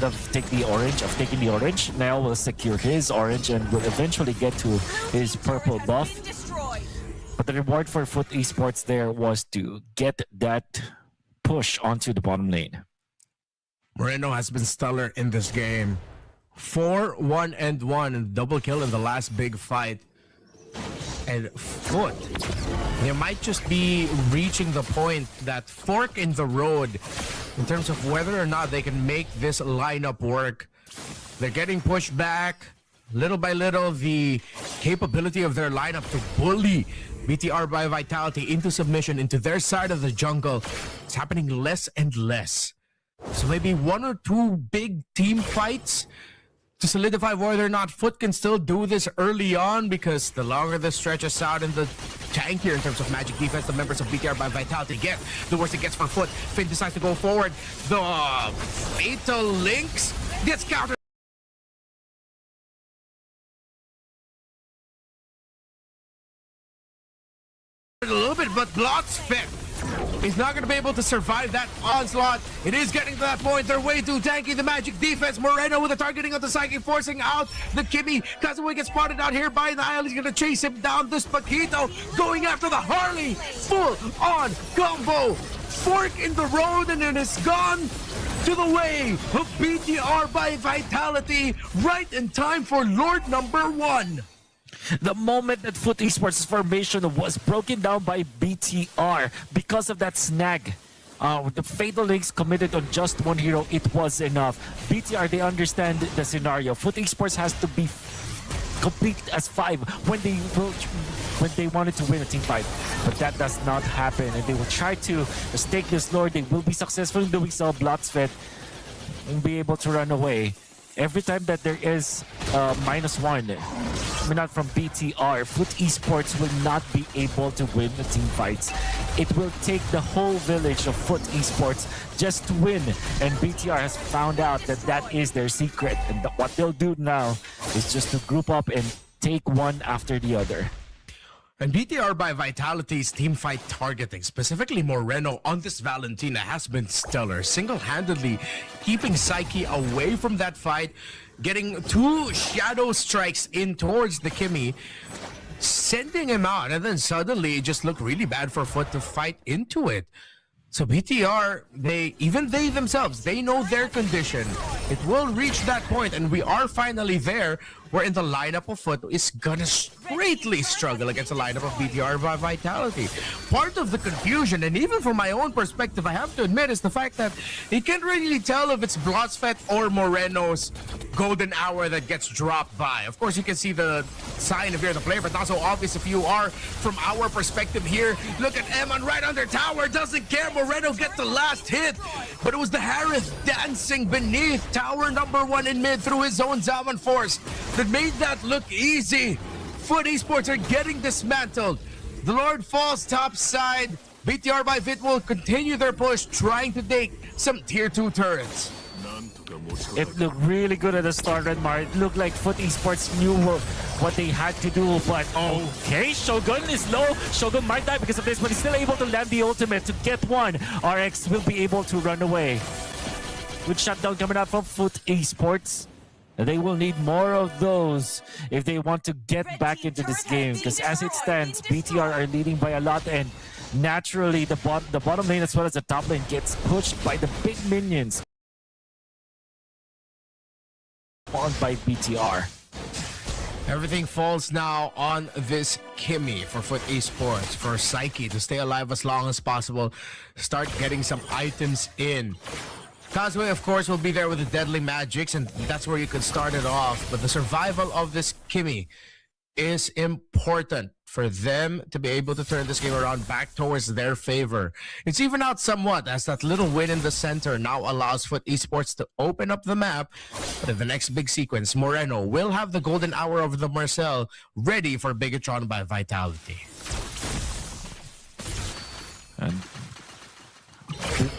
of taking the orange, now will secure his orange and will eventually get to his purple buff. But the reward for Foot Esports there was to get that push onto the bottom lane. Moreno has been stellar in this game. 4-1-1, double kill in the last big fight. And Foot, they might just be reaching the point, that fork in the road, in terms of whether or not they can make this lineup work. They're getting pushed back. Little by little, the capability of their lineup to bully BTR by Vitality into submission, into their side of the jungle, is happening less and less. So maybe one or two big team fights to solidify whether or not Foot can still do this early on, because the longer this stretches out and the tankier in terms of magic defense the members of BTR by Vitality get, the worse it gets for Foot. Finn decides to go forward. The Fatal Lynx gets countered a little bit, but Blotsfit is not going to be able to survive that onslaught. It is getting to that point. They're way too tanky. The magic defense. Moreno with the targeting of the Psychic, forcing out the Kimmy. Kazooie gets spotted out here by Nile. He's going to chase him down. This Paquito going after the Harley. Full on combo. Fork in the road, and it is gone to the way of BTR by Vitality. Right in time for Lord number 1. The moment that Foot Esports' formation was broken down by BTR because of that snag, the Fatal Lynx committed on just one hero, it was enough. BTR, they understand the scenario. Foot Esports has to be complete as 5 when they wanted to win a team fight, but that does not happen, and they will try to stake this lord. They will be successful in doing so. Blotsfit will be able to run away. Every time that there is -1, not from BTR, Foot Esports will not be able to win the team fights. It will take the whole village of Foot Esports just to win, and BTR has found out that that is their secret, and what they'll do now is just to group up and take one after the other. And BTR by Vitality's teamfight targeting, specifically Moreno on this Valentina, has been stellar. Single-handedly keeping Psyche away from that fight, getting 2 shadow strikes in towards the Kimmy, sending him out, and then suddenly it just looked really bad for Foot to fight into it. So BTR, they themselves, they know their condition. It will reach that point, and we are finally there, wherein the lineup of Foot is gonna greatly struggle against the lineup of BTR by Vitality. Part of the confusion, and even from my own perspective, I have to admit, is the fact that you can't really tell if it's Blotsfet or Moreno's golden hour that gets dropped by. Of course, you can see the sign if you're the player, but not so obvious if you are from our perspective here. Look at Eman right under tower, doesn't care. Moreno gets the last hit, but it was the Harith dancing beneath tower number 1 in mid through his own Zaman Force that made that look easy. Foot Esports are getting dismantled. The Lord falls top side. BTR by Vit will continue their push, trying to take some tier 2 turrets. It looked really good at the start, Redmar. It looked like Foot Esports knew what they had to do, but okay, Shogun is low. Shogun might die because of this, but he's still able to land the ultimate to get one. RX will be able to run away. Good shutdown coming out from Foot Esports. They will need more of those if they want to get back into this game, because as it stands, BTR are leading by a lot, and naturally the bottom lane as well as the top lane gets pushed by the big minions spawned by BTR. Everything falls now on this Kimmy for Foot Esports, for Psyche to stay alive as long as possible, start getting some items in. Kazooie, of course, will be there with the deadly magics, and that's where you could start it off. But the survival of this Kimmy is important for them to be able to turn this game around back towards their favor. It's even out somewhat, as that little win in the center now allows Foot Esports to open up the map. But in the next big sequence, Moreno will have the golden hour of the Marcel ready for Bigatron by Vitality. And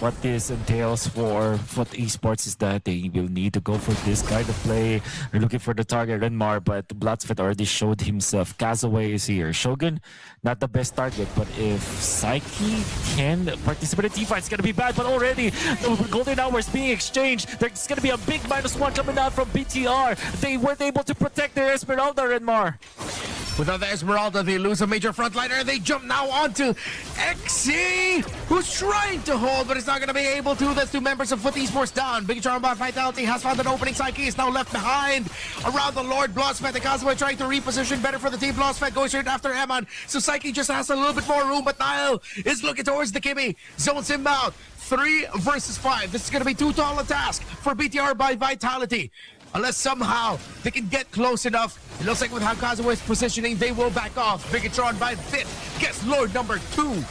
what this entails for Foot Esports is that they will need to go for this kind of play. They're looking for the target Renmar, but Bloodsfed already showed himself. Kazaway is here. Shogun, not the best target, but if Psyche can participate in teamfight, it's gonna be bad. But already the golden hour is being exchanged. There's gonna be a big -1 coming out from BTR. They weren't able to protect their Esmeralda, Renmar. Without the Esmeralda, they lose a major frontliner. They jump now onto XC, who's trying to hold, but it's not going to be able to. That's two members of Foot Esports down. Big Charm by Vitality has found an opening. Psyche is now left behind. Around the Lord, Bloodsfed and Kazuma trying to reposition better for the team. Bloodsfed goes straight after Eman. So Psyche just has a little bit more room, but Nile is looking towards the Kimmy. Zones him out. 3 versus 5. This is going to be too tall a task for BTR by Vitality. Unless somehow they can get close enough. It looks like with how Kazuha is positioning, they will back off. Bigatron by Fit gets Lord number 2.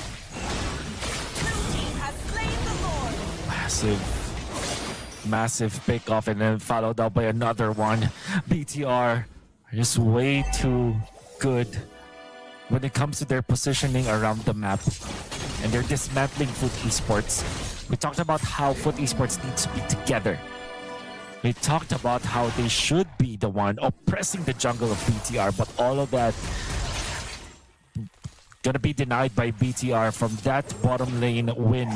Massive pick off and then followed up by another one. BTR are just way too good when it comes to their positioning around the map. And they're dismantling Foot Esports. We talked about how Foot Esports needs to be together. We talked about how they should be the one oppressing the jungle of BTR, but all of that gonna be denied by BTR from that bottom lane win.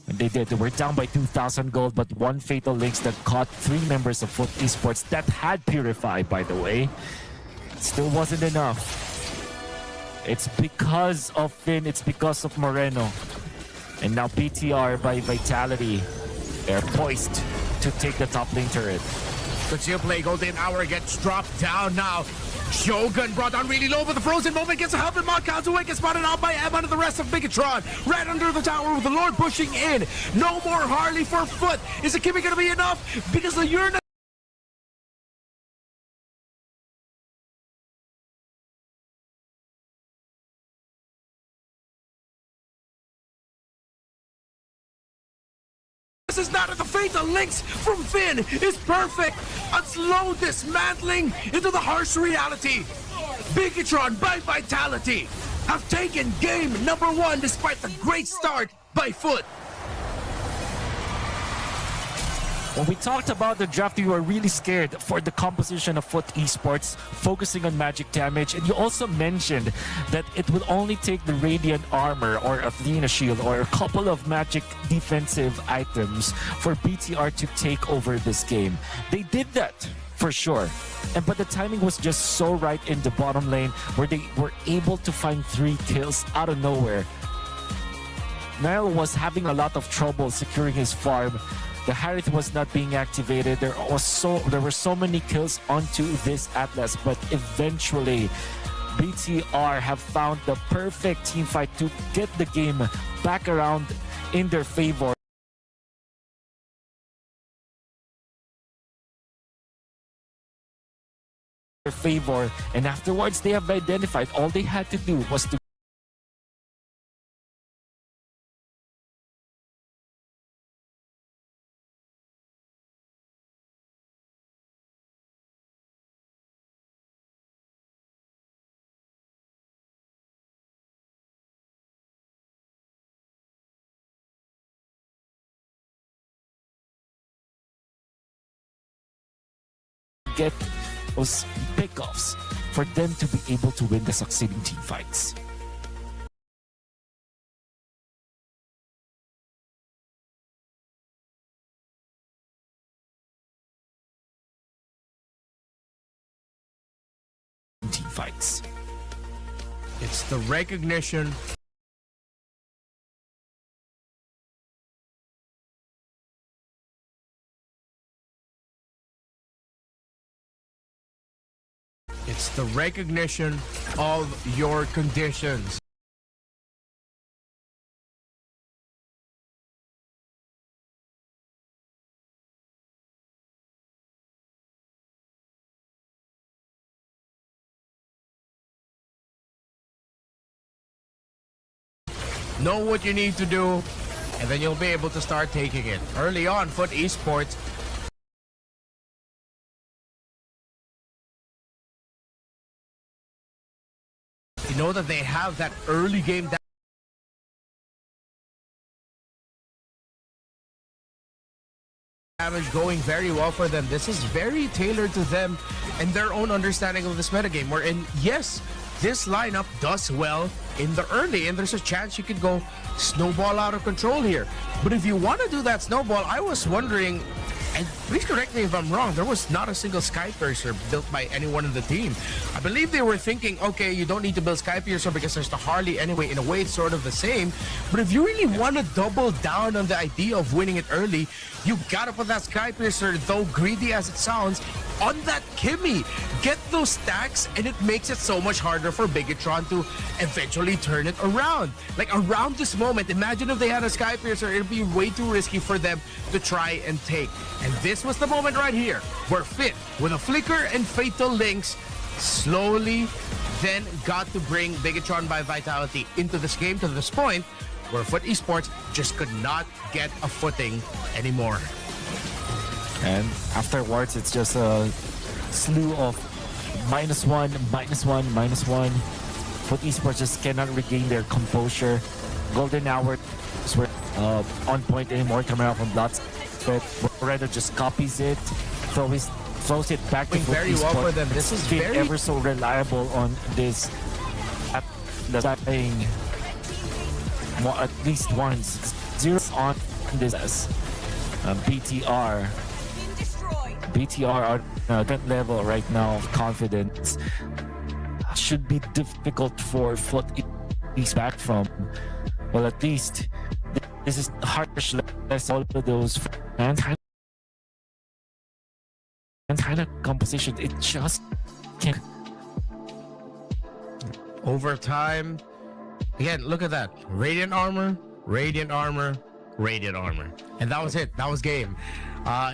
And they did. They were down by 2,000 gold, but one Fatal Links that caught 3 members of Foot Esports that had Purify, by the way. Still wasn't enough. It's because of Finn, it's because of Moreno. And now BTR by Vitality, they're poised to take the top lane turret. Conceal play, Golden Hour gets dropped down now. Shogun brought down really low, but the frozen moment gets a help in Mount Kazuha gets spotted out by Evan and the rest of Bigatron. Right under the tower with the Lord pushing in. No more Harley for Foot. Is the Kimmy gonna be enough? Because the Urna This is not at the Fatal Links from Finn is perfect. A slow dismantling into the harsh reality. Bigatron by Vitality have taken game number 1 despite the great start by Foot. When we talked about the draft, we were really scared for the composition of Foot Esports, focusing on magic damage. And you also mentioned that it would only take the Radiant Armor or Athena Shield or a couple of magic defensive items for BTR to take over this game. They did that for sure. But the timing was just so right in the bottom lane where they were able to find 3 kills out of nowhere. Nile was having a lot of trouble securing his farm. The Harith was not being activated. There were so many kills onto this Atlas, but eventually BTR have found the perfect team fight to get the game back around in their favor. And afterwards they have identified all they had to do was to get those pickoffs for them to be able to win the succeeding team fights. Team fights. It's the recognition. It's the recognition of your conditions. Know what you need to do, and then you'll be able to start taking it. Early on, Foot Esports you know that they have that early game damage going very well for them. This is very tailored to them and their own understanding of this metagame. Wherein, yes, this lineup does well in the early, and there's a chance you could go snowball out of control here. But if you want to do that snowball, I was wondering, and please correct me if I'm wrong, there was not a single Sky Piercer built by anyone in the team. I believe they were thinking, okay, you don't need to build Sky Piercer because there's the Harley anyway. In a way, it's sort of the same. But if you really want to double down on the idea of winning it early, you gotta put that Sky Piercer, though greedy as it sounds, on that Kimmy. Get those stacks, and it makes it so much harder for Bigetron to eventually turn it around. Like, around this moment, imagine if they had a Sky Piercer, it'd be way too risky for them to try and take. And this was the moment right here where Fit, with a flicker and Fatal Links, slowly then got to bring Bigetron by Vitality into this game, to this point where Foot Esports just could not get a footing anymore. And afterwards, it's just a slew of -1, -1, -1. Foot Esports just cannot regain their composure. Golden Hour were on point anymore, coming out from Blood's. But Moreno just copies it, throws it back to Foot very well Esports. for them. This is very ever so reliable on this. Playing at least once. 0 on this BTR. BTR are at that level right now of confidence. Should be difficult for Foot East back from. Well, at least this is harsh. Less all of those and kind of composition. It just can't. Over time, again, look at that. Radiant armor, Radiant armor, Radiant armor. And that was it. That was game.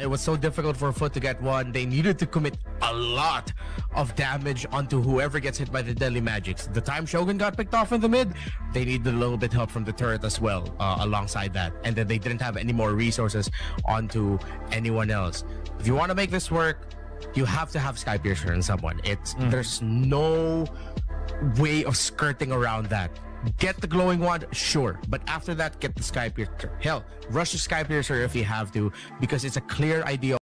It was so difficult for Foot to get one. They needed to commit a lot of damage onto whoever gets hit by the Deadly Magics. The time Shogun got picked off in the mid, they needed a little bit help from the turret as well, alongside that. And then they didn't have any more resources onto anyone else. If you want to make this work, you have to have Sky Piercer in someone. There's no way of skirting around that. Get the glowing wand, sure, but after that, get the Sky Piercer. Hell, rush the Sky Piercer if you have to, because it's a clear idea.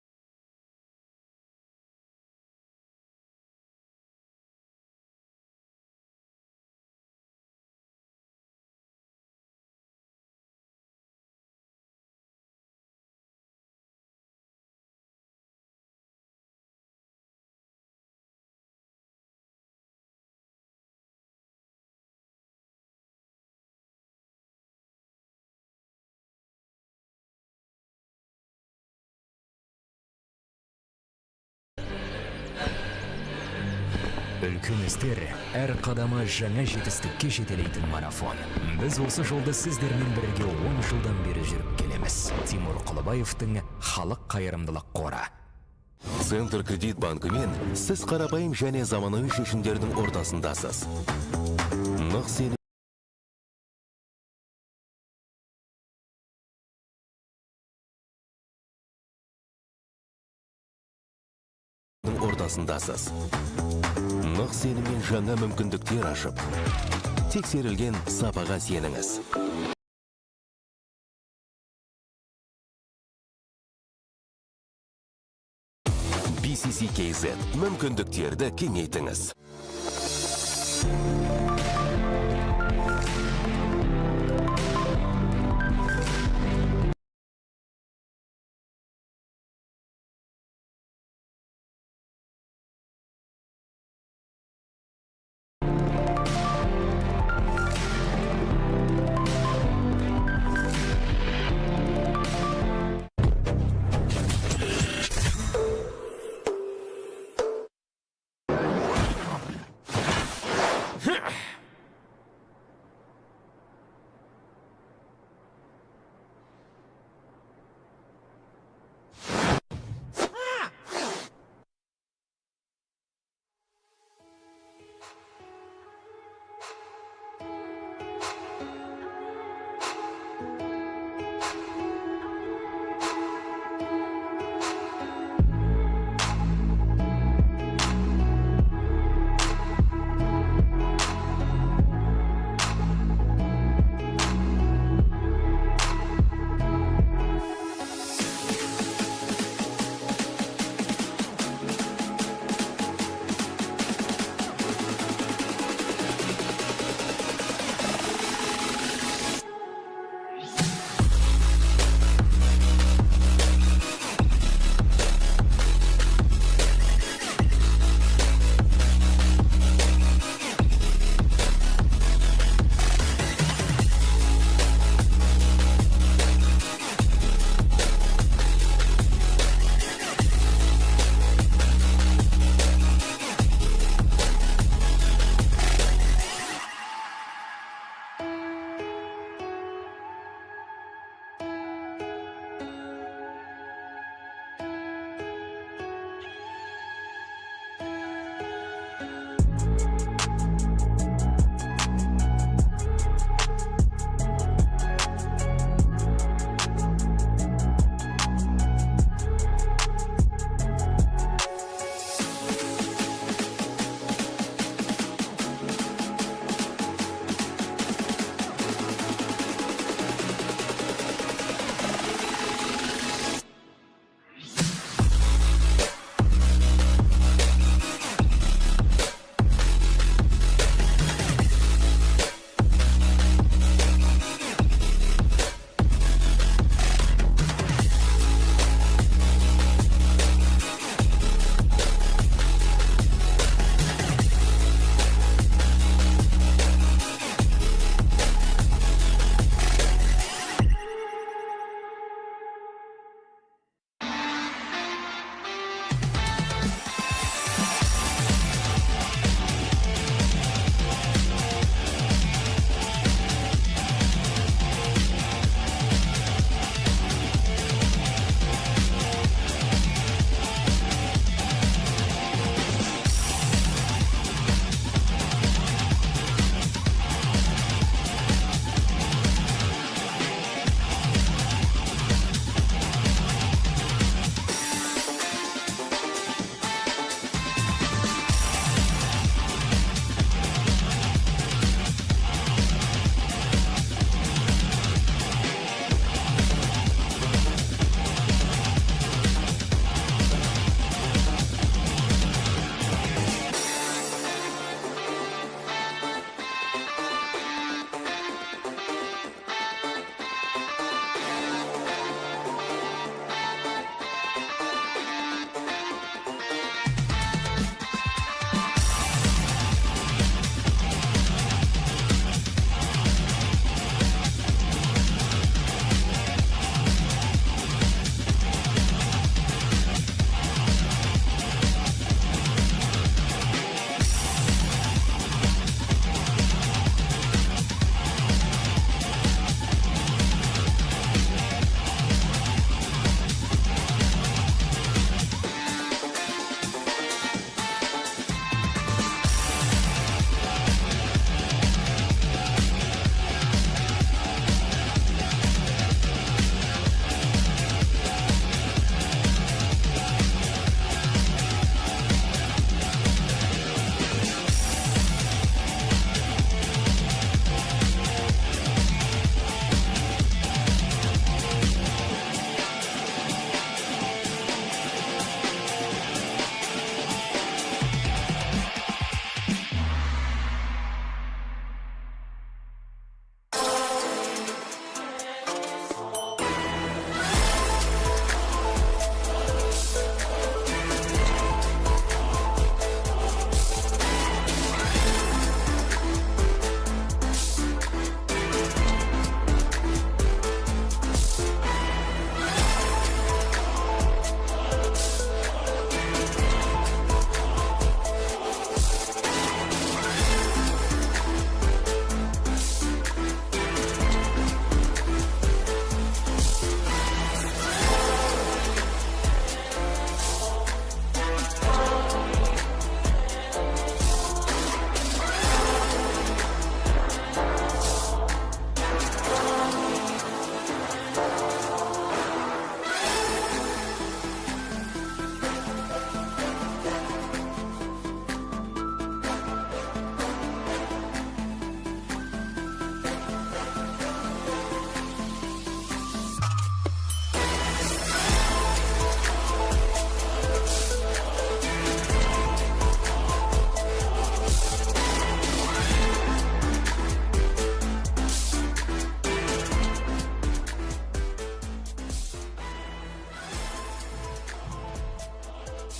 Өлкөмүздөр әр кадамы жаңа жетістікке жетелейтін марафон. Біз осы жолды сіздермен бірге 10 жылдан бері жүріп келеміз. Тимур Құлыбаевтың халық қайырымдылық қоры. Центр кредит банкымен сіз қарапайым және заманауи шешімдердің ортасындасыз. Нық сенім ортасындасыз. Нық сеніммен жаңа мүмкіндіктер ашып, тексерілген сапаға сеніңіз. BCC-KZ мүмкіндіктерді кеңейтіңіз.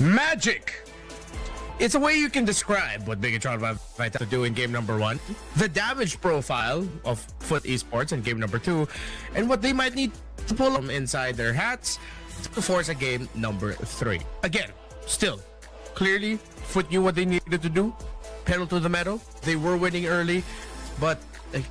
Magic! It's a way you can describe what Bigatron Vital do in game number 1, the damage profile of Foot Esports in game number 2, and what they might need to pull from inside their hats to force a game number 3. Again, still, clearly, Foot knew what they needed to do, pedal to the metal. They were winning early, but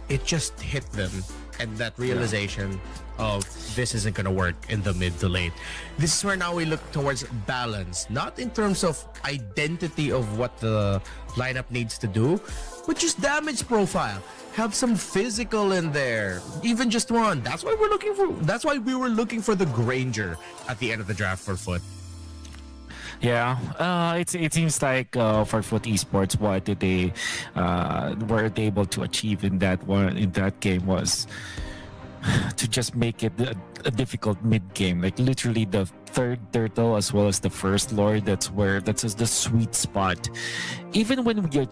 it just hit them, and that realization of this isn't gonna work in the mid to late. This is where now we look towards balance, not in terms of identity of what the lineup needs to do, but just damage profile. Have some physical in there, even just one. That's why we were looking for the Granger at the end of the draft for Foot. Yeah, it seems like for Foot Esports, what did they were able to achieve in that game was to just make it a difficult mid game. Like literally the third turtle as well as the first lord. That's just the sweet spot. Even when you're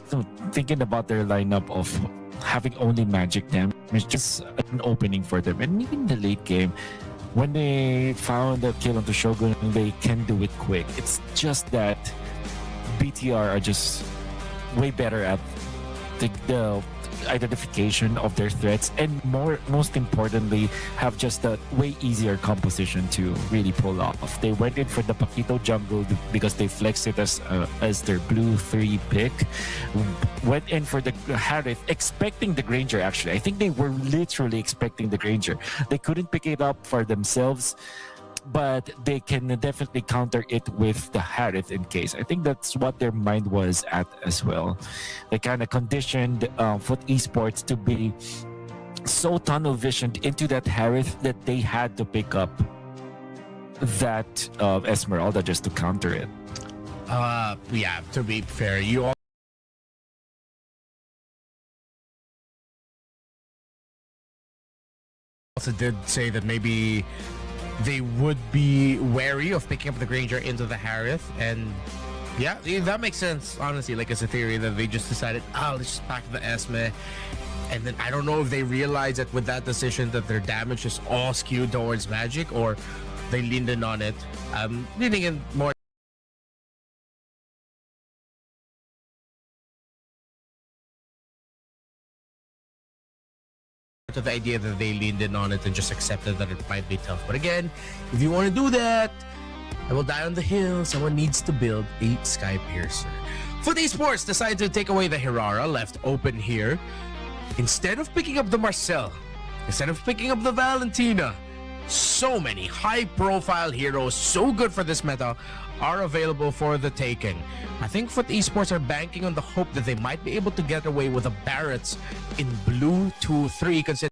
thinking about their lineup of having only magic damage, just an opening for them. And even in the late game, when they found the kill onto Shogun, they can do it quick. It's just that BTR are just way better at the identification of their threats, and most importantly, have just a way easier composition to really pull off. They went in for the Paquito jungle because they flexed it as their blue 3 pick. Went in for the Harith, expecting the Granger. Actually, I think they were literally expecting the Granger. They couldn't pick it up for themselves, but they can definitely counter it with the Harith in case. I think that's what their mind was at as well. They kind of conditioned Foot Esports to be so tunnel visioned into that Harith that they had to pick up that Esmeralda just to counter it. Yeah, to be fair, you also did say that maybe they would be wary of picking up the Granger into the Harith, and yeah, that makes sense, honestly. Like, as a theory that they just decided, let's just pack the Esme, and then I don't know if they realized that with that decision that their damage is all skewed towards magic, or they leaned in on it. Leaning in more to the idea that they leaned in on it and just accepted that it might be tough. But again, if you want to do that, I will die on the hill. Someone needs to build a Sky Piercer. Foot Esports decided to take away the Hirara, left open here. Instead of picking up the Marcel, instead of picking up the Valentina, so many high-profile heroes, so good for this meta, are available for the taking. I think Foot Esports are banking on the hope that they might be able to get away with the Barretts in blue 2-3, considering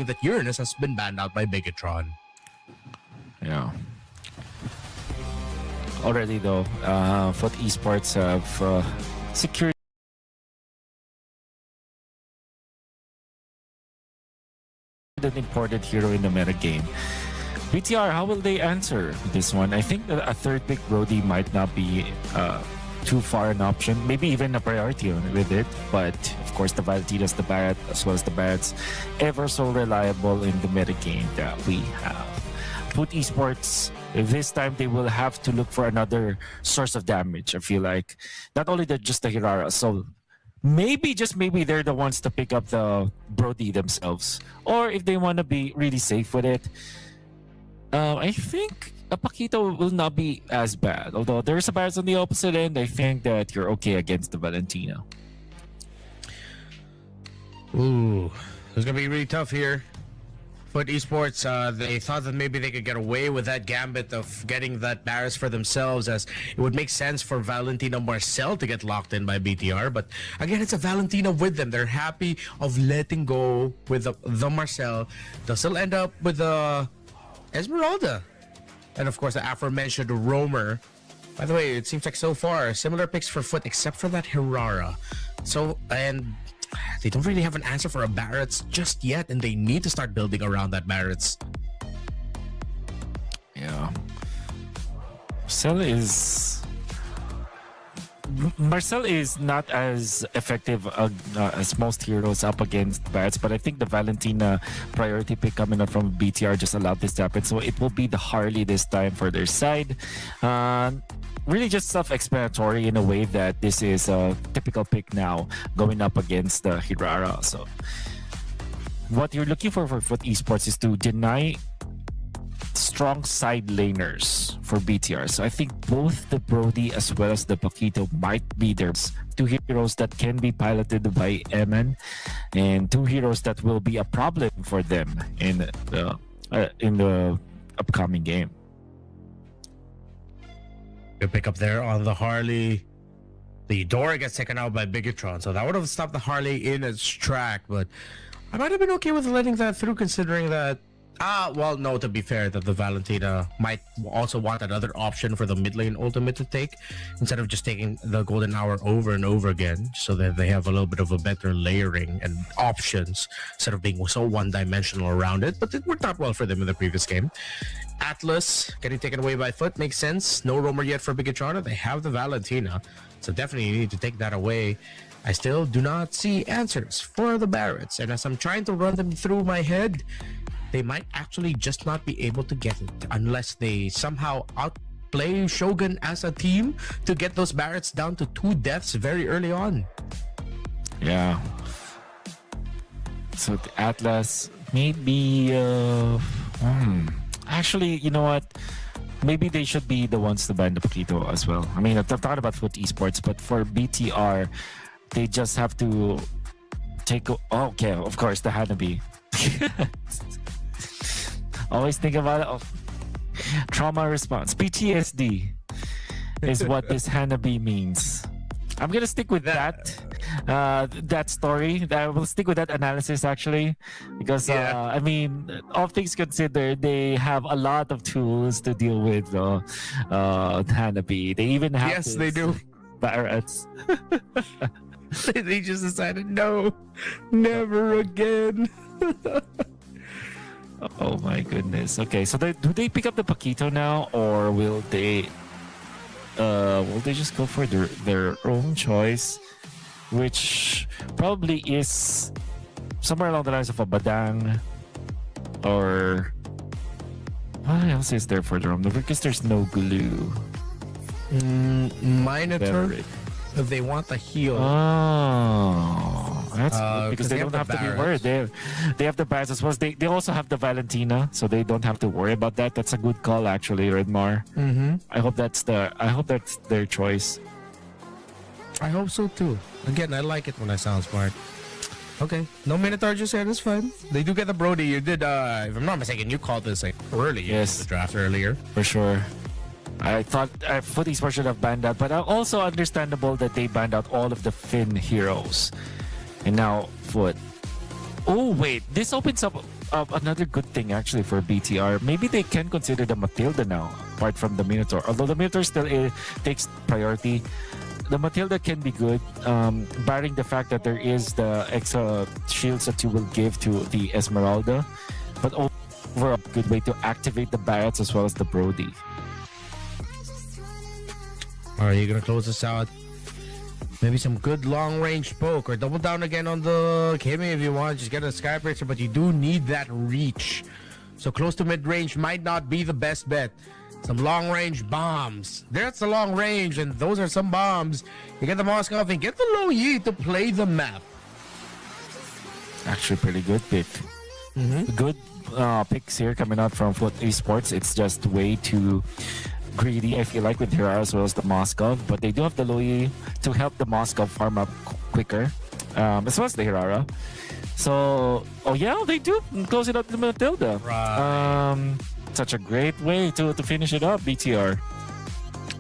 that Uranus has been banned out by Bigatron. Yeah. Already though, Foot Esports have secured an important hero in the meta game. BTR, how will they answer this one? I think that a third pick Brody might not be too far an option, maybe even a priority with it, but of course the Valentinas, the Barrett, as well as the Barretts, ever so reliable in the meta game that we have. Foot Esports, this time they will have to look for another source of damage. I feel like not only just the Hirara, so maybe, just maybe, they're the ones to pick up the Brody themselves, or if they want to be really safe with it, I think a Paquito will not be as bad. Although there's a Barretts on the opposite end, I think that you're okay against the Valentina. Ooh, it's gonna be really tough here. Foot Esports, they thought that maybe they could get away with that gambit of getting that Barretts for themselves, as it would make sense for Valentina Marcel to get locked in by BTR. But again, it's a Valentina with them. They're happy of letting go with the Marcel. They'll still end up with the Esmeralda. And of course, the aforementioned Roamer. By the way, it seems like so far, similar picks for Foot except for that Hirara. So, and they don't really have an answer for a Barretts just yet, and they need to start building around that Barretts. Yeah. Cell is Marcel is not as effective as most heroes up against bats, but I think the Valentina priority pick coming up from BTR just allowed this to happen. So it will be the Harley this time for their side. Really just self-explanatory in a way that this is a typical pick now going up against Hirara. So what you're looking for Foot Esports is to deny strong side laners for BTR. So I think both the Brody as well as the Paquito might be their two heroes that can be piloted by MN, and two heroes that will be a problem for them in the upcoming game. Good pick up there on the Harley. The Dora gets taken out by Bigatron, so that would have stopped the Harley in its track, but I might have been okay with letting that through, considering that well, no, to be fair, that the Valentina might also want another option for the mid lane ultimate to take instead of just taking the golden hour over and over again, so that they have a little bit of a better layering and options instead of being so one-dimensional around it. But it worked out well for them in the previous game. Atlas getting taken away by Foot makes sense. No roamer yet for Bigatron. They have the Valentina, so definitely you need to take that away. I still do not see answers for the Barretts, and as I'm trying to run them through my head, they might actually just not be able to get it unless they somehow outplay Shogun as a team to get those Barretts down to 2 deaths very early on. Yeah. So the Atlas maybe actually, you know what? Maybe they should be the ones to ban the Paquito as well. I mean, I've thought about Foot Esports, but for BTR, they just have to take... okay, of course, the Hanabi. Always think about it. Trauma response. PTSD is what this Hanabi means. I'm gonna stick with that story. I will stick with that analysis actually, because I mean, all things considered, they have a lot of tools to deal with Hanabi. They even have they do. Barretts. They just decided no, never again. Oh my goodness. Okay, so do they pick up the Paquito now, or will they just go for their own choice, which probably is somewhere along the lines of a Badang, or what else is there for the Rumble? Because there's no glue. Minotaur, if they want the heal. Oh, that's good, because they don't have to be worried. They have the Barretts as well. They also have the Valentina, so they don't have to worry about that. That's a good call, actually, Redmar. I hope that's their choice. I hope so too. Again, I like it when I sound smart. Okay, no Minotaur just yet. It's fine. They do get the Brody. You did, if I'm not mistaken, you called this like early. Yes, in the draft earlier for sure. I thought Foot Esports should have banned that, but also understandable that they banned out all of the Finn heroes. And now Foot. Oh wait, this opens up another good thing actually for BTR. Maybe they can consider the Matilda now, apart from the Minotaur. Although the Minotaur still takes priority, the Matilda can be good, barring the fact that there is the extra shields that you will give to the Esmeralda. But overall, a good way to activate the Barretts as well as the Brody. Are you gonna close this out? Maybe some good long-range poke, or double down again on the Kimi if you want. Just get a Skybreaker, but you do need that reach. So close to mid-range might not be the best bet. Some long-range bombs. That's the long range, and those are some bombs. You get the Moskov and get the Low Yi to play the map. Actually, pretty good pick. Good picks here coming out from Foot Esports. It's just way too greedy, I feel like, with Hirara as well as the Moskov, but they do have the Loyi to help the Moskov farm up quicker, as well as the Hirara. So, oh yeah, they do close it up to Matilda. Right. Such a great way to finish it up, BTR.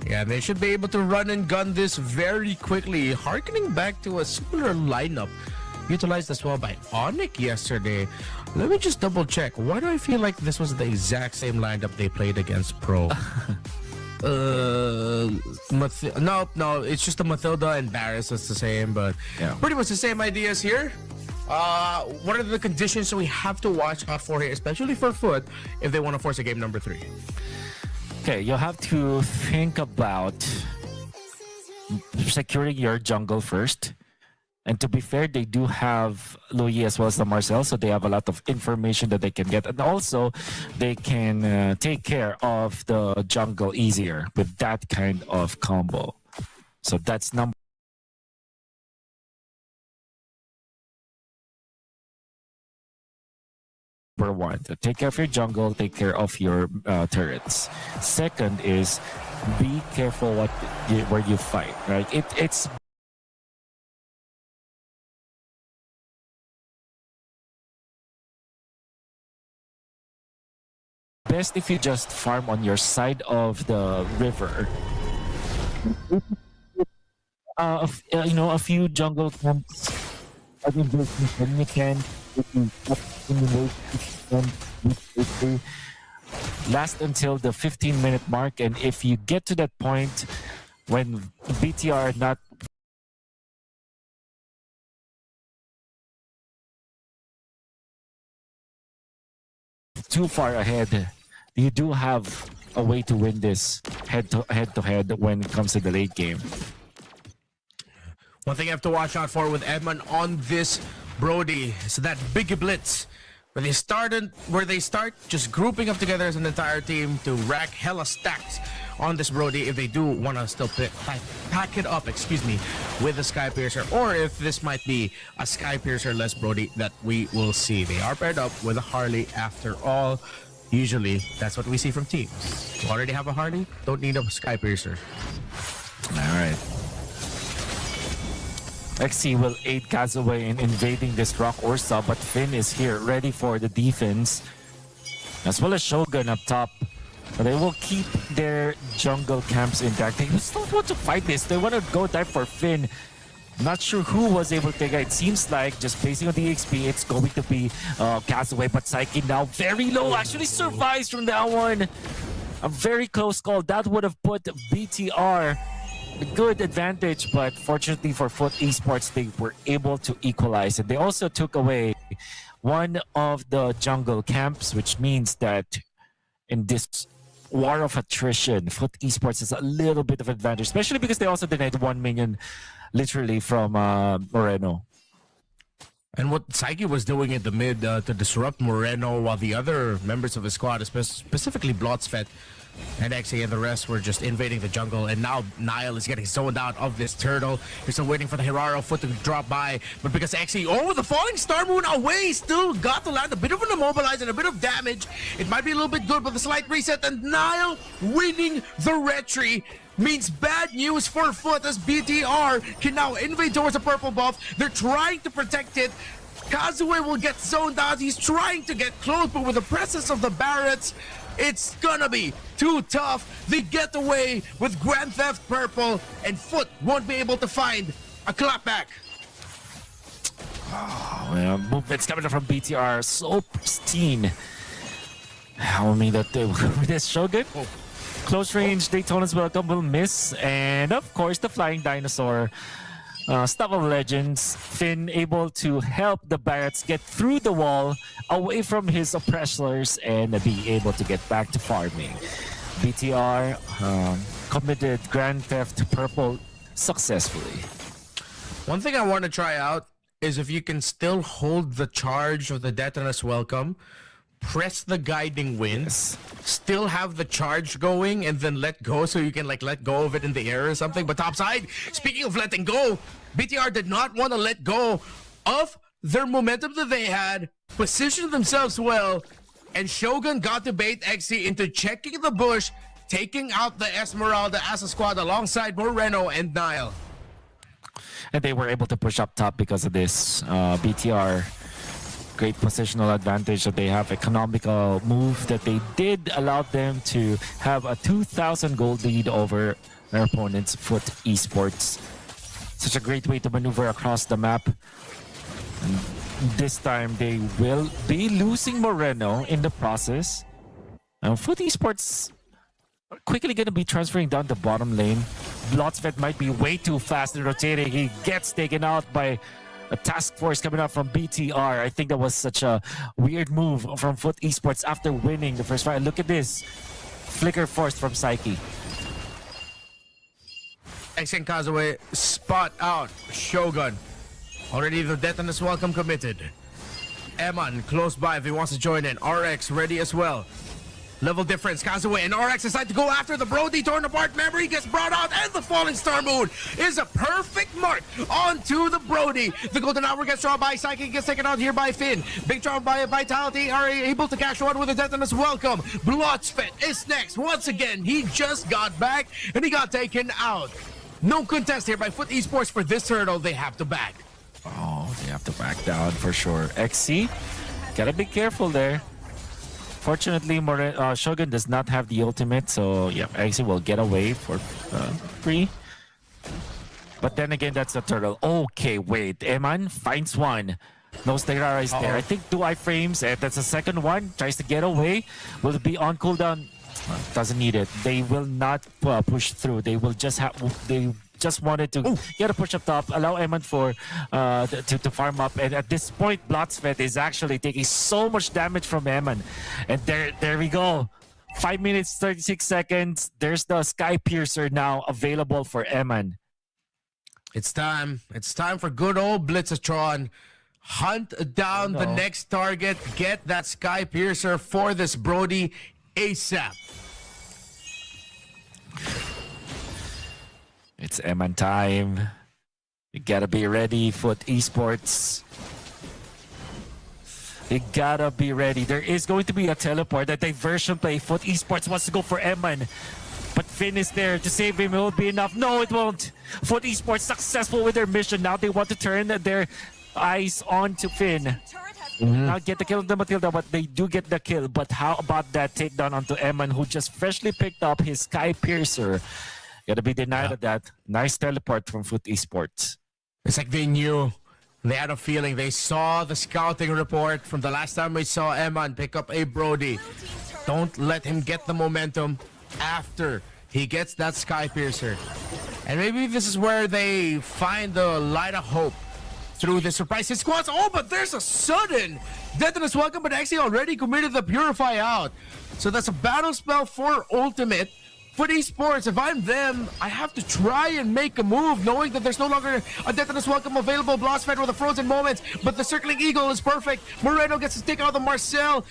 Yeah, they should be able to run and gun this very quickly, harkening back to a similar lineup utilized as well by Onyx yesterday. Let me just double check. Why do I feel like this was the exact same lineup they played against Pro? No, it's just the Matilda and Barretts that's the same, but yeah, pretty much the same ideas here. What are the conditions we have to watch out for here, especially for Foot, if they want to force a game number 3? Okay, you'll have to think about securing your jungle first. And to be fair, they do have Louis as well as the Marcel, so they have a lot of information that they can get. And also, they can take care of the jungle easier with that kind of combo. So that's number one. So take care of your jungle, take care of your turrets. Second is be careful where you fight, right? It's best if you just farm on your side of the river. A few jungle camps. I think when you can, last until the 15-minute mark, and if you get to that point when BTR not too far ahead, you do have a way to win this head to head when it comes to the late game. One thing you have to watch out for with Edmund on this Brody is that big blitz. Where they start just grouping up together as an entire team to rack hella stacks on this Brody if they do want to still pack it up, with the Sky Piercer, or if this might be a Sky Piercer less Brody that we will see. They are paired up with a Harley after all. Usually, that's what we see from teams. You already have a Harley, don't need a Sky Piercer. All right. XC will aid Kazaway in invading this Rock Ursa, but Finn is here, ready for the defense. As well as Shogun up top. But they will keep their jungle camps intact. They still want to fight this. They want to go dive for Finn. Not sure who was able to take it. It seems like, just basing on the XP, it's going to be Kazaway, but Psyche now very low. Actually survives from that one. A very close call. That would have put BTR a good advantage, but fortunately for Foot Esports, they were able to equalize. And they also took away one of the jungle camps, which means that in this war of attrition, Foot Esports has a little bit of advantage, especially because they also denied 1 minion literally from Moreno. And what Psyche was doing in the mid to disrupt Moreno, while the other members of his squad, specifically Blotsfet and XA and the rest, were just invading the jungle. And now Niall is getting zoned out of this turtle. He's still waiting for the Hiraro foot to drop by. But because XA, with the falling star moon away, still got to land a bit of an immobilize and a bit of damage. It might be a little bit good, but the slight reset, and Niall winning the retry means bad news for Foot, as BTR can now invade towards a purple buff. They're trying to protect it. Kazue will get zoned out. He's trying to get close, but with the presence of the Barretts, it's gonna be too tough. They get away with Grand Theft Purple, and Foot won't be able to find a clapback. Oh, well, movements coming from BTR, so pristine. I mean that with this Shogun. Close range, Daytona's welcome will miss. And of course, the flying dinosaur. Stuff of legends. Finn able to help the Barretts get through the wall, away from his oppressors, and be able to get back to farming. BTR committed Grand Theft Purple successfully. One thing I want to try out is if you can still hold the charge of the Detona's welcome, press the guiding winds, still have the charge going, and then let go, so you can let go of it in the air or something. But topside, speaking of letting go, BTR did not want to let go of their momentum that they had, positioned themselves well, and Shogun got to bait XC into checking the bush, taking out the Esmeralda as a squad alongside Moreno and Niall. And they were able to push up top because of this. BTR, great positional advantage that they have, economical move that they did allow them to have a 2,000 gold lead over their opponents, Foot Esports. Such a great way to maneuver across the map. And this time they will be losing Moreno in the process. Foot Esports are quickly going to be transferring down the bottom lane. Blotsfet might be way too fast in rotating. He gets taken out by a task force coming out from BTR. I think that was such a weird move from Foot Esports after winning the first fight. Look at this. Flicker force from Psyche. Exing Kazue spot out Shogun. Already the detonus welcome committed. Eman close by if he wants to join in. RX ready as well. Level difference, Kazue and RX decide to go after the Brody. Torn apart, Memory gets brought out, and the Falling Star Moon is a perfect mark onto the Brody. The Golden Hour gets drawn by Psychic, gets taken out here by Finn. Big drawn by Vitality are able to cash one with a detonus welcome. Bloodsfet is next. Once again, he just got back and he got taken out. No contest here by Foot Esports for this hurdle. They have to back. Oh, they have to back down for sure. XC, gotta be careful there. Fortunately, Shogun does not have the ultimate, so yeah, XC will get away for free. But then again, that's a turtle. Okay, wait. Eman finds one. No Stera is there. I think 2 iframes. That's the second one. Tries to get away. Will it be on cooldown? Doesn't need it. They will not push through. They will just have. They just wanted to get a push up top, allow Eman to farm up, and at this point, Blotsvet is actually taking so much damage from Eman. And there we go. 5 minutes 36 seconds. There's the Sky Piercer now available for Eman. It's time. It's time for good old Blitzatron. Hunt down the next target. Get that Sky Piercer for this Brody ASAP. It's Eman time. You gotta be ready, Foot Esports. You gotta be ready. There is going to be a teleport, a diversion play. Foot Esports wants to go for Eman. But Finn is there to save him. It will be enough. No, it won't. Foot Esports successful with their mission. Now they want to turn their eyes on to Finn. Not get the kill of the Matilda, but they do get the kill. But how about that takedown onto Eman, who just freshly picked up his Sky Piercer? Gotta be denied of that. Nice teleport from Foot Esports. It's like they knew. They had a feeling. They saw the scouting report from the last time we saw Eman pick up a Brody. Don't let him get the momentum after he gets that Sky Piercer. And maybe this is where they find the light of hope through the surprise hit squads. Oh, but there's a sudden detonus welcome, but actually already committed the Purify out. So that's a battle spell for ultimate. Foot Esports, if I'm them, I have to try and make a move, knowing that there's no longer a detonus welcome available. Blastfed with a frozen moment, but the circling eagle is perfect. Moreno gets to take out the Marcel,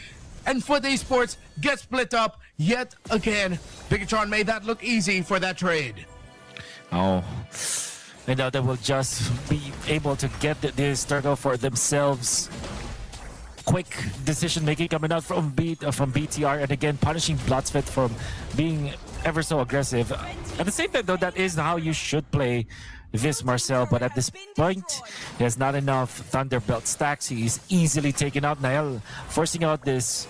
and Foot Esports gets split up yet again. Bigatron made that look easy for that trade. Oh, and now they will just be able to get this turtle for themselves. Quick decision making coming out from BTR, and again punishing Bloodsfet from being ever so aggressive. At the same time, though, that is how you should play this Marcel, but at this point, he has not enough Thunderbelt stacks. He is easily taken out. Nael forcing out this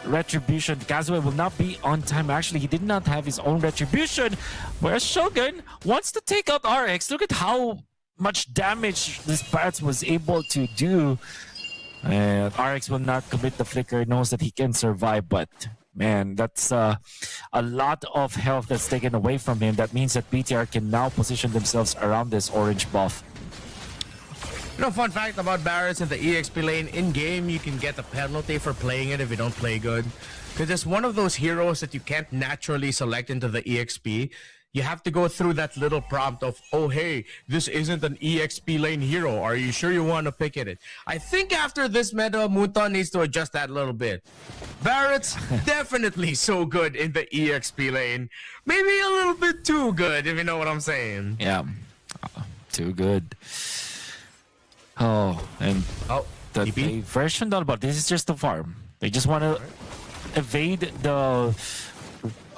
Retribution. Kazue will not be on time. Actually, he did not have his own Retribution, whereas Shogun wants to take out RX. Look at how much damage this Bats was able to do. And RX will not commit the flicker, knows that he can survive, but man, that's a lot of health that's taken away from him. That means that BTR can now position themselves around this orange buff. You know, fun fact about Barrets in the EXP lane, in-game you can get a penalty for playing it if you don't play good. Because it's one of those heroes that you can't naturally select into the EXP. You have to go through that little prompt of, oh hey, this isn't an EXP lane hero. Are you sure you want to pick it? I think after this meta, Muton needs to adjust that a little bit. Barrett's definitely so good in the EXP lane. Maybe a little bit too good, if you know what I'm saying. Yeah, too good. Oh, and the version down, but this is just the farm. They just want to evade the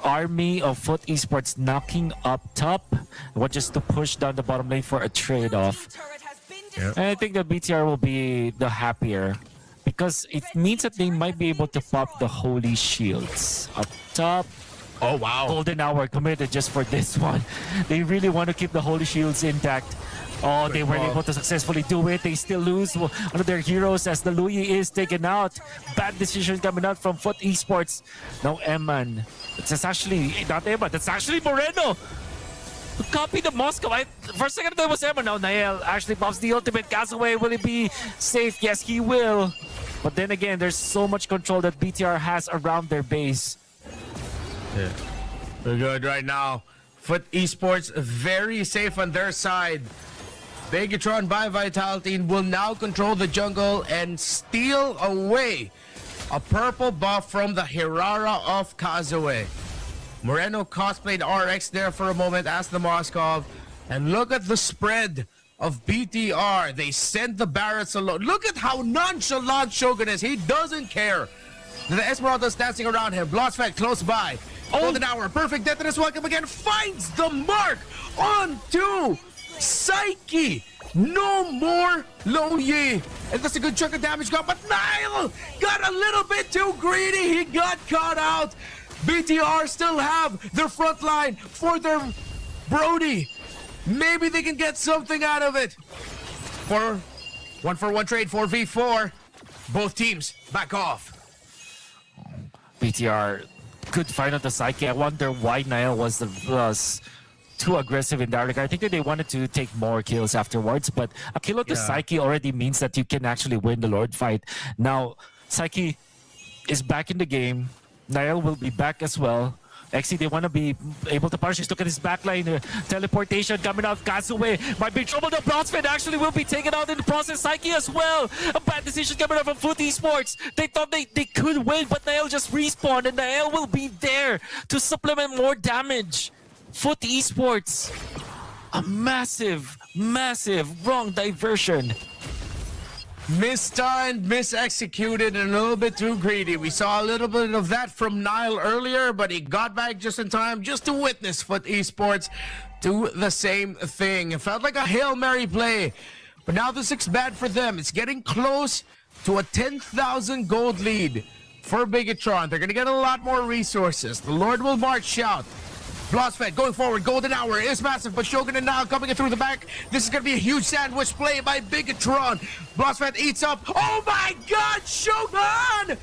army of Foot Esports knocking up top. Want just to push down the bottom lane for a trade-off. Yep. And I think the BTR will be the happier, because it means that they might be able to pop the Holy Shields up top. Oh wow, Golden Hour committed just for this one. They really want to keep the Holy Shields intact. Oh, they weren't able to successfully do it. They still lose one of their heroes as the Louis is taken out. Bad decision coming out from Foot Esports. Now Eman. It's actually not Eman. That's actually Moreno. Copy the Moscow. For a second, that was Eman. Now Nael actually pops the ultimate. Kazue, will he be safe? Yes, he will. But then again, there's so much control that BTR has around their base. Yeah. We're good right now. Foot Esports very safe on their side. Bigatron by Vitality will now control the jungle and steal away a purple buff from the Hirara of Kazue. Moreno cosplayed RX there for a moment as the Moskov. And look at the spread of BTR. They sent the Barretts alone. Look at how nonchalant Shogun is. He doesn't care. The Esmeralda's dancing around him. Blossfett close by. Golden Hour. Perfect Detonus. Welcome again. Finds the mark onto Psyche. No more Loye. And that's a good chunk of damage gone. But Nile got a little bit too greedy. He got caught out. BTR still have their front line for their Brody. Maybe they can get something out of it. For one trade, 4v4. Both teams back off. BTR could find out the Psyche. I wonder why Niall was too aggressive in that regard. I think that they wanted to take more kills afterwards, but a kill of the Psyche already means that you can actually win the Lord fight. Now, Psyche is back in the game. Niall will be back as well. XC, they want to be able to punish. Look at his backline. Teleportation coming out. Kazue might be in trouble. The Blossfed actually will be taken out in the process. Psyche as well. A bad decision coming out from Foot Esports. They thought they could win, but Nael just respawned, and Nael will be there to supplement more damage. Foot Esports. A massive wrong diversion. Mistimed, misexecuted, and a little bit too greedy. We saw a little bit of that from Nile earlier, but he got back just in time just to witness Foot Esports do the same thing. It felt like a Hail Mary play, but now this looks bad for them. It's getting close to a 10,000 gold lead for Bigatron. They're going to get a lot more resources. The Lord will march out. Blossfed going forward. Golden Hour is massive, but Shogun and now coming in through the back. This is going to be a huge sandwich play by Bigatron. Blossfed eats up. Oh my God, Shogun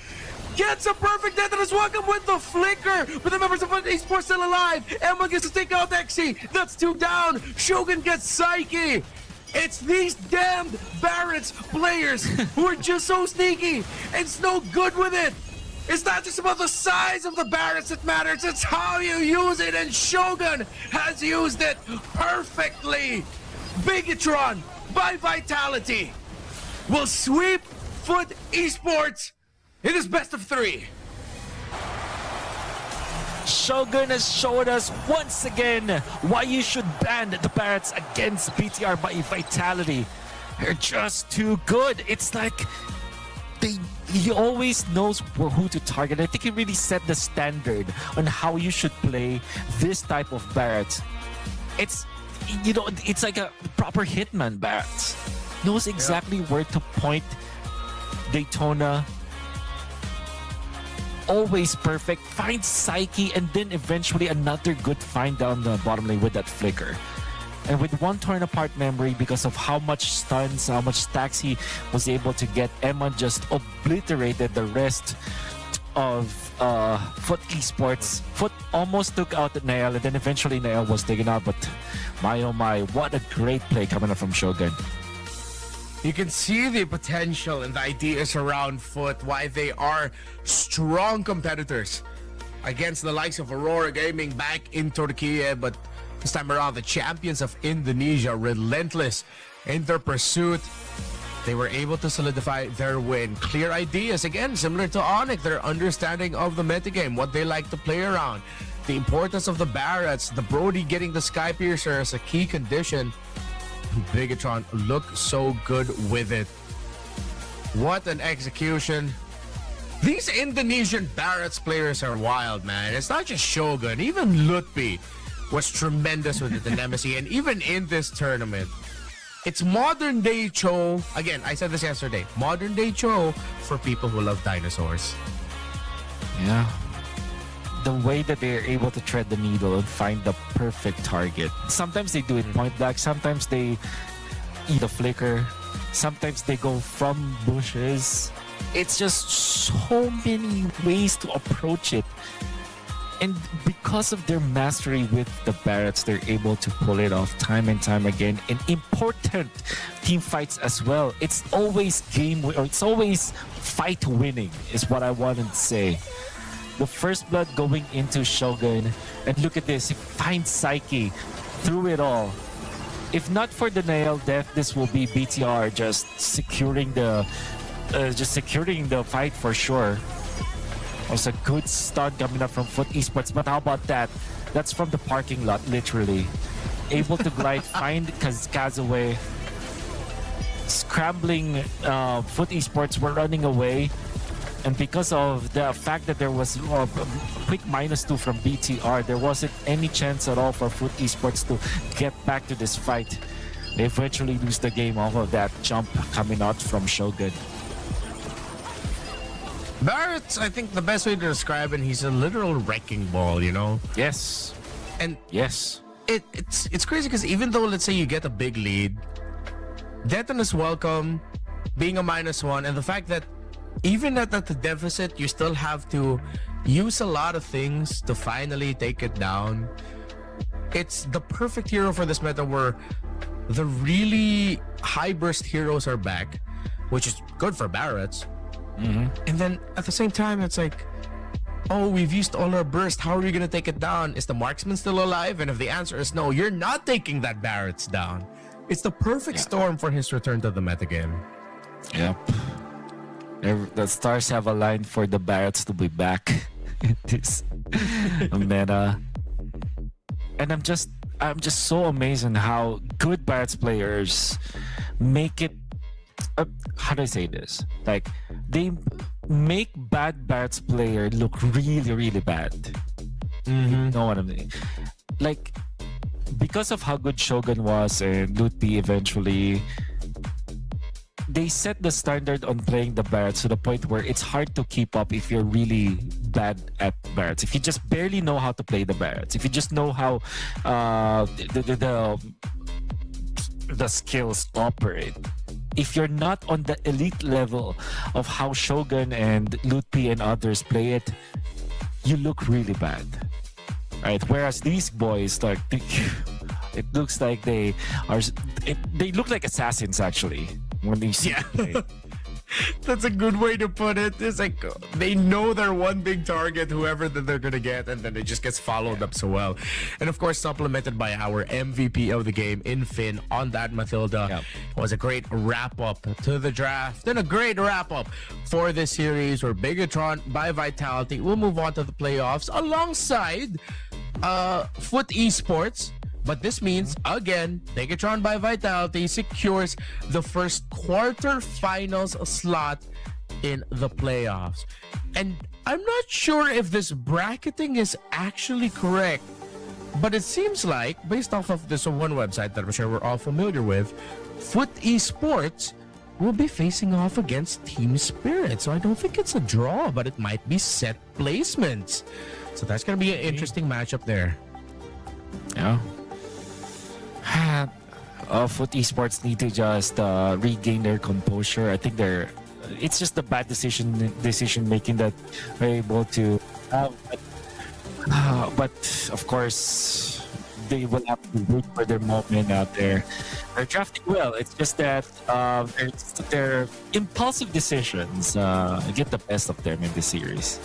gets a perfect death and is welcome with the flicker. But the members of Esports still alive. Emma gets to take out Exy. That's 2 down. Shogun gets Psyche. It's these damned Barretts players who are just so sneaky and so good with it. It's not just about the size of the Barretts that matters, it's how you use it, and Shogun has used it perfectly. Bigatron by Vitality will sweep Foot Esports in this best of 3. Shogun has showed us once again why you should ban the Barretts against BTR by Vitality. They're just too good. It's like he always knows who to target. I think he really set the standard on how you should play this type of Barrett. It's like a proper hitman Barrett. Knows exactly where to point Daytona. Always perfect. Finds Psyche, and then eventually another good find down the bottom lane with that flicker. And with one torn apart memory, because of how much stuns, how much stacks he was able to get, Emma just obliterated the rest of Foot Esports. Foot almost took out Nael, and then eventually Nael was taken out. But my oh my, what a great play coming up from Shogun. You can see the potential and the ideas around Foot, why they are strong competitors against the likes of Aurora Gaming back in Turkey, but this time around, the champions of Indonesia, relentless in their pursuit. They were able to solidify their win. Clear ideas, again, similar to Onyx, their understanding of the metagame, what they like to play around, the importance of the Barretts, the Brody getting the Sky Piercer as a key condition. Bigatron looked so good with it. What an execution. These Indonesian Barretts players are wild, man. It's not just Shogun, even Lutfi was tremendous with the Nemesis, and even in this tournament, it's modern day Cho. Again, I said this yesterday, modern day Cho for people who love dinosaurs. Yeah. The way that they're able to thread the needle and find the perfect target. Sometimes they do it point blank, sometimes they eat a flicker, sometimes they go from bushes. It's just so many ways to approach it. And because of their mastery with the Barretts, they're able to pull it off time and time again in important team fights as well. It's always it's always fight winning is what I want to say. The first blood going into Shogun. And look at this. He finds Psyche through it all. If not for the nail death, this will be BTR just securing the fight for sure. It was a good start coming up from Foot Esports, but how about that? That's from the parking lot, literally. Able to glide, find Kazaway. Scrambling, Foot Esports were running away. And because of the fact that there was a quick -2 from BTR, there wasn't any chance at all for Foot Esports to get back to this fight. They eventually lose the game off of that jump coming out from Shogun. Barrett's, I think the best way to describe it, he's a literal wrecking ball, you know? Yes. And Yes. it's crazy because even though, let's say, you get a big lead, Deton is welcome, being a -1, and the fact that even at the deficit, you still have to use a lot of things to finally take it down. It's the perfect hero for this meta where the really high burst heroes are back, which is good for Barrett's. And then at the same time, it's like, oh, we've used all our burst. How are we going to take it down? Is the marksman still alive? And if the answer is no, you're not taking that Barrett's down. It's the perfect storm for his return to the metagame. Yep. The stars have aligned for the Barretts to be back in this meta. And I'm just so amazed on how good Barretts players make it. How do I say this? Like, they make bad Barretts player look really, really bad. You know what I mean? Like, because of how good Shogun was and Lutpi eventually, they set the standard on playing the Barretts to the point where it's hard to keep up if you're really bad at Barretts. If you just barely know how to play the Barretts, if you just know how the skills operate, if you're not on the elite level of how Shogun and Lutpi and others play it, you look really bad, right? Whereas these boys, like, it looks like they look like assassins actually when they see them play. That's a good way to put it. It's like they know they're one big target, whoever that they're gonna get, and then it just gets followed up so well. And of course, supplemented by our MVP of the game in Finn on that Mathilda. Yep. It was a great wrap up to the draft and a great wrap up for this series where Bigatron by Vitality will move on to the playoffs alongside Foot Esports. But this means, again, Bigatron by Vitality secures the first quarterfinals slot in the playoffs. And I'm not sure if this bracketing is actually correct, but it seems like, based off of this one website that I'm sure we're all familiar with, Foot Esports will be facing off against Team Spirit. So I don't think it's a draw, but it might be set placements. So that's going to be an interesting matchup there. Yeah. Foot Esports need to just regain their composure. I think it's just the bad decision making that they're able to have. But of course, they will have to wait for their moment out there. They're drafting well. It's just that their impulsive decisions get the best of them in this series.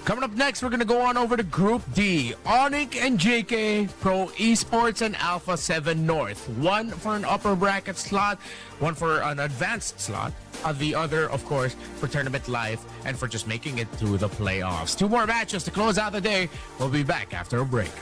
Coming up next, we're going to go on over to Group D. Onyx and JK, Pro Esports, and Alpha 7 North. One for an upper bracket slot, one for an advanced slot. The other, of course, for tournament life and for just making it through the playoffs. Two more matches to close out the day. We'll be back after a break.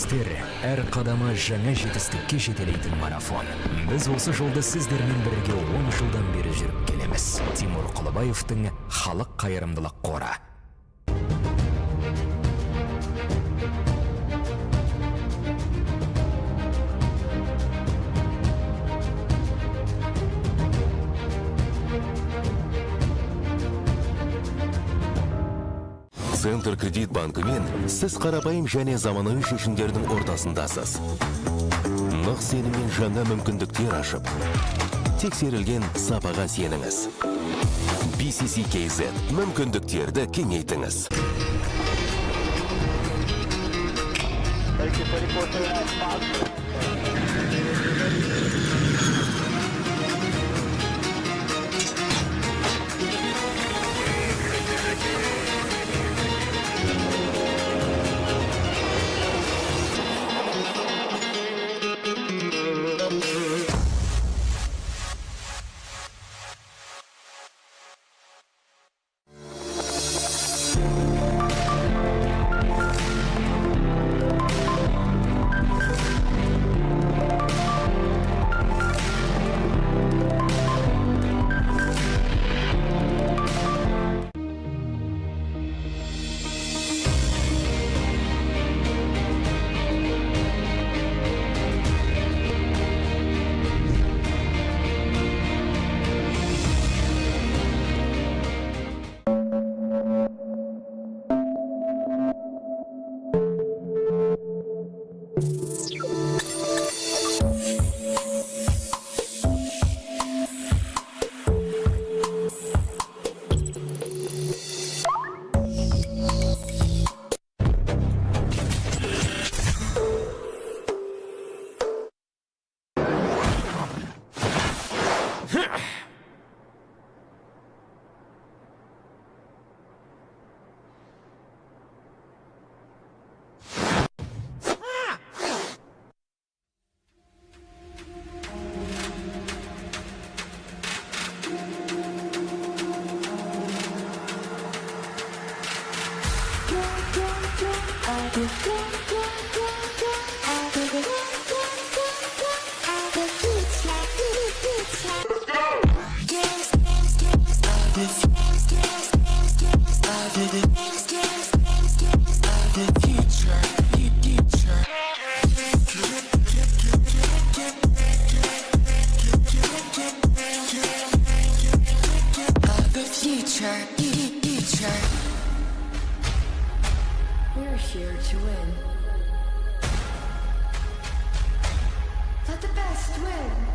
Үлкен әр қадамы жаңа жетістікке жетелейтін марафон. Біз осы жолды сіздермен бірге 10 жылдан бері жүріп келеміз. Тимур Құлыбаевтың халық қайырымдылық қоры. Центр кредит банкымен сіз қарапайым және заманауи шешімдердің ортасындасыз. Нық сеніммен жаңа мүмкіндіктер ашып, тексерілген сапаға сеніңіз. BCCKZ мүмкіндіктерді кеңейтіңіз. We're here to win. Let the best win.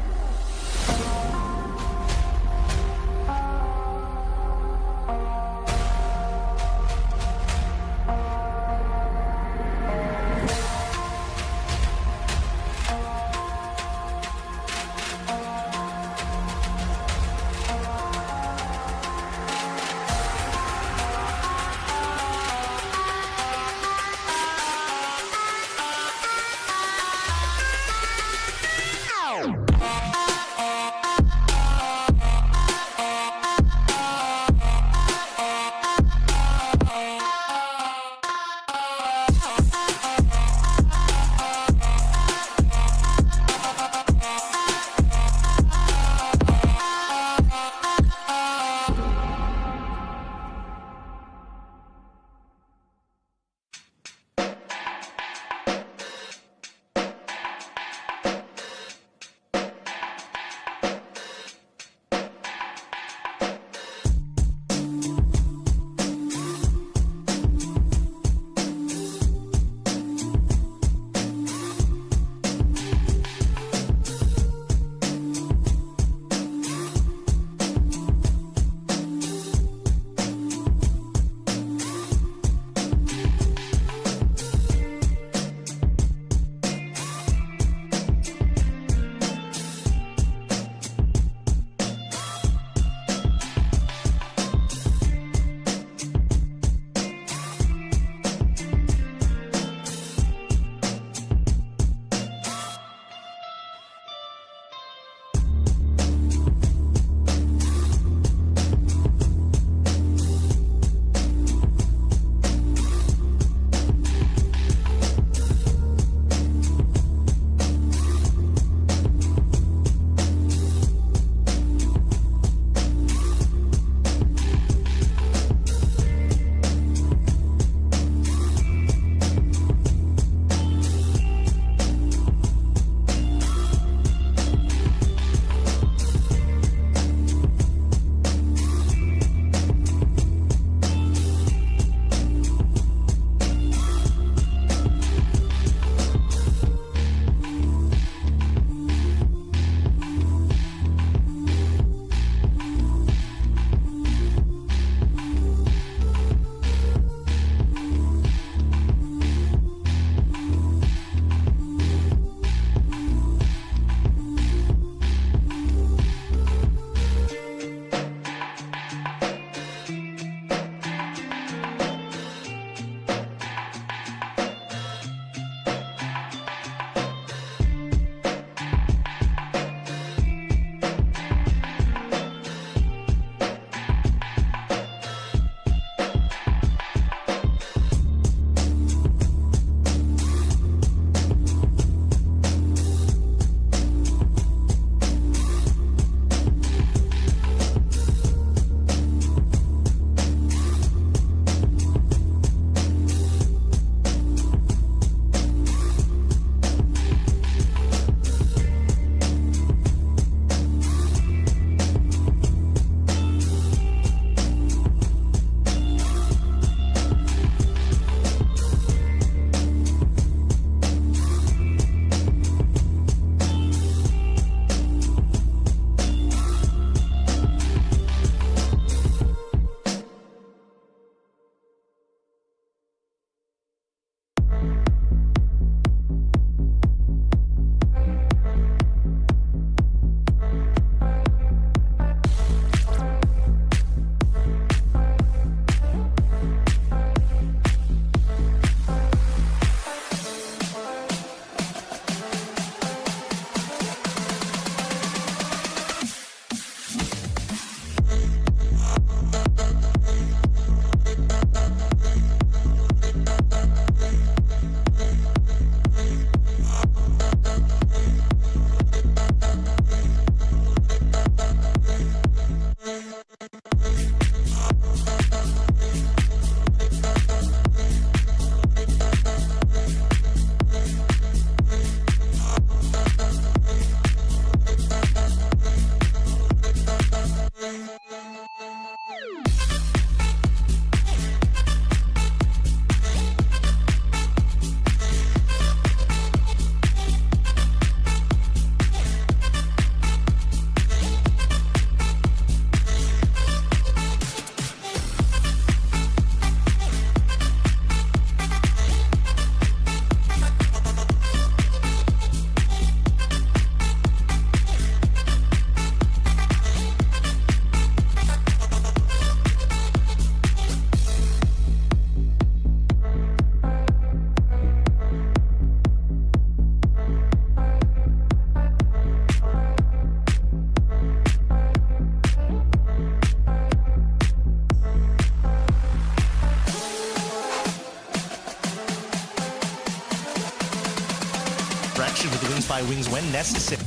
wings by wings when necessary.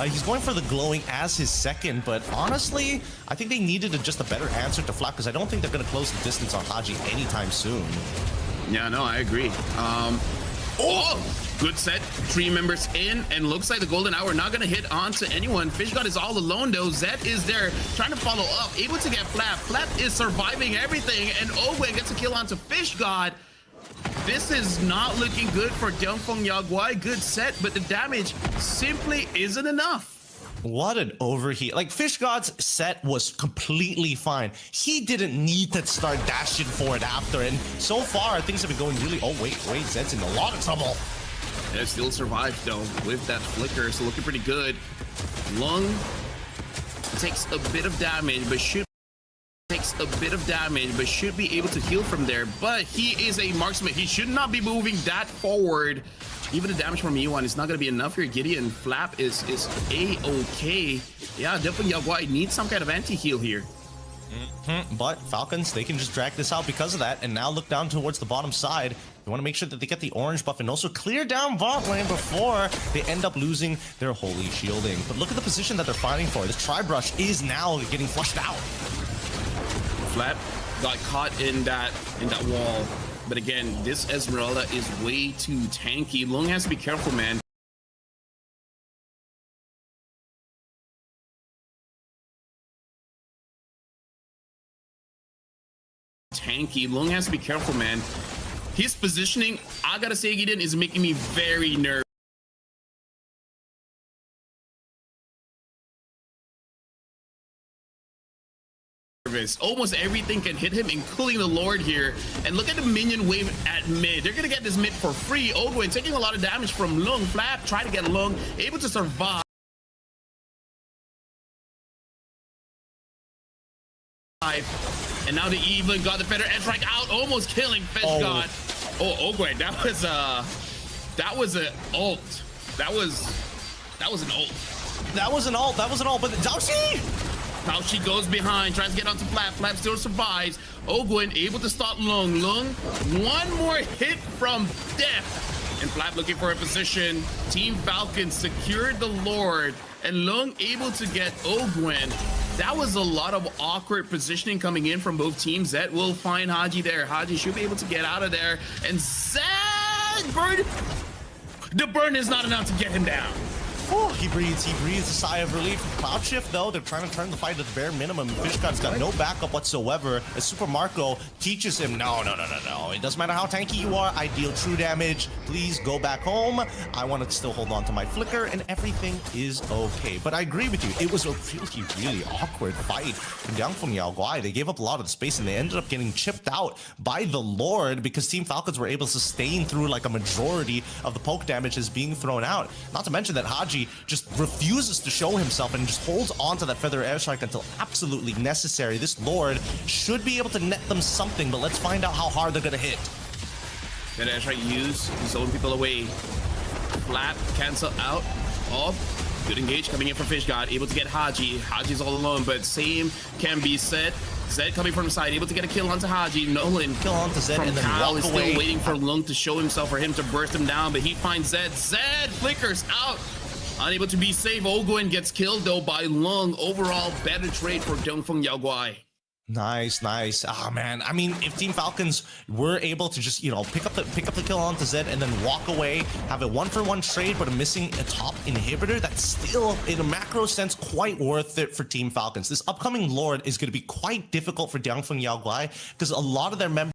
He's going for the glowing as his second, but honestly, I think they needed just a better answer to Flap because I don't think they're going to close the distance on Haji anytime soon. Yeah, no, I agree. Good set. 3 members in, and looks like the golden hour not going to hit onto anyone. Fishgod is all alone, though. Zed is there trying to follow up, able to get Flap. Flap is surviving everything, and Ogwe gets a kill onto Fishgod. This is not looking good for Dongfeng Yaguai. Good set, but the damage simply isn't enough. What an overheat. Like, Fish God's set was completely fine. He didn't need to start dashing forward after, and so far, things have been going really... Oh, wait, Zed's in a lot of trouble. It still survived, though, with that flicker, so looking pretty good. Lung takes a bit of damage, but should be able to heal from there. But he is a marksman. He should not be moving that forward. Even the damage from Yuan is not going to be enough here. Gideon Flap is A-okay. Yeah, definitely Yaguai needs some kind of anti-heal here. But Falcons, they can just drag this out because of that, and now look down towards the bottom side. They want to make sure that they get the orange buff and also clear down bot lane before they end up losing their holy shielding. But look at the position that they're fighting for. This tri-brush is now getting flushed out. Flap got caught in that wall. But again, this Esmeralda is way too tanky. Lung has to be careful, man. Lung has to be careful, man. His positioning, I gotta say, Gideon, is making me very nervous. Almost everything can hit him, including the Lord here. And look at the minion wave at mid. They're gonna get this mid for free. Ogwen taking a lot of damage from Lung. Flap trying to get Lung, able to survive. And now the Evelyn got the Feather Edge Strike out, almost killing Fish God. Oh, Ogwen, that was an ult. That was an ult. That was an ult, but Daoshi! Now she goes behind, tries to get onto Flap. Flap still survives. Ogwen able to stop Lung. Lung, one more hit from death. And Flap looking for a position. Team Falcon secured the Lord. And Lung able to get Ogwen. That was a lot of awkward positioning coming in from both teams. Zed will find Haji there. Haji should be able to get out of there. And Zed burn. The burn is not enough to get him down. Oh, he breathes a sigh of relief. Cloud Shift, though, they're trying to turn the fight to the bare minimum. Fishgod's got no backup whatsoever. As Super Marco teaches him, no. It doesn't matter how tanky you are. I deal true damage. Please go back home. I want to still hold on to my flicker, and everything is okay. But I agree with you. It was a really awkward fight from Dongfeng Yaguai. They gave up a lot of the space, and they ended up getting chipped out by the Lord because Team Falcons were able to sustain through like a majority of the poke damage is being thrown out. Not to mention that Haji just refuses to show himself and just holds on to that Feather Airstrike until absolutely necessary. This Lord should be able to net them something, but let's find out how hard they're gonna hit. Feather Airstrike used to zone people away. Flap cancel out. Oh, good engage coming in from Fishgod, able to get Haji. Haji's all alone, but same can be said. Zed coming from the side, able to get a kill onto Haji. Nolan kill onto Zed from and then Kyle walk is away. still waiting for Lung to show himself, for him to burst him down, but he finds Zed. Zed flickers out. Unable to be safe. Ogwen gets killed though by Lung. Overall, better trade for Dongfeng Yaguai. Nice, nice. Ah, man. I mean, if Team Falcons were able to just, pick up the kill onto Zed and then walk away, have a 1-for-1 trade, but missing a top inhibitor, that's still, in a macro sense, quite worth it for Team Falcons. This upcoming Lord is going to be quite difficult for Diangfeng Yaoguai because a lot of their members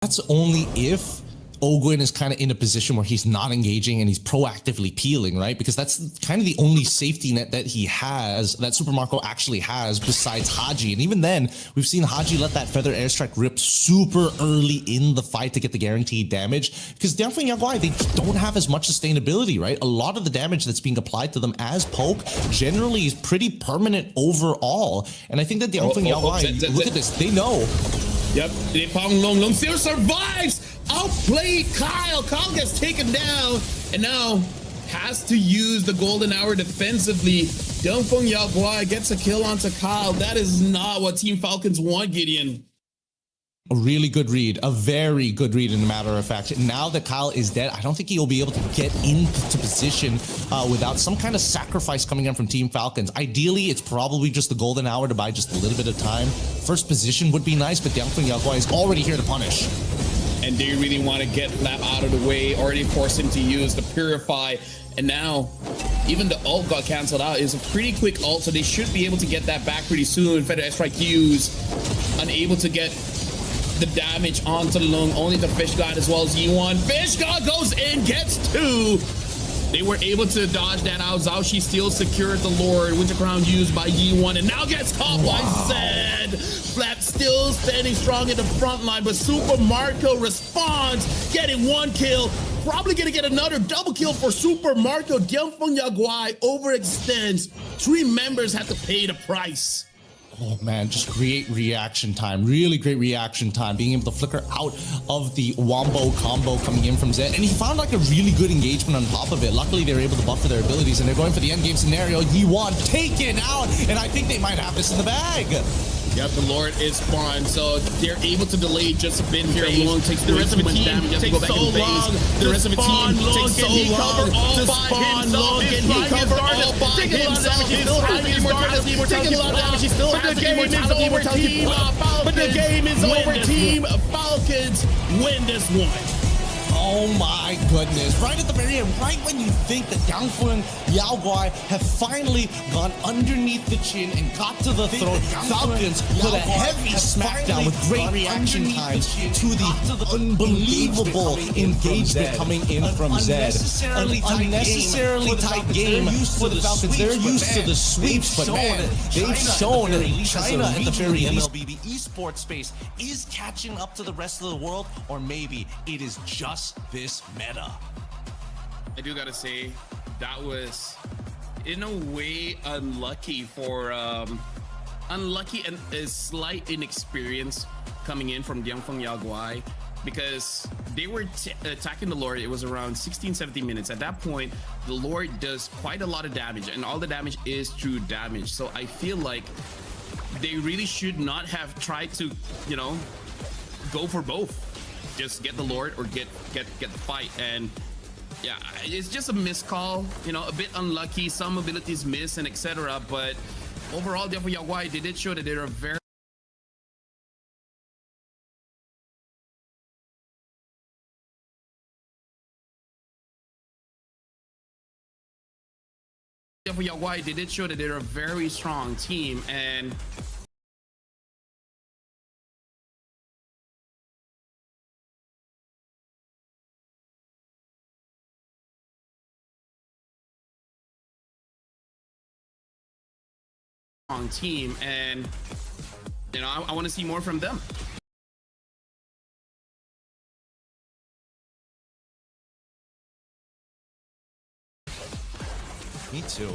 that's only if Ogwin is kind of in a position where he's not engaging and he's proactively peeling, right? Because that's kind of the only safety net that he has, that Super Marco actually has, besides Haji. And even then, we've seen Haji let that Feather Airstrike rip super early in the fight to get the guaranteed damage. Because Diangfeng Yaoguai, they don't have as much sustainability, right? A lot of the damage that's being applied to them as poke generally is pretty permanent overall. And I think that Diangfeng Yaoguai, look at this, they know. Yep, they found Long still survives. Outplayed Kyle. Kyle gets taken down and now has to use the golden hour defensively. Diangfeng Yaoguai gets a kill onto Kyle. That is not what Team Falcons want, Gideon. A really good read, a very good read, in a matter of fact. Now that Kyle is dead, I don't think he'll be able to get into position without some kind of sacrifice coming in from Team Falcons. Ideally, it's probably just the golden hour to buy just a little bit of time. First position would be nice, but Diangfeng Yaoguai is already here to punish. And they really want to get Flap out of the way, already force him to use the Purify. And now, even the ult got canceled out. It's a pretty quick ult, so they should be able to get that back pretty soon. Feather Airstrike used, unable to get the damage onto Lung, only the Fish God as well as Yi1. Fish God goes in, gets two. They were able to dodge that out. Zhaoxi still secured the Lord. Winter Crown used by Yi1 and now gets caught by Zed. Flap still standing strong in the front line, but Super Marco responds, getting 1 kill. Probably gonna get another double kill for Super Marco. Dianfeng Yaguai overextends. 3 members have to pay the price. Oh man, just great reaction time. Really great reaction time. Being able to flicker out of the wombo combo coming in from Zed. And he found like a really good engagement on top of it. Luckily, they were able to buffer their abilities and they're going for the end game scenario. Yi1 taken out. And I think they might have this in the bag. Yep, the Lord is spawned, so they're able to delay just a bit here. Long takes the rest of the team takes so long. The rest of the team takes so long to spawn. Long can he cover all by himself? He still has the immortality. Taking a lot of damage. He still has the immortality. But the game is over. Team Falcons win this one. Oh my goodness. Right at the very end, right when you think that Dianfeng Yaguai have finally gone underneath the chin and got to the throat, Falcons with a heavy smackdown with great reaction times to the unbelievable engagement coming in from Zed. An unnecessarily tight game for the Falcons. They're used to the sweeps, but man, they've shown that China at the very MLBB esports space is catching up to the rest of the world, or maybe it is just this meta. I do gotta say, that was in a way unlucky for unlucky and a slight inexperience coming in from Dianfeng Yaguai, because they were attacking the Lord. It was around 16-17 minutes. At that point, the Lord does quite a lot of damage, and all the damage is true damage. So I feel like they really should not have tried to, you know, go for both. Just get the Lord or get the fight. And yeah, it's just a miscall, you know, a bit unlucky, some abilities miss and etc. But overall, Dianfeng Yaguai, they did show that they're a very strong team. And team, and you know, I want to see more from them. Me too.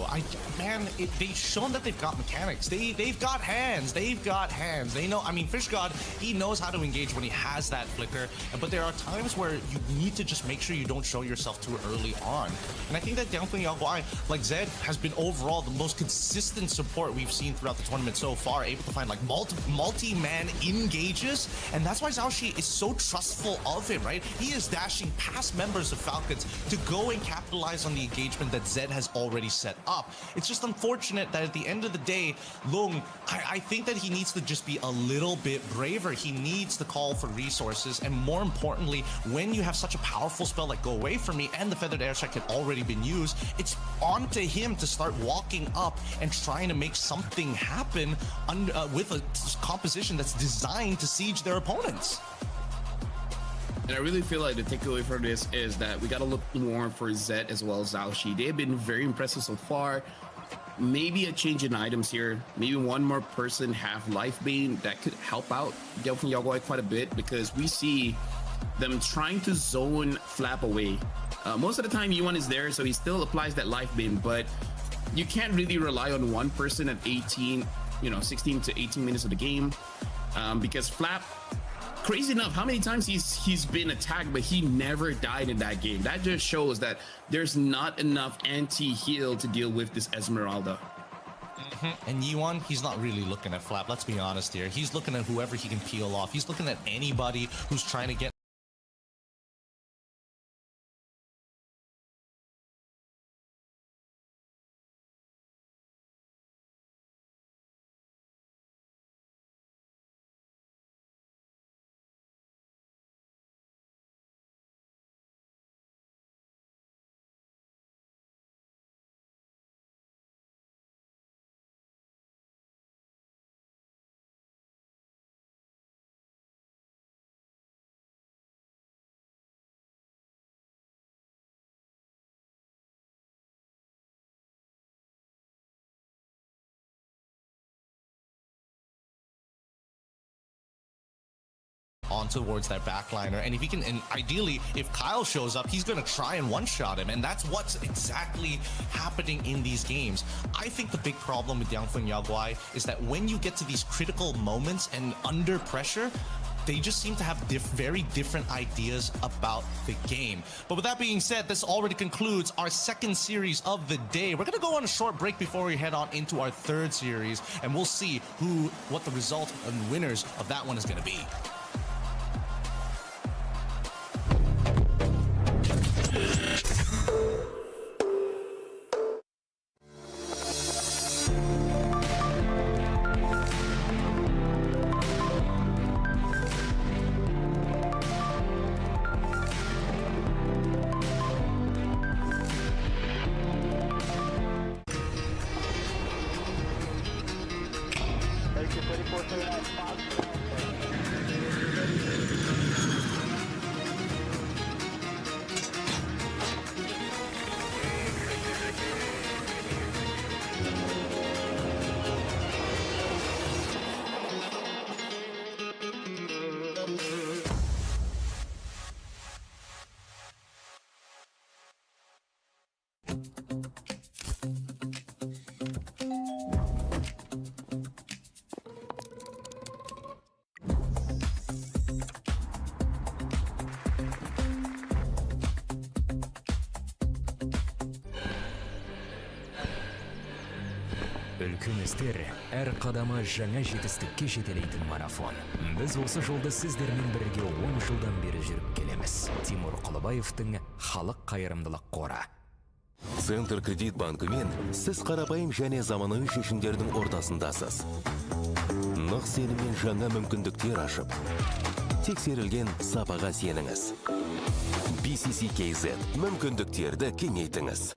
They've shown that they've got mechanics. They've got hands. They've got hands. They know. I mean, Fish God, he knows how to engage when he has that flicker. But there are times where you need to just make sure you don't show yourself too early on. And I think that Dianfeng Yaguai, like Zed, has been overall the most consistent support we've seen throughout the tournament so far. Able to find like multi-man engages, and that's why Zhaoxi is so trustful of him. Right? He is dashing past members of Falcons to go and capitalize on the engagement that Zed has already set up. It's just unfortunate that at the end of the day, Lung, I think that he needs to just be a little bit braver. He needs to call for resources, and more importantly, when you have such a powerful spell like Go Away From Me and the Feathered Airstrike had already been used, it's on to him to start walking up and trying to make something happen with a composition that's designed to siege their opponents. And I really feel like the takeaway from this is that we got to look more for Zed as well as Zhaoxi. They have been very impressive so far. Maybe a change in items here. Maybe one more person have Life Bane that could help out Dianfeng Yaguai quite a bit, because we see them trying to zone Flap away. Most of the time, Yi1 is there, so he still applies that Life Bane, but you can't really rely on one person at 16 to 18 minutes of the game, because Flap, crazy enough, how many times he's been attacked, but he never died in that game. That just shows that there's not enough anti-heal to deal with this Esmeralda. And Yi1, he's not really looking at Flap. Let's be honest here. He's looking at whoever he can peel off. He's looking at anybody who's trying to get on towards that backliner. And if he can, and ideally, if Kyle shows up, he's going to try and one-shot him. And that's what's exactly happening in these games. I think the big problem with Yangfeng Yaguai is that when you get to these critical moments and under pressure, they just seem to have very different ideas about the game. But with that being said, this already concludes our second series of the day. We're going to go on a short break before we head on into our third series, and we'll see what the result and winners of that one is going to be. Үлкен істер әр қадамы жаңа жетістікке жетелейтін марафон. Біз осы жолды сіздермен бірге 10 жылдан бері жүріп келеміз. Тимур Құлыбаевтың халық қайырымдылық қоры. Центр кредит банкымен сіз қарапайым және заманауи шешімдердің ортасындасыз. Нық сеніммен жаңа мүмкіндіктер ашып, тексерілген сапаға сеніңіз. BCCKZ мүмкіндіктерді кеңейтіңіз.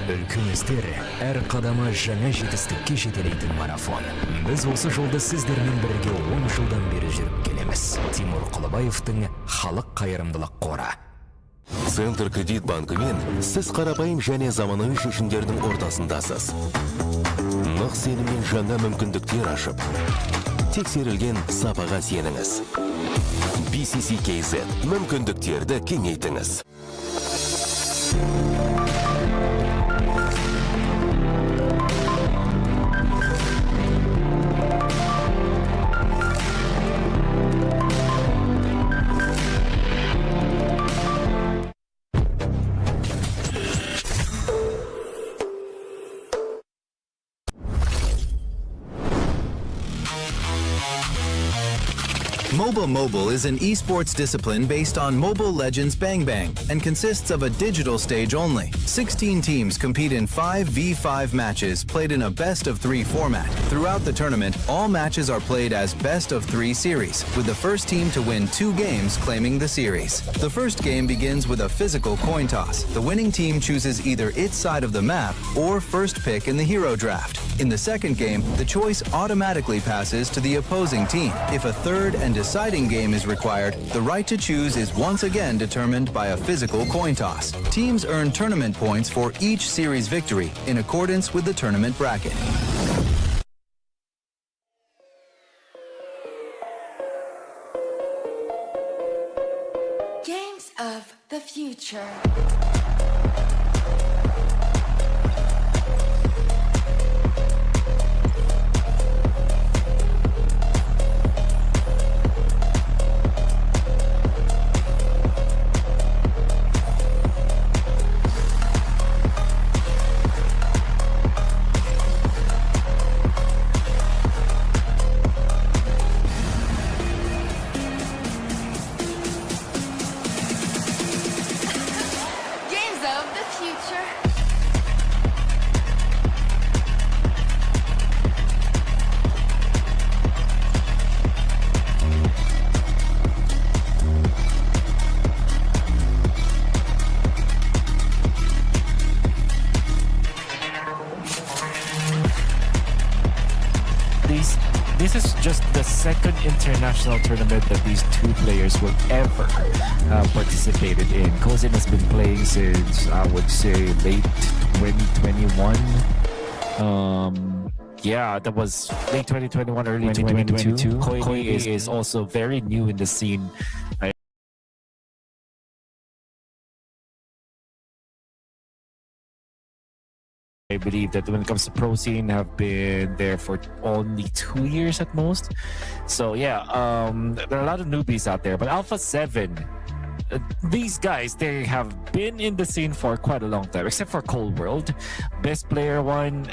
Үлкіміздер әр қадамы жаңа жетістікке жетелейтін марафон. Біз осы жолды сіздермен бірге 10 жылдан бері жүріп келеміз. Тимур Құлыбаевтың халық қайырымдылық қоры. Центр кредит банкімен сіз қарапайым және заманауи шешімдердің ортасындасыз. Нық сеніммен жаңа мүмкіндіктер ашып, тексерілген сапаға сеніңіз. BCCKZ мүмкіндіктерді кеңейтіңіз. MOBA Mobile is an esports discipline based on Mobile Legends Bang Bang and consists of a digital stage only. 16 teams compete in 5v5 matches played in a best-of-3 format. Throughout the tournament, all matches are played as best-of-3 series, with the first team to win 2 games claiming the series. The first game begins with a physical coin toss. The winning team chooses either its side of the map or first pick in the hero draft. In the second game, the choice automatically passes to the opposing team. If a third and deciding game is required, the right to choose is once again determined by a physical coin toss. Teams earn tournament points for each series victory in accordance with the tournament bracket. Games of the future. Games of the future. This is just the second international tournament that these two players will ever have participated in. Kozin has been playing since, I would say, late 2021. Yeah, that was late 2021, early 2022. Koi is also very new in the scene. I believe that when it comes to pro scene, have been there for only 2 years at most. So yeah, there are a lot of newbies out there. But Alpha 7, these guys, they have been in the scene for quite a long time, except for Cold World. Best Player 1,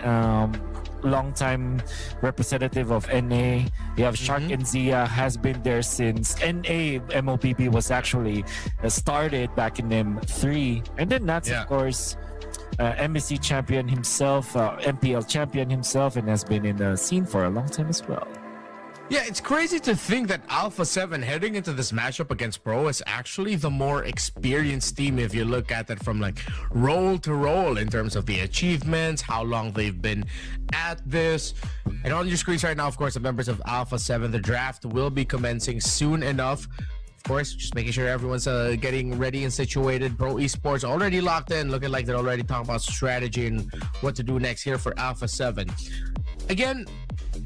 long-time representative of NA. You have Shark and Zia, has been there since NA MOBB was actually started back in M3. And then Nats, of course, MSC champion himself, MPL champion himself, and has been in the scene for a long time as well. Yeah, it's crazy to think that Alpha 7 heading into this matchup against Pro is actually the more experienced team if you look at it from like role to role in terms of the achievements, how long they've been at this. And on your screens right now, of course, the members of Alpha 7, the draft will be commencing soon enough. Of course, just making sure everyone's getting ready and situated. Pro Esports already locked in, looking like they're already talking about strategy and what to do next here for Alpha 7. Again,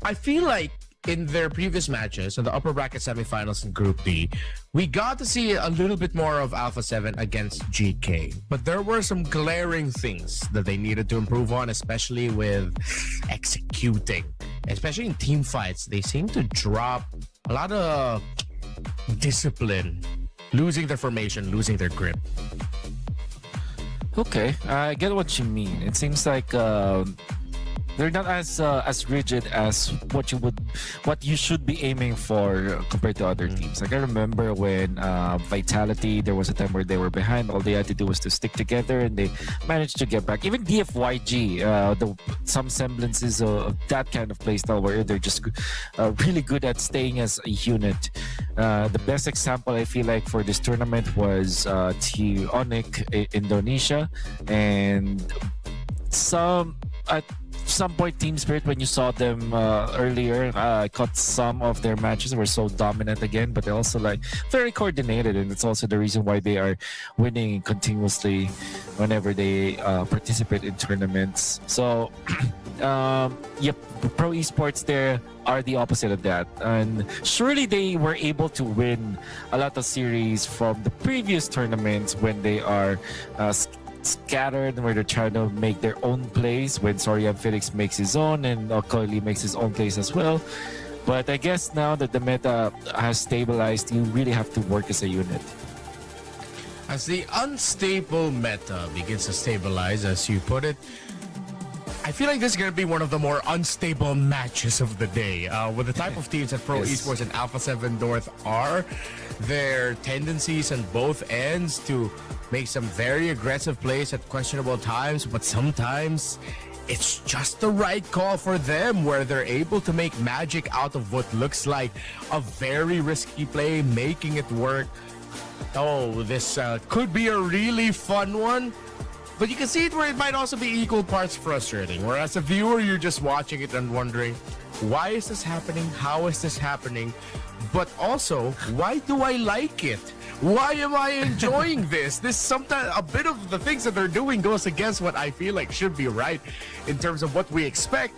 I feel like in their previous matches in the upper bracket semifinals in Group D, we got to see a little bit more of Alpha 7 against GK. But there were some glaring things that they needed to improve on, especially with executing. Especially in team fights, they seem to drop a lot of discipline, losing their formation, losing their grip. Okay, I get what you mean. It seems like they're not as rigid as what you should be aiming for compared to other teams. Like I remember when Vitality, there was a time where they were behind. All they had to do was to stick together, and they managed to get back. Even DFYG, some semblances of that kind of playstyle where they're just really good at staying as a unit. The best example I feel like for this tournament was UNTUK Indonesia, and at some point Team Spirit, when you saw them earlier, caught some of their matches were so dominant again, but they're also like very coordinated, and it's also the reason why they are winning continuously whenever they participate in tournaments. So yep, pro esports there are the opposite of that, and surely they were able to win a lot of series from the previous tournaments when they are scattered, where they're trying to make their own plays, when Sorian Felix makes his own and Okoili makes his own plays as well. But I guess now that the meta has stabilized, you really have to work as a unit. As the unstable meta begins to stabilize, as you put it, I feel like this is going to be one of the more unstable matches of the day. With the type of teams that Pro Esports and Alpha 7 North are, their tendencies on both ends to make some very aggressive plays at questionable times, but sometimes it's just the right call for them, where they're able to make magic out of what looks like a very risky play, making it work. Oh, this could be a really fun one. But you can see it where it might also be equal parts frustrating, where as a viewer, you're just watching it and wondering, why is this happening? How is this happening? But also, why do I like it? Why am I enjoying this? This sometimes, a bit of the things that they're doing goes against what I feel like should be right in terms of what we expect.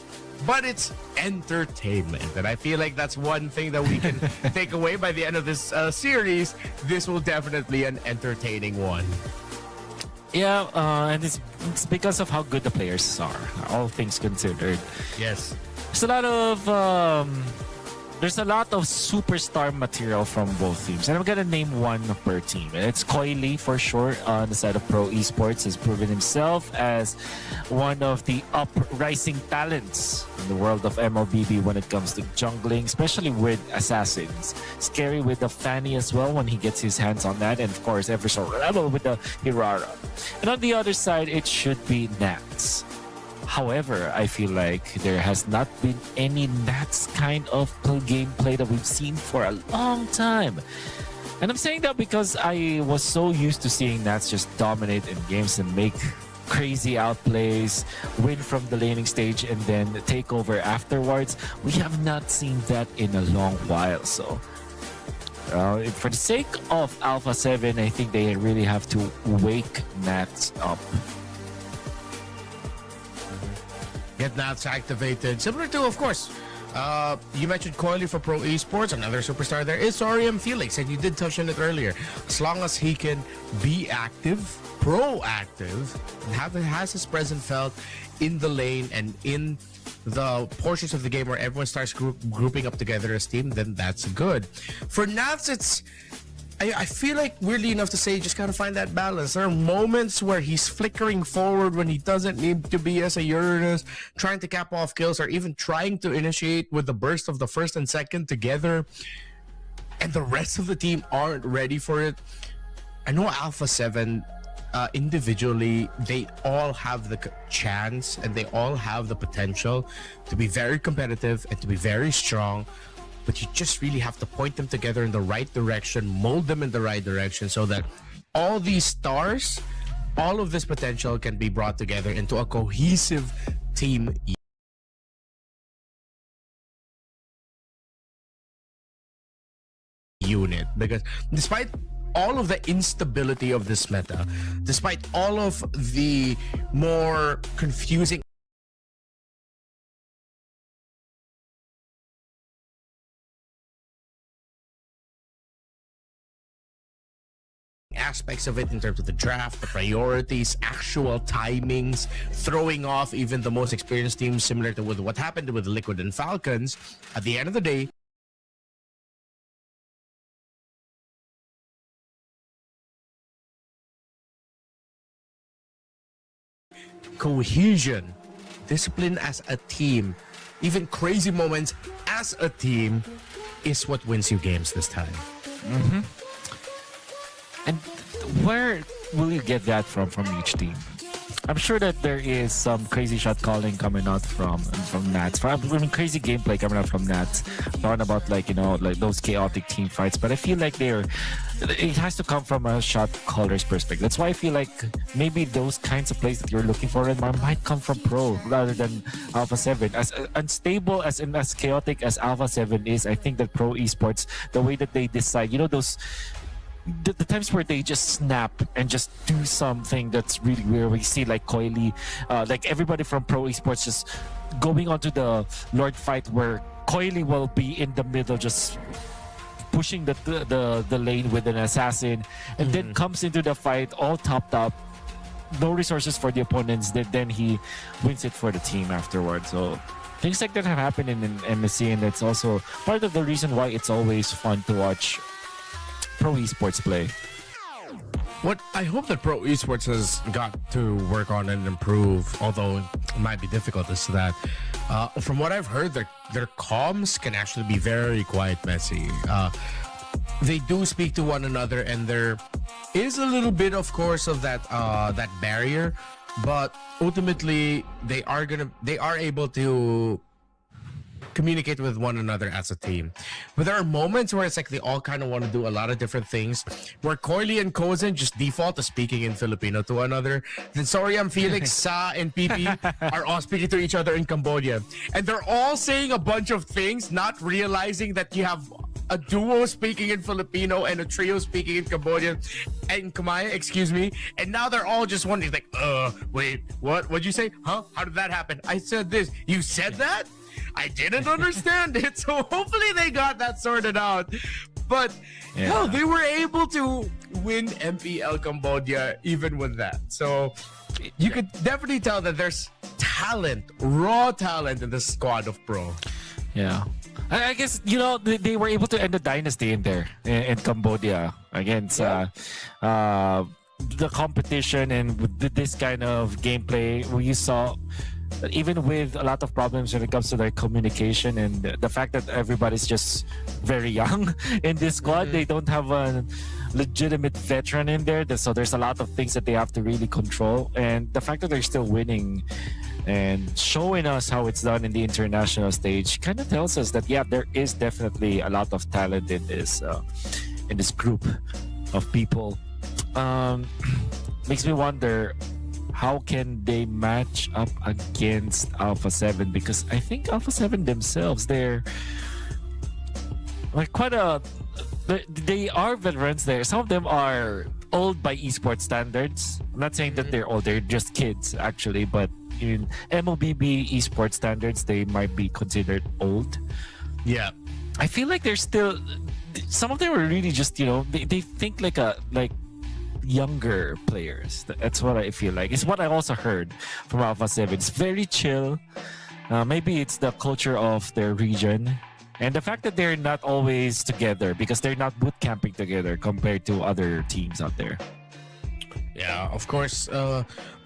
But it's entertainment, and I feel like that's one thing that we can take away by the end of this series. This will definitely be an entertaining one. Yeah, and it's because of how good the players are, all things considered. Yes. There's a lot of superstar material from both teams, and I'm gonna name one per team. It's Koili for sure on the side of Pro Esports. Has proven himself as one of the uprising talents in the world of MLBB when it comes to jungling, especially with assassins. Scary with the Fanny as well when he gets his hands on that, and of course ever so rebel with the Hirara. And on the other side, it should be Nats. However, I feel like there has not been any Nats kind of gameplay that we've seen for a long time. And I'm saying that because I was so used to seeing Nats just dominate in games and make crazy outplays, win from the laning stage, and then take over afterwards. We have not seen that in a long while. So for the sake of Alpha 7, I think they really have to wake Nats up. Get Nats activated. Similar to, of course, you mentioned Koili for Pro Esports. Another superstar there is Sorian Felix, and you did touch on it earlier. As long as he can be active, proactive, and has his presence felt in the lane and in the portions of the game where everyone starts grouping up together as team, then that's good. For Nats, I feel like, weirdly enough to say, just gotta find that balance. There are moments where he's flickering forward when he doesn't need to be as a Uranus, trying to cap off kills, or even trying to initiate with the burst of the first and second together, and the rest of the team aren't ready for it. I know Alpha 7, individually, they all have the chance and they all have the potential to be very competitive and to be very strong. But you just really have to point them together in the right direction, mold them in the right direction, so that all these stars, all of this potential can be brought together into a cohesive team unit. Because despite all of the instability of this meta, despite all of the more confusing aspects of it in terms of the draft, the priorities, actual timings, throwing off even the most experienced teams, similar to with what happened with Liquid and Falcons. At the end of the day, cohesion, discipline as a team, even crazy moments as a team is what wins you games this time. And where will you get that from each team? I'm sure that there is some crazy shot calling coming out from Nats. I mean, crazy gameplay coming out from Nats. Talking about like those chaotic team fights. But I feel like it has to come from a shot caller's perspective. That's why I feel like maybe those kinds of plays that you're looking for might come from Pro rather than Alpha 7. As unstable as chaotic as Alpha 7 is, I think that Pro Esports, the way that they decide, those. The times where they just snap and just do something that's really weird. We see like Coily, like everybody from Pro Esports just going onto the Lord fight where Coily will be in the middle just pushing the lane with an assassin and then comes into the fight all topped up, no resources for the opponents, then he wins it for the team afterwards. So things like that have happened in MSC, and that's also part of the reason why it's always fun to watch Pro Esports play. What I hope that Pro Esports has got to work on and improve, although it might be difficult, is that from what I've heard, their comms can actually be very quite messy. They do speak to one another, and there is a little bit, of course, of that barrier, but ultimately they are able to communicate with one another as a team. But there are moments where it's like they all kind of want to do a lot of different things, where Coily and Kozen just default to speaking in Filipino to one another. Then Soriam, Felix, Sa, and PP are all speaking to each other in Cambodia. And they're all saying a bunch of things, not realizing that you have a duo speaking in Filipino and a trio speaking in Cambodian and Kamaya, excuse me. And now they're all just wondering, like, wait, what'd you say? Huh? How did that happen? I said this. You said that? I didn't understand it. So hopefully they got that sorted out. But no, they were able to win MPL Cambodia even with that. So you could definitely tell that there's talent, raw talent in the squad of Pro. Yeah. I guess, they were able to end the dynasty in there, in Cambodia, against the competition, and with this kind of gameplay where you saw, even with a lot of problems when it comes to their communication and the fact that everybody's just very young in this squad, they don't have a legitimate veteran in there, so there's a lot of things that they have to really control, and the fact that they're still winning and showing us how it's done in the international stage kind of tells us that there is definitely a lot of talent in this group of people. Makes me wonder, how can they match up against Alpha 7? Because I think Alpha 7 themselves, they're like they are veterans there. Some of them are old by esports standards. I'm not saying that they're old, they're just kids actually, but in MLBB esports standards, they might be considered old. Yeah. I feel like they're still, some of them are really just, they think like younger players. That's what I feel like. It's what I also heard from Alpha 7. It's very chill. Maybe it's the culture of their region. And the fact that they're not always together, because they're not boot camping together compared to other teams out there. Yeah, of course.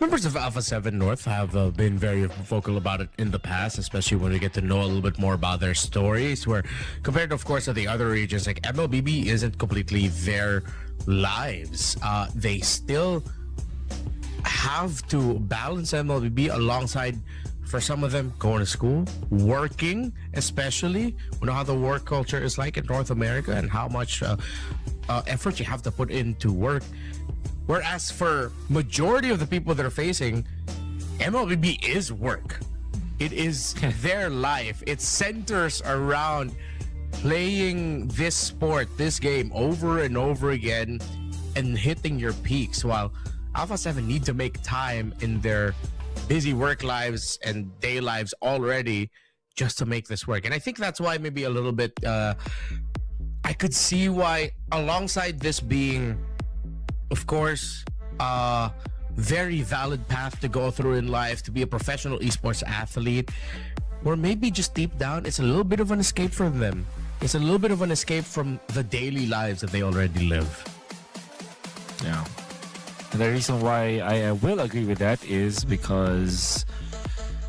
Members of Alpha 7 North have been very vocal about it in the past, especially when we get to know a little bit more about their stories, where compared, of course, to the other regions, like MLBB isn't completely their lives. They still have to balance MLBB alongside, for some of them, going to school, working, especially. We know how the work culture is like in North America and how much effort you have to put into work. Whereas for majority of the people that are facing, MLBB is work. It is their life. It centers around playing this sport, this game over and over again and hitting your peaks, while Alpha 7 need to make time in their busy work lives and day lives already just to make this work. And I think that's why maybe a little bit I could see why, alongside this being of course, very valid path to go through in life to be a professional esports athlete. Or maybe just deep down, it's a little bit of an escape from them. It's a little bit of an escape from the daily lives that they already live. Yeah. And the reason why I will agree with that is because,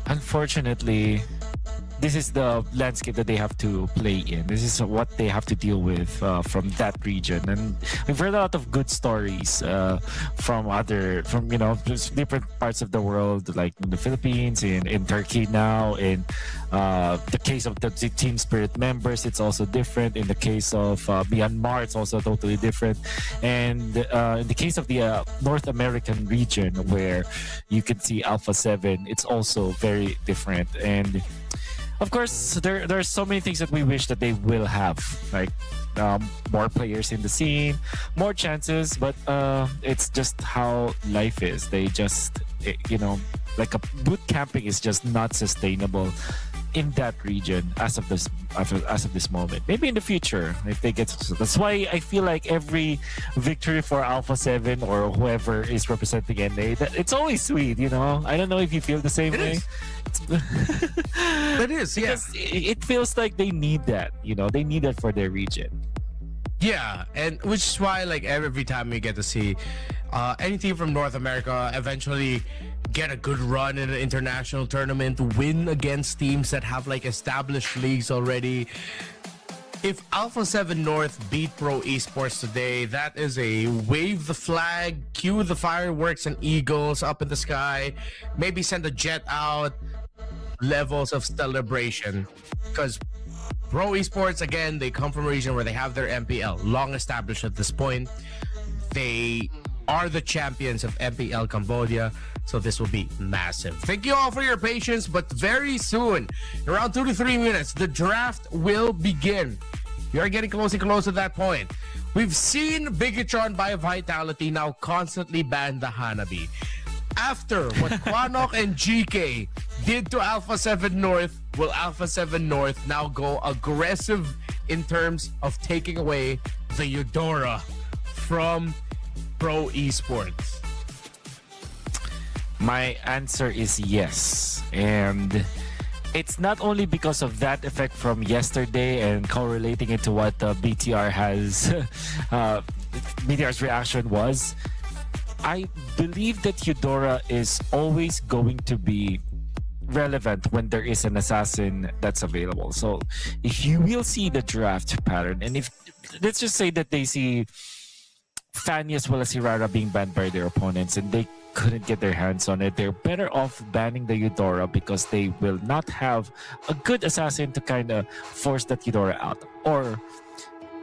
unfortunately, this is the landscape that they have to play in. This is what they have to deal with from that region. And we've heard a lot of good stories from just different parts of the world, like in the Philippines, in Turkey now. In the case of the Team Spirit members, it's also different. In the case of Myanmar, it's also totally different. And in the case of the North American region, where you can see Alpha 7, it's also very different. And of course, there are so many things that we wish that they will have, like more players in the scene, more chances, but it's just how life is. They just, like a boot camping is just not sustainable in that region as of this moment. Maybe in the future, if they get to, that's why I feel like every victory for Alpha 7 or whoever is representing NA, it's always sweet, I don't know if you feel the same way. It is, yeah. Because it feels like they need that, they need that for their region. Yeah, and which is why, like, every time we get to see any team from North America eventually get a good run in an international tournament, win against teams that have like established leagues already. If Alpha 7 North beat Pro Esports today, that is a wave the flag, cue the fireworks and eagles up in the sky, maybe send a jet out, levels of celebration. Because Pro Esports, again, they come from a region where they have their MPL, long established at this point. They are the champions of MPL Cambodia, so this will be massive. Thank you all for your patience, but very soon, around 2 to 3 minutes, the draft will begin. We are getting close and close to that point. We've seen Bigatron by Vitality now constantly ban the Hanabi. After what Quanok and GK did to Alpha 7 North, will Alpha 7 North now go aggressive in terms of taking away the Eudora from Pro Esports? My answer is yes. And it's not only because of that effect from yesterday and correlating it to what BTR has, BTR's reaction was. I believe that Eudora is always going to be relevant when there is an assassin that's available. So if you will see the draft pattern, and if let's just say that they see Fanny as well as Hirara being banned by their opponents and they couldn't get their hands on it, they're better off banning the Eudora because they will not have a good assassin to kind of force that Eudora out. Or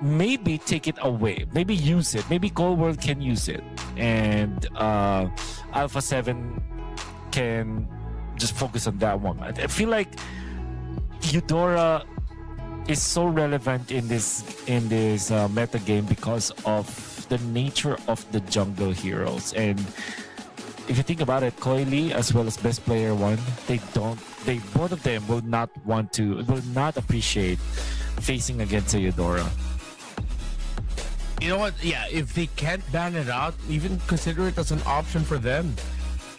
maybe take it away, maybe use it, maybe Cold World can use it, and Alpha 7 can just focus on that one. I feel like Eudora is so relevant in this meta game because of the nature of the jungle heroes. And if you think about it, Koi Lee as well as Best Player 1, both of them will not appreciate facing against a Eudora. You know what? Yeah, if they can't ban it out, even consider it as an option for them.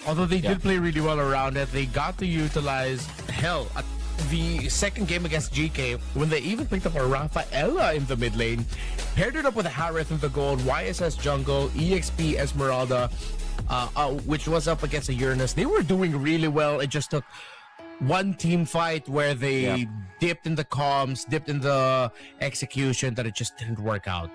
Although they did play really well around it, they got to utilize, hell, at the second game against GK, when they even picked up a Rafaela in the mid lane, paired it up with a Harith in the gold, YSS jungle, EXP Esmeralda, which was up against a Uranus. They were doing really well. It just took one team fight where they dipped in the comms, dipped in the execution, that it just didn't work out.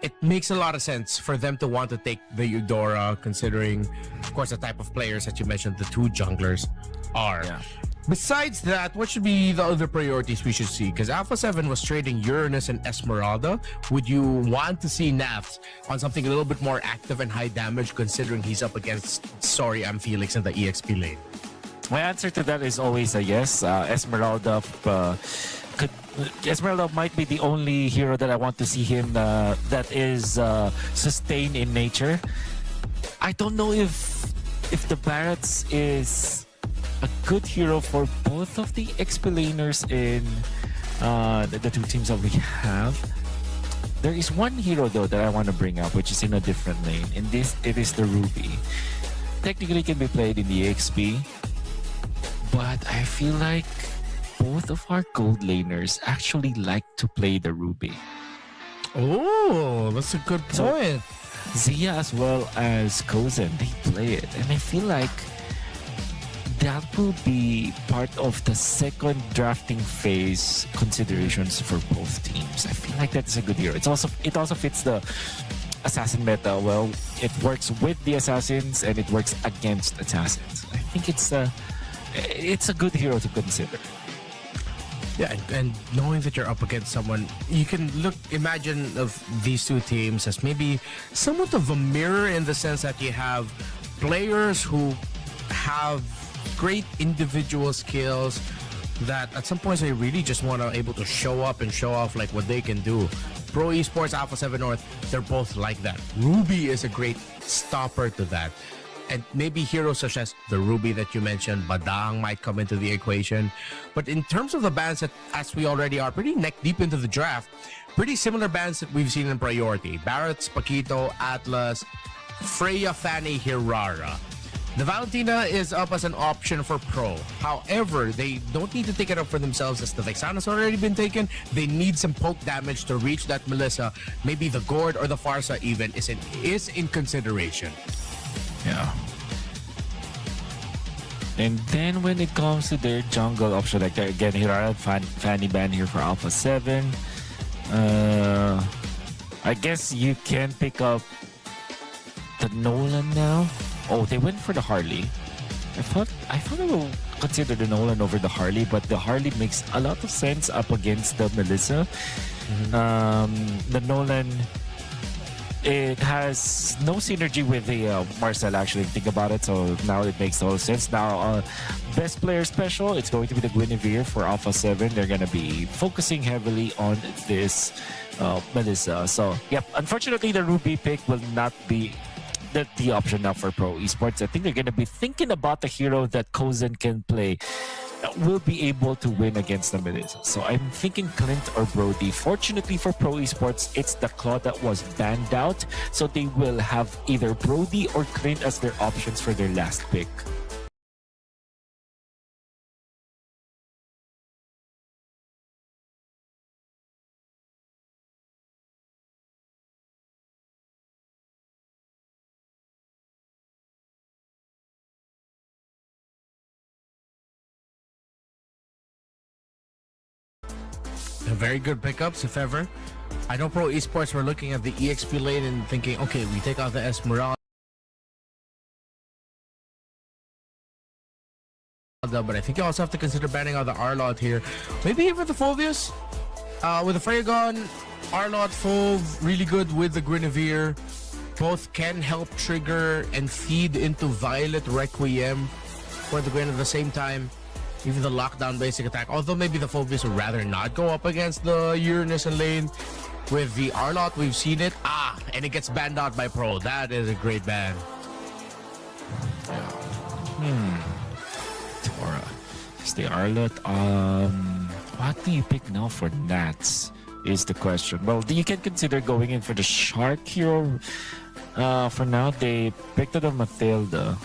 It makes a lot of sense for them to want to take the Eudora, considering, of course, the type of players that you mentioned, the two junglers are. Yeah. Besides that, what should be the other priorities we should see? Because Alpha 7 was trading Uranus and Esmeralda. Would you want to see Nafs on something a little bit more active and high damage, considering he's up against Sorry I'm Felix in the EXP lane? My answer to that is always a yes. Esmeralda might be the only hero that I want to see him that is sustained in nature. I don't know if the Barretts is a good hero for both of the XP laners in the two teams that we have. There is one hero though that I want to bring up, which is in a different lane. In this, it is the Ruby. Technically, can be played in the EXP, but I feel like both of our gold laners actually like to play the Ruby. Oh, that's a good point. Zia as well as Kozen, they play it, and I feel like that will be part of the second drafting phase considerations for both teams. I feel like that is a good hero. It also fits the assassin meta well. It works with the assassins and it works against assassins. I think it's a good hero to consider. Yeah, and knowing that you're up against someone, you can imagine of these two teams as maybe somewhat of a mirror in the sense that you have players who have great individual skills that at some points they really just want to able to show up and show off like what they can do. Pro Esports, Alpha 7 North, they're both like that. Ruby is a great stopper to that. And maybe heroes such as the Ruby that you mentioned, Badang might come into the equation. But in terms of the bans that, as we already are pretty neck deep into the draft, pretty similar bans that we've seen in priority. Barrett's, Paquito, Atlas, Freya, Fanny, Hirara. The Valentina is up as an option for Pro. However, they don't need to take it up for themselves as the Vexana's already been taken. They need some poke damage to reach that Melissa. Maybe the Gord or the Farsa even is in consideration. Yeah. And then when it comes to their jungle option, like again, Hirara Fanny ban here for Alpha 7. I guess you can pick up the Nolan now. Oh, they went for the Harley. I thought I will consider the Nolan over the Harley, but the Harley makes a lot of sense up against the Melissa. The Nolan, it has no synergy with the Marcel, actually, think about it. So now it makes total sense. Now, best player special, it's going to be the Guinevere for Alpha 7. They're going to be focusing heavily on this Melissa. So, yep, unfortunately, the Ruby pick will not be the option now for Pro Esports. I think they're going to be thinking about the hero that Kozen can play that will be able to win against the Melissa. So I'm thinking Clint or Brody. Fortunately for Pro Esports, it's the Claw that was banned out. So they will have either Brody or Clint as their options for their last pick. Very good pickups, if ever. I know Pro Esports were looking at the EXP lane and thinking, okay, we take out the Esmeralda, but I think you also have to consider banning out the Arlot here. Maybe even the Phoveus. With the Freyagon, Arlot, Fove, really good with the Guinevere. Both can help trigger and feed into Violet Requiem for the Gwen at the same time. Even the lockdown basic attack. Although maybe the Phoveus would rather not go up against the Uranus and lane. With the Arlot, we've seen it. And it gets banned out by Pro. That is a great ban. Tora. It's the Arlot. What do you pick now for Nats is the question. Well, you can consider going in for the Shark hero. For now, they picked up Mathilda.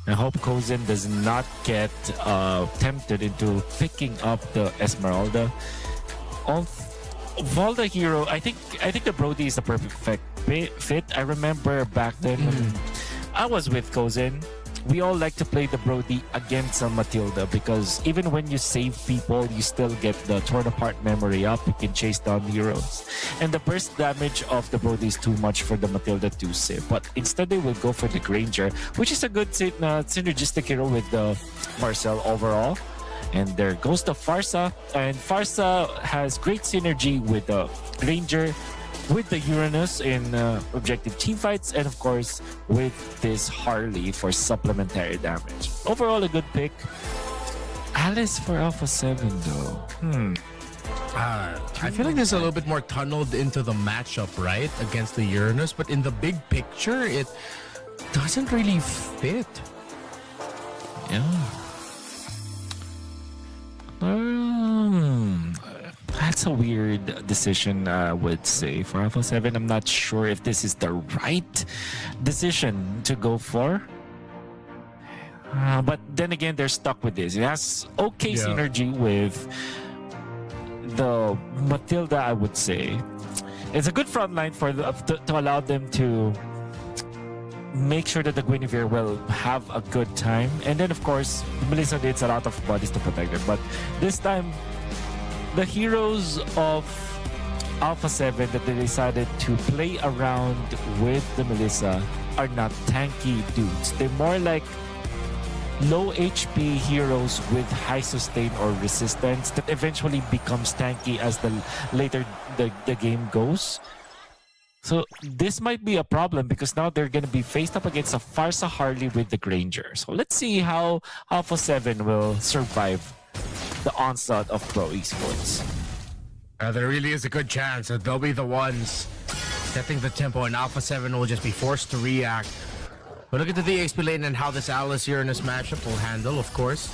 I hope Kozen does not get tempted into picking up the Esmeralda. Of all the hero, I think the Brody is the perfect fit. I remember back then when I was with Kozen, we all like to play the Brody against Matilda because even when you save people, you still get the torn apart memory up. You can chase down heroes. And the burst damage of the Brody is too much for the Matilda to save. But instead, they will go for the Granger, which is a good synergistic hero with the Marcel overall. And there goes the Farsa. And Farsa has great synergy with the Granger, with the Uranus in objective teamfights, and of course with this Harley for supplementary damage. Overall, a good pick. Alice for Alpha 7 though. I feel like this is a little bit more tunneled into the matchup, right? Against the Uranus, but in the big picture, it doesn't really fit. Yeah. That's a weird decision, I would say, for Alpha 7. I'm not sure if this is the right decision to go for. But then again, they're stuck with this. It has okay synergy with the Matilda, I would say. It's a good front line for to allow them to make sure that the Guinevere will have a good time. And then, of course, Melissa needs a lot of bodies to protect her. But this time, the heroes of Alpha 7 that they decided to play around with the Melissa are not tanky dudes. They're more like low HP heroes with high sustain or resistance that eventually becomes tanky as the later the game goes. So this might be a problem because now they're going to be faced up against a Farsa Harley with the Granger. So let's see how Alpha 7 will survive the onslaught of Pro Esports. There really is a good chance that they'll be the ones setting the tempo, and Alpha 7 will just be forced to react. But look at the XP lane and how this Alice here in this matchup will handle, of course.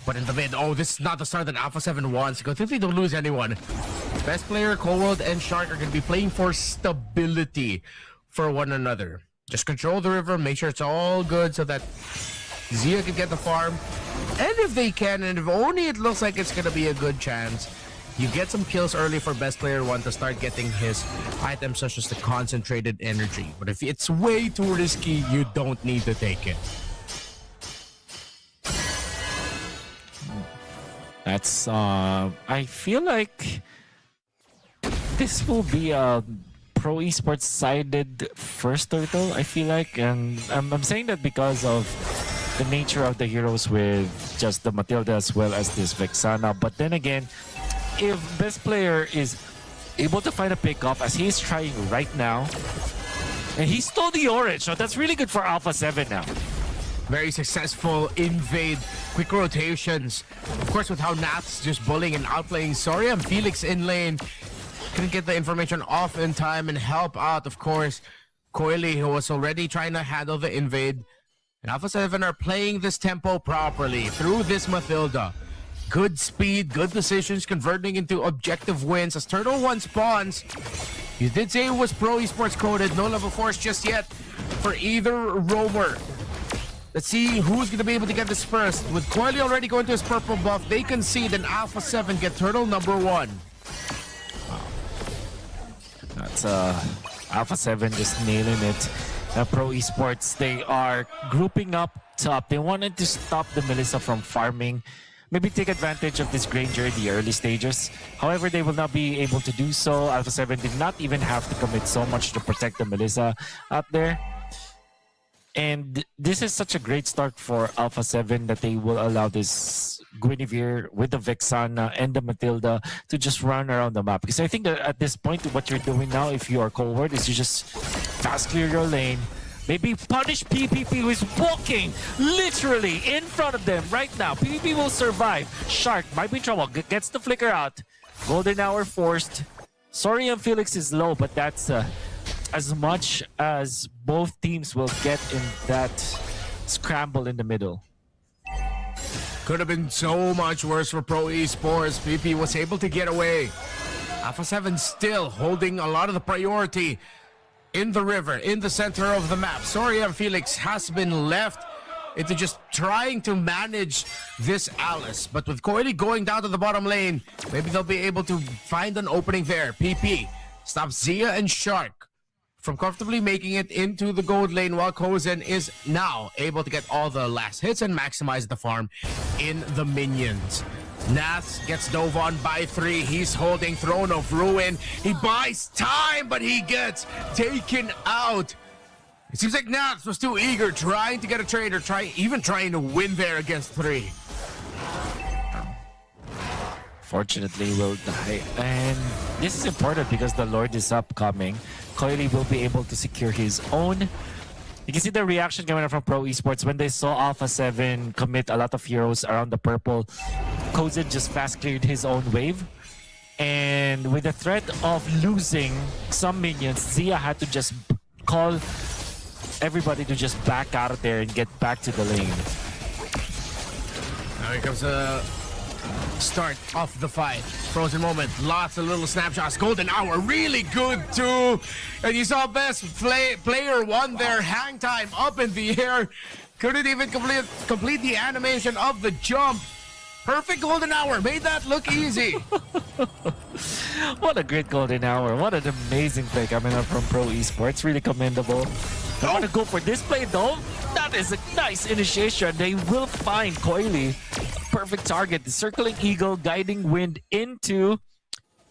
But in the mid, this is not the start that Alpha 7 wants. Good thing they don't lose anyone. Best player, Cold and Shark are going to be playing for stability for one another. Just control the river, make sure it's all good so that Zia can get the farm. And if they can, and if only it looks like it's going to be a good chance, you get some kills early for best player 1 to start getting his items such as the concentrated energy. But if it's way too risky, you don't need to take it. That's I feel like this will be a Pro Esports sided first turtle, I feel like, and I'm saying that because of the nature of the heroes with just the Matilda as well as this Vexana. But then again, if best player is able to find a pickoff as he's trying right now, and he stole the orange, so that's really good for Alpha 7 now. Very successful invade, quick rotations. Of course, with how Nath's just bullying and outplaying Soria and Felix in lane. Couldn't get the information off in time and help out, of course, Coily, who was already trying to handle the invade. And Alpha 7 are playing this tempo properly through this Matilda. Good speed, good decisions, converting into objective wins as Turtle 1 spawns. You did say it was Pro Esports coded, no level 4s just yet for either roamer. Let's see who's going to be able to get this first. With Coily already going to his purple buff, they concede and Alpha 7 get Turtle number 1. That's Alpha 7 just nailing it. Pro Esports, they are grouping up top. They wanted to stop the Melissa from farming. Maybe take advantage of this Granger in the early stages. However, they will not be able to do so. Alpha 7 did not even have to commit so much to protect the Melissa out there. And this is such a great start for Alpha 7 that they will allow this Guinevere with the Vexana and the Matilda to just run around the map. Because I think that at this point, what you're doing now, if you are cohort, is you just fast clear your lane. Maybe punish PPP, who is walking literally in front of them right now. PPP will survive. Shark might be in trouble. Gets the flicker out. Golden hour forced. Sorry, Felix is low, but that's as much as both teams will get in that scramble in the middle. Could have been so much worse for Pro Esports. PP was able to get away. Alpha 7 still holding a lot of the priority in the river, in the center of the map. Soria and Felix has been left into just trying to manage this Alice. But with Coily going down to the bottom lane, maybe they'll be able to find an opening there. PP stops Zia and Shark from comfortably making it into the gold lane, while Kozen is now able to get all the last hits and maximize the farm in the minions. Nath gets dove on by 3. He's holding Throne of Ruin. He buys time, but he gets taken out. It seems like Nath was too eager, trying to get a trade or even trying to win there against 3. Fortunately, will die. And this is important because the Lord is upcoming. Coily will be able to secure his own. You can see the reaction coming from Pro Esports when they saw Alpha 7 commit a lot of heroes around the purple. Kozen just fast cleared his own wave. And with the threat of losing some minions, Zia had to just call everybody to just back out of there and get back to the lane. Now here comes a start of the fight. Frozen moment, lots of little snapshots. Golden hour, really good too. And you saw best player won their hang time up in the air. Couldn't even complete the animation of the jump. Perfect golden hour, made that look easy. What a great golden hour. What an amazing play coming up from Pro Esports. Really commendable. I want to go for this play though. That is a nice initiation. They will find Coily. Perfect target. The circling eagle, guiding wind into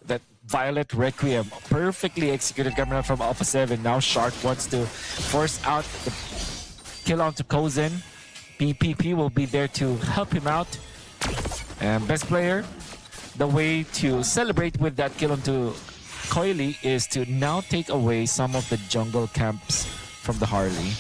that Violet Requiem. Perfectly executed coming up from Alpha 7. Now Shark wants to force out the kill onto Kozen. PPP will be there to help him out. And best player, the way to celebrate with that kill onto Coily is to now take away some of the jungle camps from the Harley.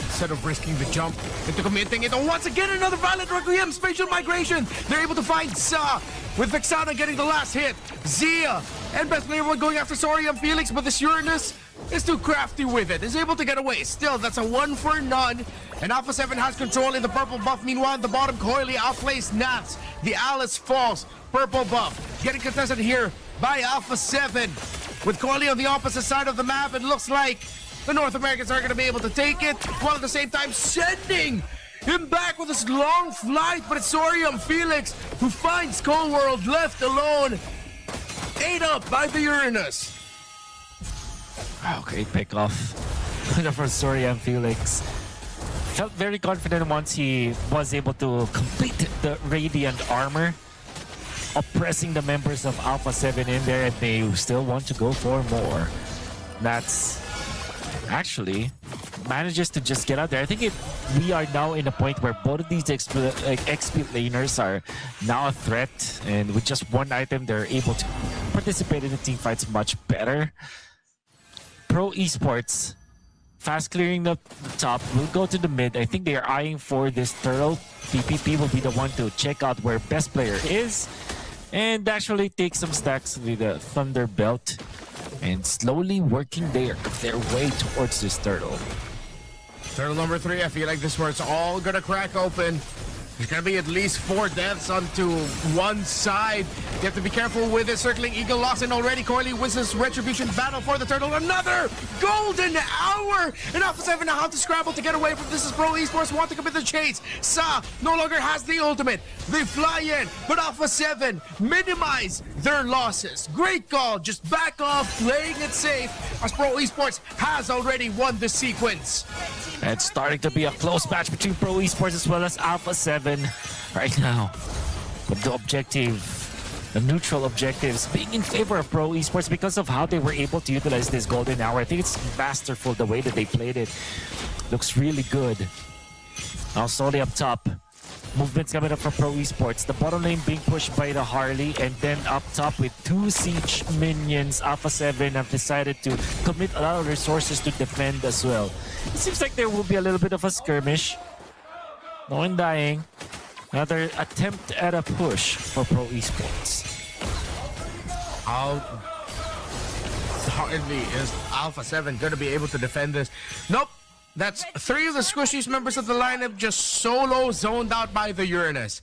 Instead of risking the jump into committing it, once again another Violet Requiem spatial migration. They're able to find Sa with Vexana getting the last hit. Zia and best player going after Sorium Felix, but this Uranus is too crafty with it. Is able to get away. Still, that's a 1 for none. And Alpha 7 has control in the purple buff. Meanwhile, at the bottom, Coily outplays Nats. The Alice falls. Purple buff getting contested here by Alpha 7. With Coily on the opposite side of the map, it looks like the North Americans are going to be able to take it, while at the same time sending him back with his long flight. But it's Sorium Felix who finds Cold World left alone. Ate up by the Uranus. Oh, great pick off for Sorium Felix. Felt very confident once he was able to complete the Radiant Armor, oppressing the members of Alpha 7 in there, and they still want to go for more. That's actually manages to just get out there. I think we are now in a point where both of these XP laners are now a threat, and with just one item, they're able to participate in the team fights much better. Pro Esports, fast clearing the top, will go to the mid. I think they are eyeing for this turtle. PPP will be the one to check out where best player is, and actually take some stacks with the Thunder Belt, and slowly working their way towards this turtle. Turtle number 3, I feel like this where it's all gonna crack open. There's gonna be at least 4 deaths onto one side. You have to be careful with it. Circling Eagle lost in already. Coily wins this retribution battle for the turtle. Another golden hour! And Alpha 7 now have to scramble to get away from this. Is Pro Esports want to commit the chase. Sa no longer has the ultimate. They fly in, but Alpha 7 minimize their losses. Great call. Just back off, playing it safe, as Pro Esports has already won the sequence. It's starting to be a close match between Pro Esports as well as Alpha 7 right now. But the objective, the neutral objectives, being in favor of Pro Esports because of how they were able to utilize this golden hour. I think it's masterful the way that they played it. Looks really good. Now slowly up top. Movements coming up from Pro Esports. The bottom lane being pushed by the Harley, and then up top with 2 siege minions. Alpha 7 have decided to commit a lot of resources to defend as well. It seems like there will be a little bit of a skirmish. No one dying. Another attempt at a push for Pro Esports. How hardly is Alpha 7 going to be able to defend this? Nope. That's 3 of the Squishies members of the lineup just solo zoned out by the Uranus.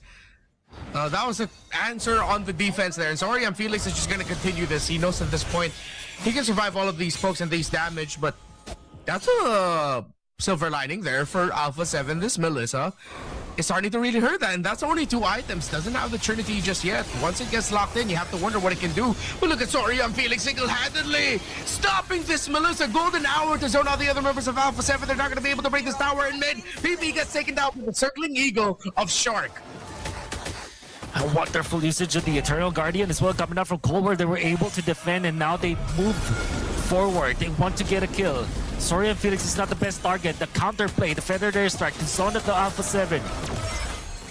That was the answer on the defense there. And Sorium Felix is just going to continue this. He knows at this point he can survive all of these pokes and these damage, but that's a silver lining there for Alpha 7. This Melissa is starting to really hurt that, and that's only 2 items. Doesn't have the Trinity just yet. Once it gets locked in, you have to wonder what it can do. But look at Sorium Felix single-handedly stopping this Melissa. Golden hour to zone out the other members of Alpha 7. They're not going to be able to break this tower in mid. PP gets taken down with the circling eagle of Shark. A wonderful usage of the Eternal Guardian as well coming out from Colbert. They were able to defend, and now they move forward. They want to get a kill. Sorium Felix is not the best target. The counterplay, the Feathered Airstrike, the zone of the Alpha 7.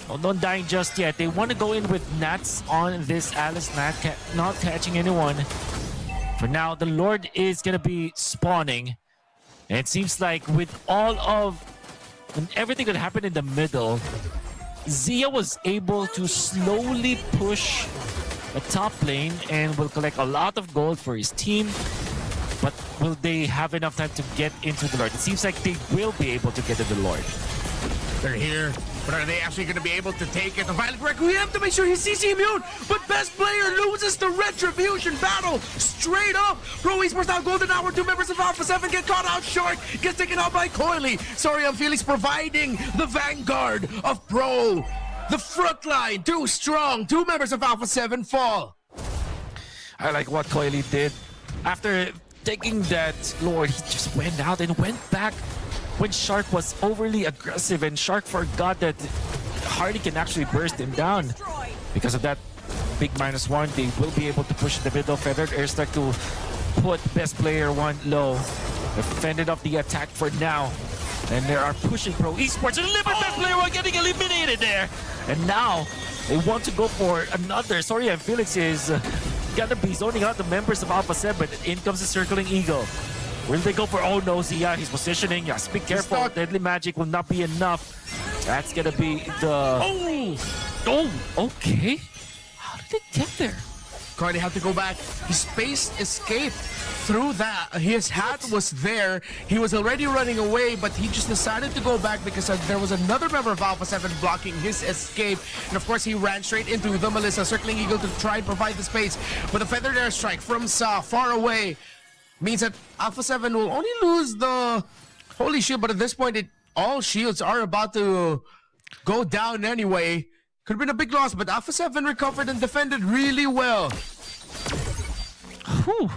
Oh, not dying just yet. They want to go in with Nats on this Alice Nat, not catching anyone. For now, the Lord is going to be spawning. And it seems like with all of everything that happened in the middle, Zia was able to slowly push the top lane and will collect a lot of gold for his team. But will they have enough time to get into the Lord? It seems like they will be able to get to the Lord. They're here. But are they actually going to be able to take it? The Violet Requiem to make sure he's CC immune. But best player loses the Retribution battle straight up. Pro Esports now golden hour. 2 members of Alpha 7 get caught out short. Gets taken out by Coily. Sorry, I'm Felix providing the vanguard of Pro. The front line too strong. 2 members of Alpha 7 fall. I like what Coily did. After taking that Lord, he just went out and went back when Shark was overly aggressive, and Shark forgot that Hardy can actually burst him down. Because of that big -1, they will be able to push in the middle. Feathered Airstrike to put best player 1 low. They fended off the attack for now. And they are pushing Pro Esports. And best player 1 getting eliminated there. And now they want to go for another. Sorry, and Felix is gonna be zoning out the members of Alpha 7. In comes the Circling Eagle. Will they go for, oh no, Zia, he's positioning. Yes, be careful. Deadly Magic will not be enough. That's gonna be the... Oh, okay. How did they get there? Cardi had to go back. He space escaped through that. His hat was there. He was already running away, but he just decided to go back because there was another member of Alpha 7 blocking his escape. And of course, he ran straight into the Melissa. Circling Eagle to try and provide the space. But a Feathered Airstrike from Sa far away means that Alpha 7 will only lose the Holy Shield, but at this point, all shields are about to go down anyway. Could have been a big loss, but Alpha 7 recovered and defended really well. Whew.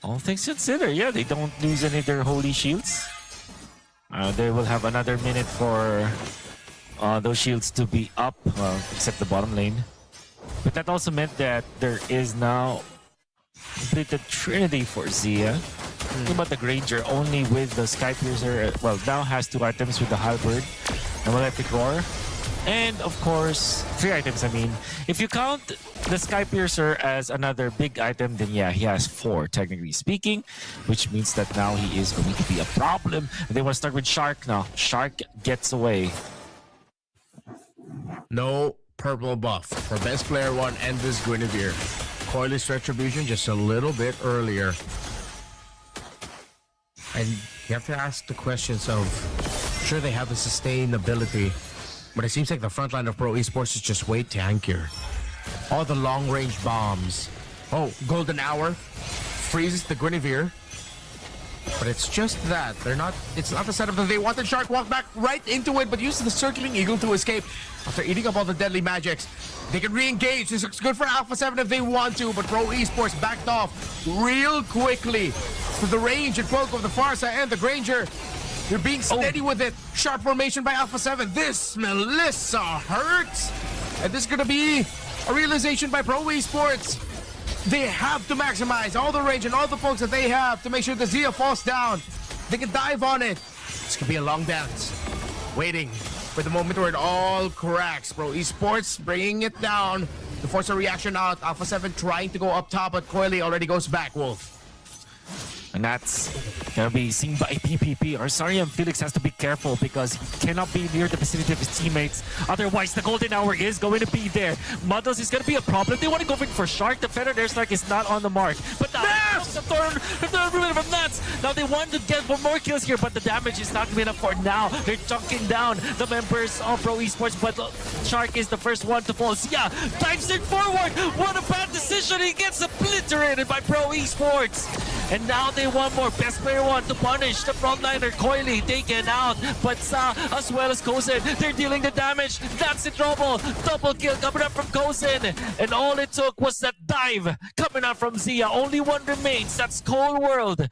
All things considered, yeah, they don't lose any of their Holy Shields. They will have another minute for those shields to be up, except the bottom lane. But that also meant that there is now completed Trinity for Zia. Think about the Granger only with the Skypiercer. Well, now has 2 items with the Halberd and Malefic Roar. And of course, 3 items, I mean. If you count the Skypiercer as another big item, then yeah, he has 4, technically speaking. Which means that now he is going to be a problem. And they want to start with Shark now. Shark gets away. No purple buff for best player 1 and this Guinevere. Coily's Retribution just a little bit earlier. And you have to ask the questions of, sure, they have the sustainability, but it seems like the front line of Pro Esports is just way tankier. All the long-range bombs. Oh, Golden Hour freezes the Guinevere. But it's just that it's not the setup that they wanted. Shark walked back right into it, but uses the Circling Eagle to escape. After eating up all the deadly magics, they can re-engage. This looks good for Alpha 7 if they want to, but Pro Esports backed off real quickly to the range and poke of the Farsa and the Granger. They're being steady with it. Sharp formation by Alpha 7. This Melissa hurts. And this is going to be a realization by Pro Esports. They have to maximize all the range and all the pokes that they have to make sure the Zia falls down. They can dive on it. This could be a long dance. Waiting for the moment where it all cracks. Pro Esports bringing it down to force a reaction out. Alpha 7 trying to go up top, but Coily already goes back, Wolf. And that's gonna be seen by PPP. Arsarian Felix has to be careful because he cannot be near the vicinity of his teammates. Otherwise, the Golden Hour is going to be there. Muddles is gonna be a problem. They want to go for Shark. The Feathered Airstrike is not on the mark. But now the third from Nats. Now they want to get for more kills here, but the damage is not gonna be enough for now. They're chunking down the members of Pro Esports, but Shark is the first one to fall. Yeah, dives it forward. What a bad decision. He gets obliterated by Pro Esports. And now they want more. Best player 1 to punish the frontliner. Coily taken out. But Sa as well as Kozen, they're dealing the damage. That's in trouble. Double kill coming up from Kozen. And all it took was that dive coming up from Zia. Only one remains. That's Cold World.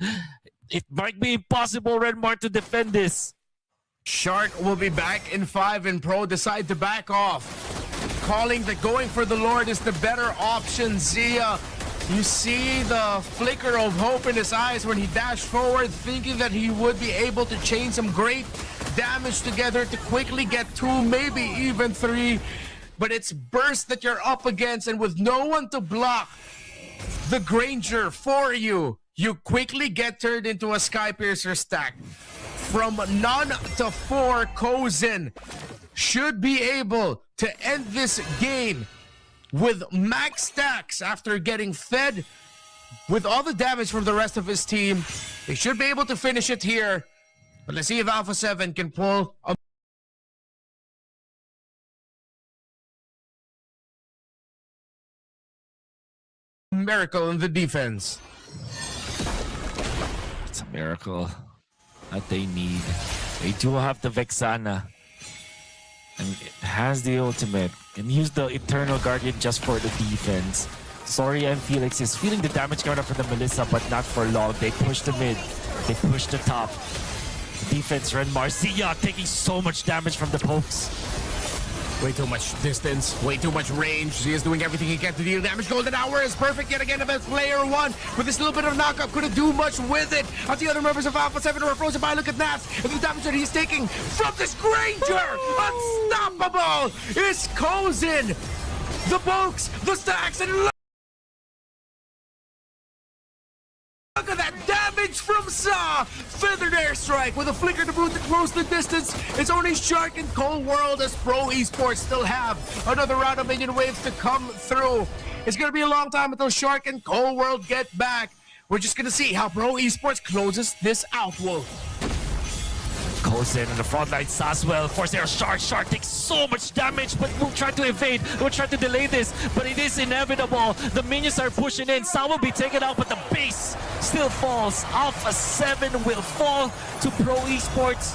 It might be impossible, Redmar, to defend this. Shark will be back in 5 and Pro decide to back off. Calling that going for the Lord is the better option. Zia, you see the flicker of hope in his eyes when he dashed forward, thinking that he would be able to chain some great damage together to quickly get 2, maybe even 3. But it's burst that you're up against, and with no one to block the Granger for you, you quickly get turned into a Skypiercer stack. From none to 4, Kozen should be able to end this game with max stacks after getting fed with all the damage from the rest of his team. They should be able to finish it here. But let's see if Alpha 7 can pull a miracle in the defense. It's a miracle that they need. They do have the Vexana. And it has the ultimate. Can use the Eternal Guardian just for the defense. Soria and Felix is feeling the damage coming up from the Melissa, but not for long. They push the mid. They push the top. Defense, Renmar. Zia taking so much damage from the pokes. Way too much distance, way too much range. Zia is doing everything he can to deal damage. Golden Hour is perfect yet again against player one. With this little bit of knockup, couldn't do much with it. As the other members of Alpha 7 were frozen by, look at Nats. And the damage that he's taking from this Granger. Unstoppable is Kozin. The pokes, the stacks, and look at that damage from Sa! Feathered airstrike with a flicker to boot to close the distance. It's only Shark and Cold World as Pro Esports still have another round of minion waves to come through. It's gonna be a long time until Shark and Cold World get back. We're just gonna see how Pro Esports closes this out, Wolf. Goes in the front line, Saswell force air Shark. Shark takes so much damage, but we'll try to evade. We'll try to delay this, but it is inevitable. The minions are pushing in. Sa will be taken out, but the base still falls. Alpha 7 will fall to Pro Esports.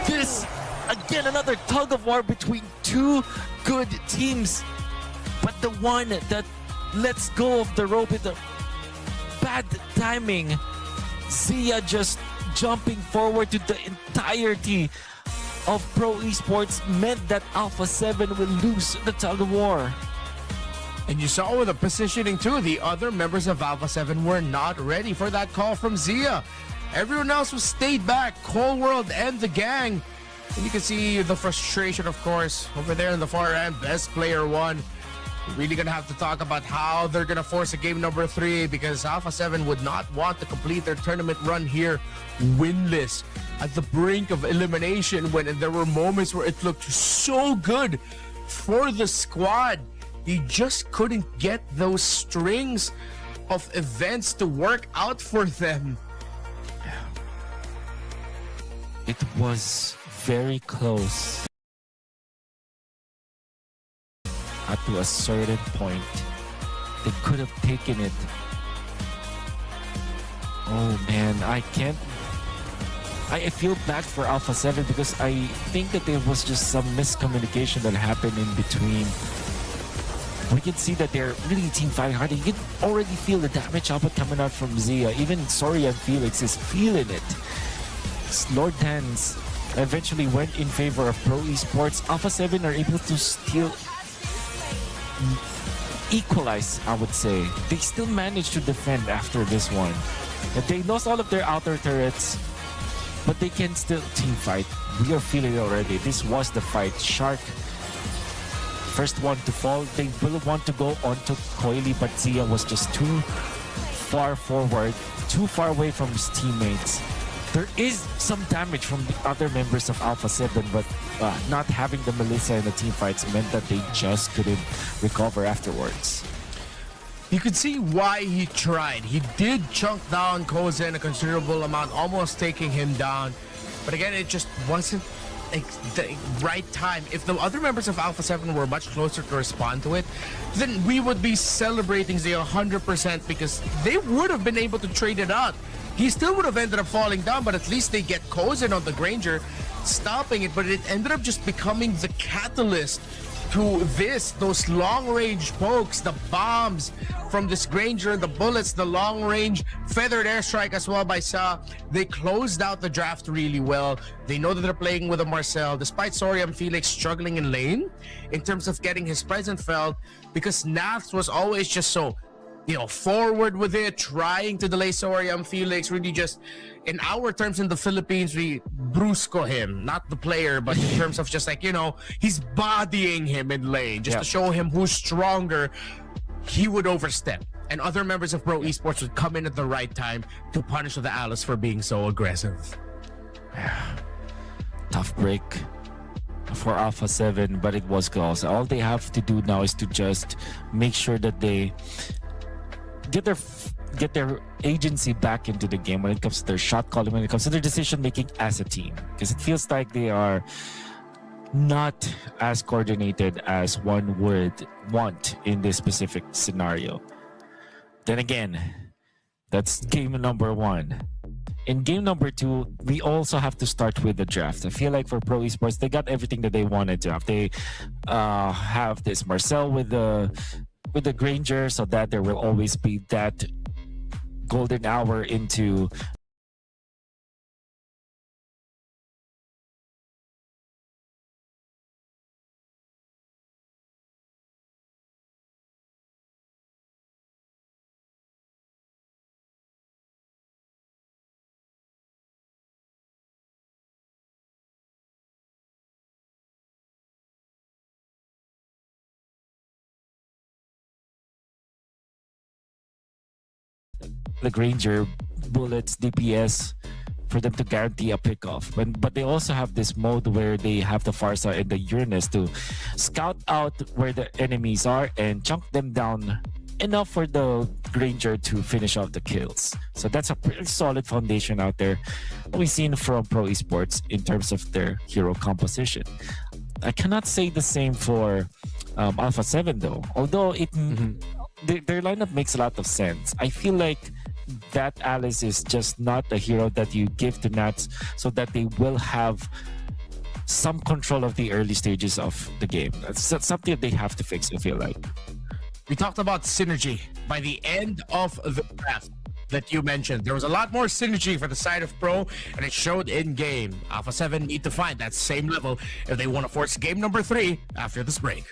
This, again, another tug of war between two good teams. But the one that lets go of the rope with the bad timing, Zia just jumping forward to the entirety of Pro Esports meant that Alpha 7 will lose the tug of war. And you saw with the positioning too, the other members of Alpha 7 were not ready for that call from Zia. Everyone else was stayed back, Cold World and the gang. And you can see the frustration, of course, over there in the far end, best player one. We're really gonna have to talk about how they're gonna force a game number 3 because Alpha 7 would not want to complete their tournament run here winless at the brink of elimination when there were moments where it looked so good for the squad. They just couldn't get those strings of events to work out for them. It was very close. At to a certain point, they could have taken it. Oh man, I can't. I feel bad for Alpha 7 because I think that there was just some miscommunication that happened in between. We can see that they're really team fighting hard. You can already feel the damage output coming out from Zia. Even Soria and Felix is feeling it. Lord Tans eventually went in favor of Pro Esports. Alpha 7 are able to still equalize, I would say. They still managed to defend after this one. They lost all of their outer turrets, but they can still team fight. We are feeling it already. This was the fight. Shark, first one to fall. They will want to go on to Coily, but Zia was just too far forward, too far away from his teammates. There is some damage from the other members of Alpha 7, but not having the Melissa in the team fights meant that they just couldn't recover afterwards. You could see why he tried. He did chunk down Kozin a considerable amount, almost taking him down. But again, it just wasn't the right time. If the other members of Alpha 7 were much closer to respond to it, then we would be celebrating the 100% because they would have been able to trade it out. He still would have ended up falling down, but at least they get Kozin on the Granger, stopping it. But it ended up just becoming the catalyst to those long-range pokes, the bombs from this Granger, the bullets, the long-range feathered airstrike as well by Sa. They closed out the draft really well. They know that they're playing with a Marcel, despite Soria and Felix struggling in lane in terms of getting his presence felt, because Nath was always just so, forward with it, trying to delay Soria and Felix. Really just, in our terms in the Philippines, we brusco him, not the player, but in terms of just like, he's bodying him in lane just to show him who's stronger. He would overstep, and other members of Pro Esports would come in at the right time to punish the Alice for being so aggressive. Tough break for Alpha 7, but it was close. All they have to do now is to just make sure that they get their agency back into the game when it comes to their shot calling, when it comes to their decision making as a team, because it feels like they are not as coordinated as one would want in this specific scenario. Then again, that's game number 1. In game number 2, we also have to start with the draft. I feel like for Pro Esports, they got everything that they wanted to have. They have this Marcel with the Granger, so that there will always be that golden hour into the Granger, bullets, DPS for them to guarantee a pickoff. But they also have this mode where they have the Farsa and the Uranus to scout out where the enemies are and chunk them down enough for the Granger to finish off the kills. So that's a pretty solid foundation out there we've seen from Pro Esports in terms of their hero composition. I cannot say the same for Alpha 7 though, although their lineup makes a lot of sense. I feel like that Alice is just not a hero that you give to Nats so that they will have some control of the early stages of the game. That's something that they have to fix, I feel like. We talked about synergy. By the end of the draft that you mentioned, there was a lot more synergy for the side of Pro, and it showed in game. Alpha 7 need to find that same level if they want to force game number 3 after this break.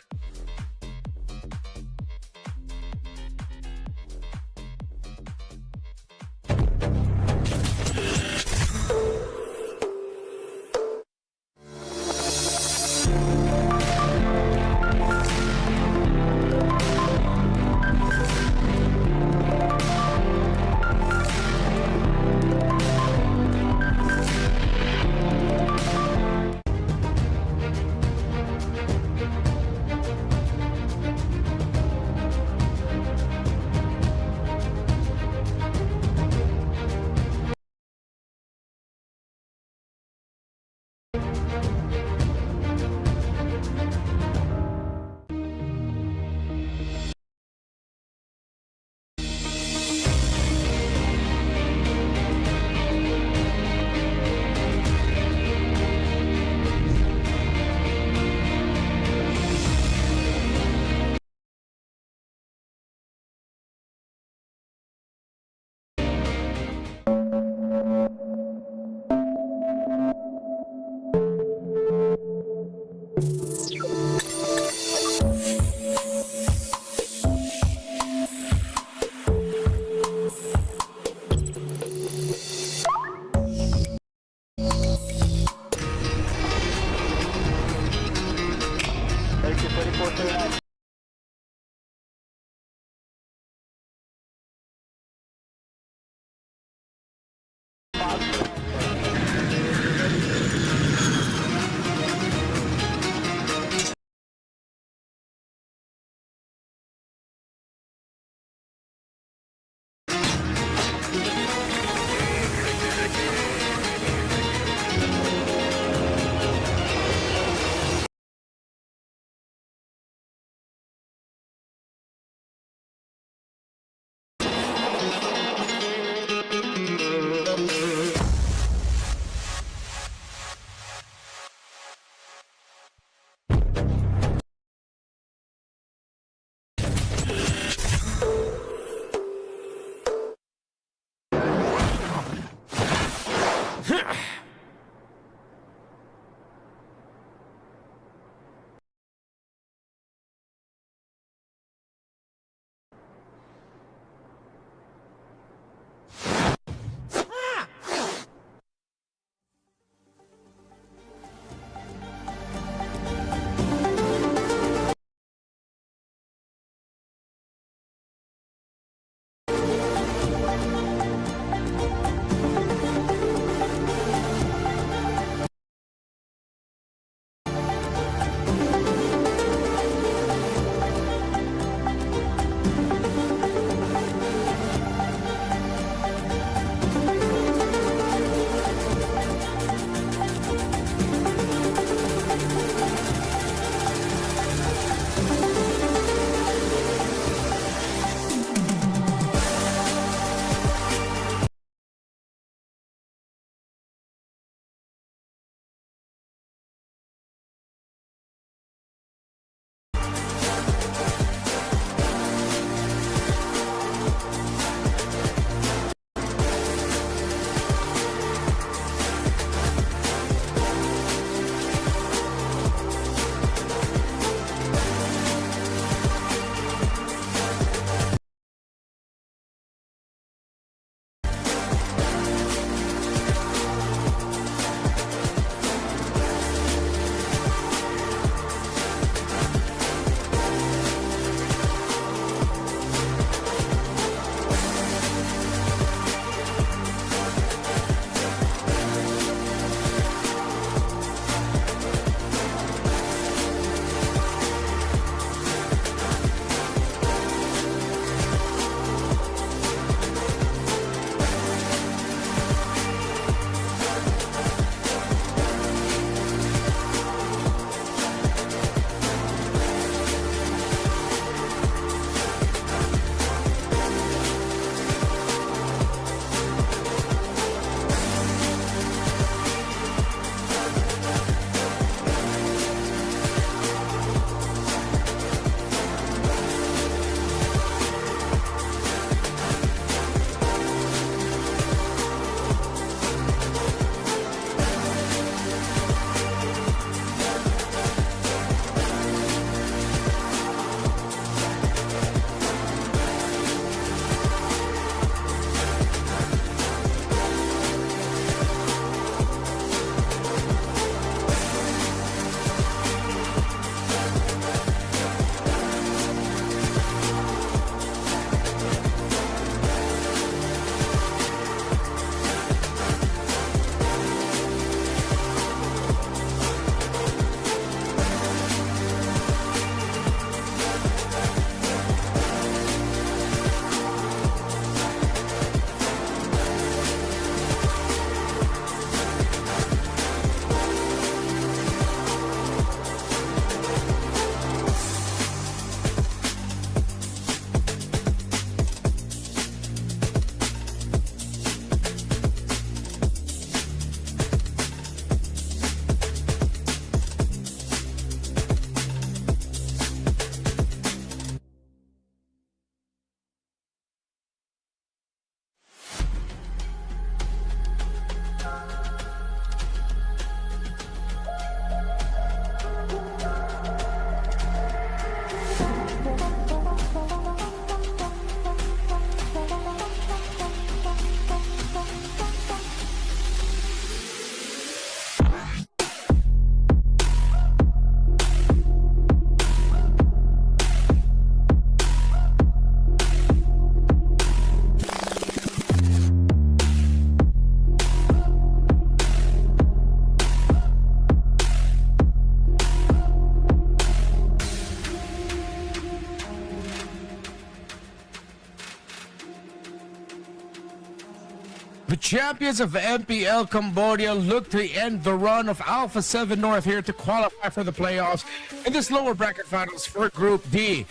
The champions of MPL Cambodia look to end the run of Alpha 7 North here to qualify for the playoffs in this lower bracket finals for Group D.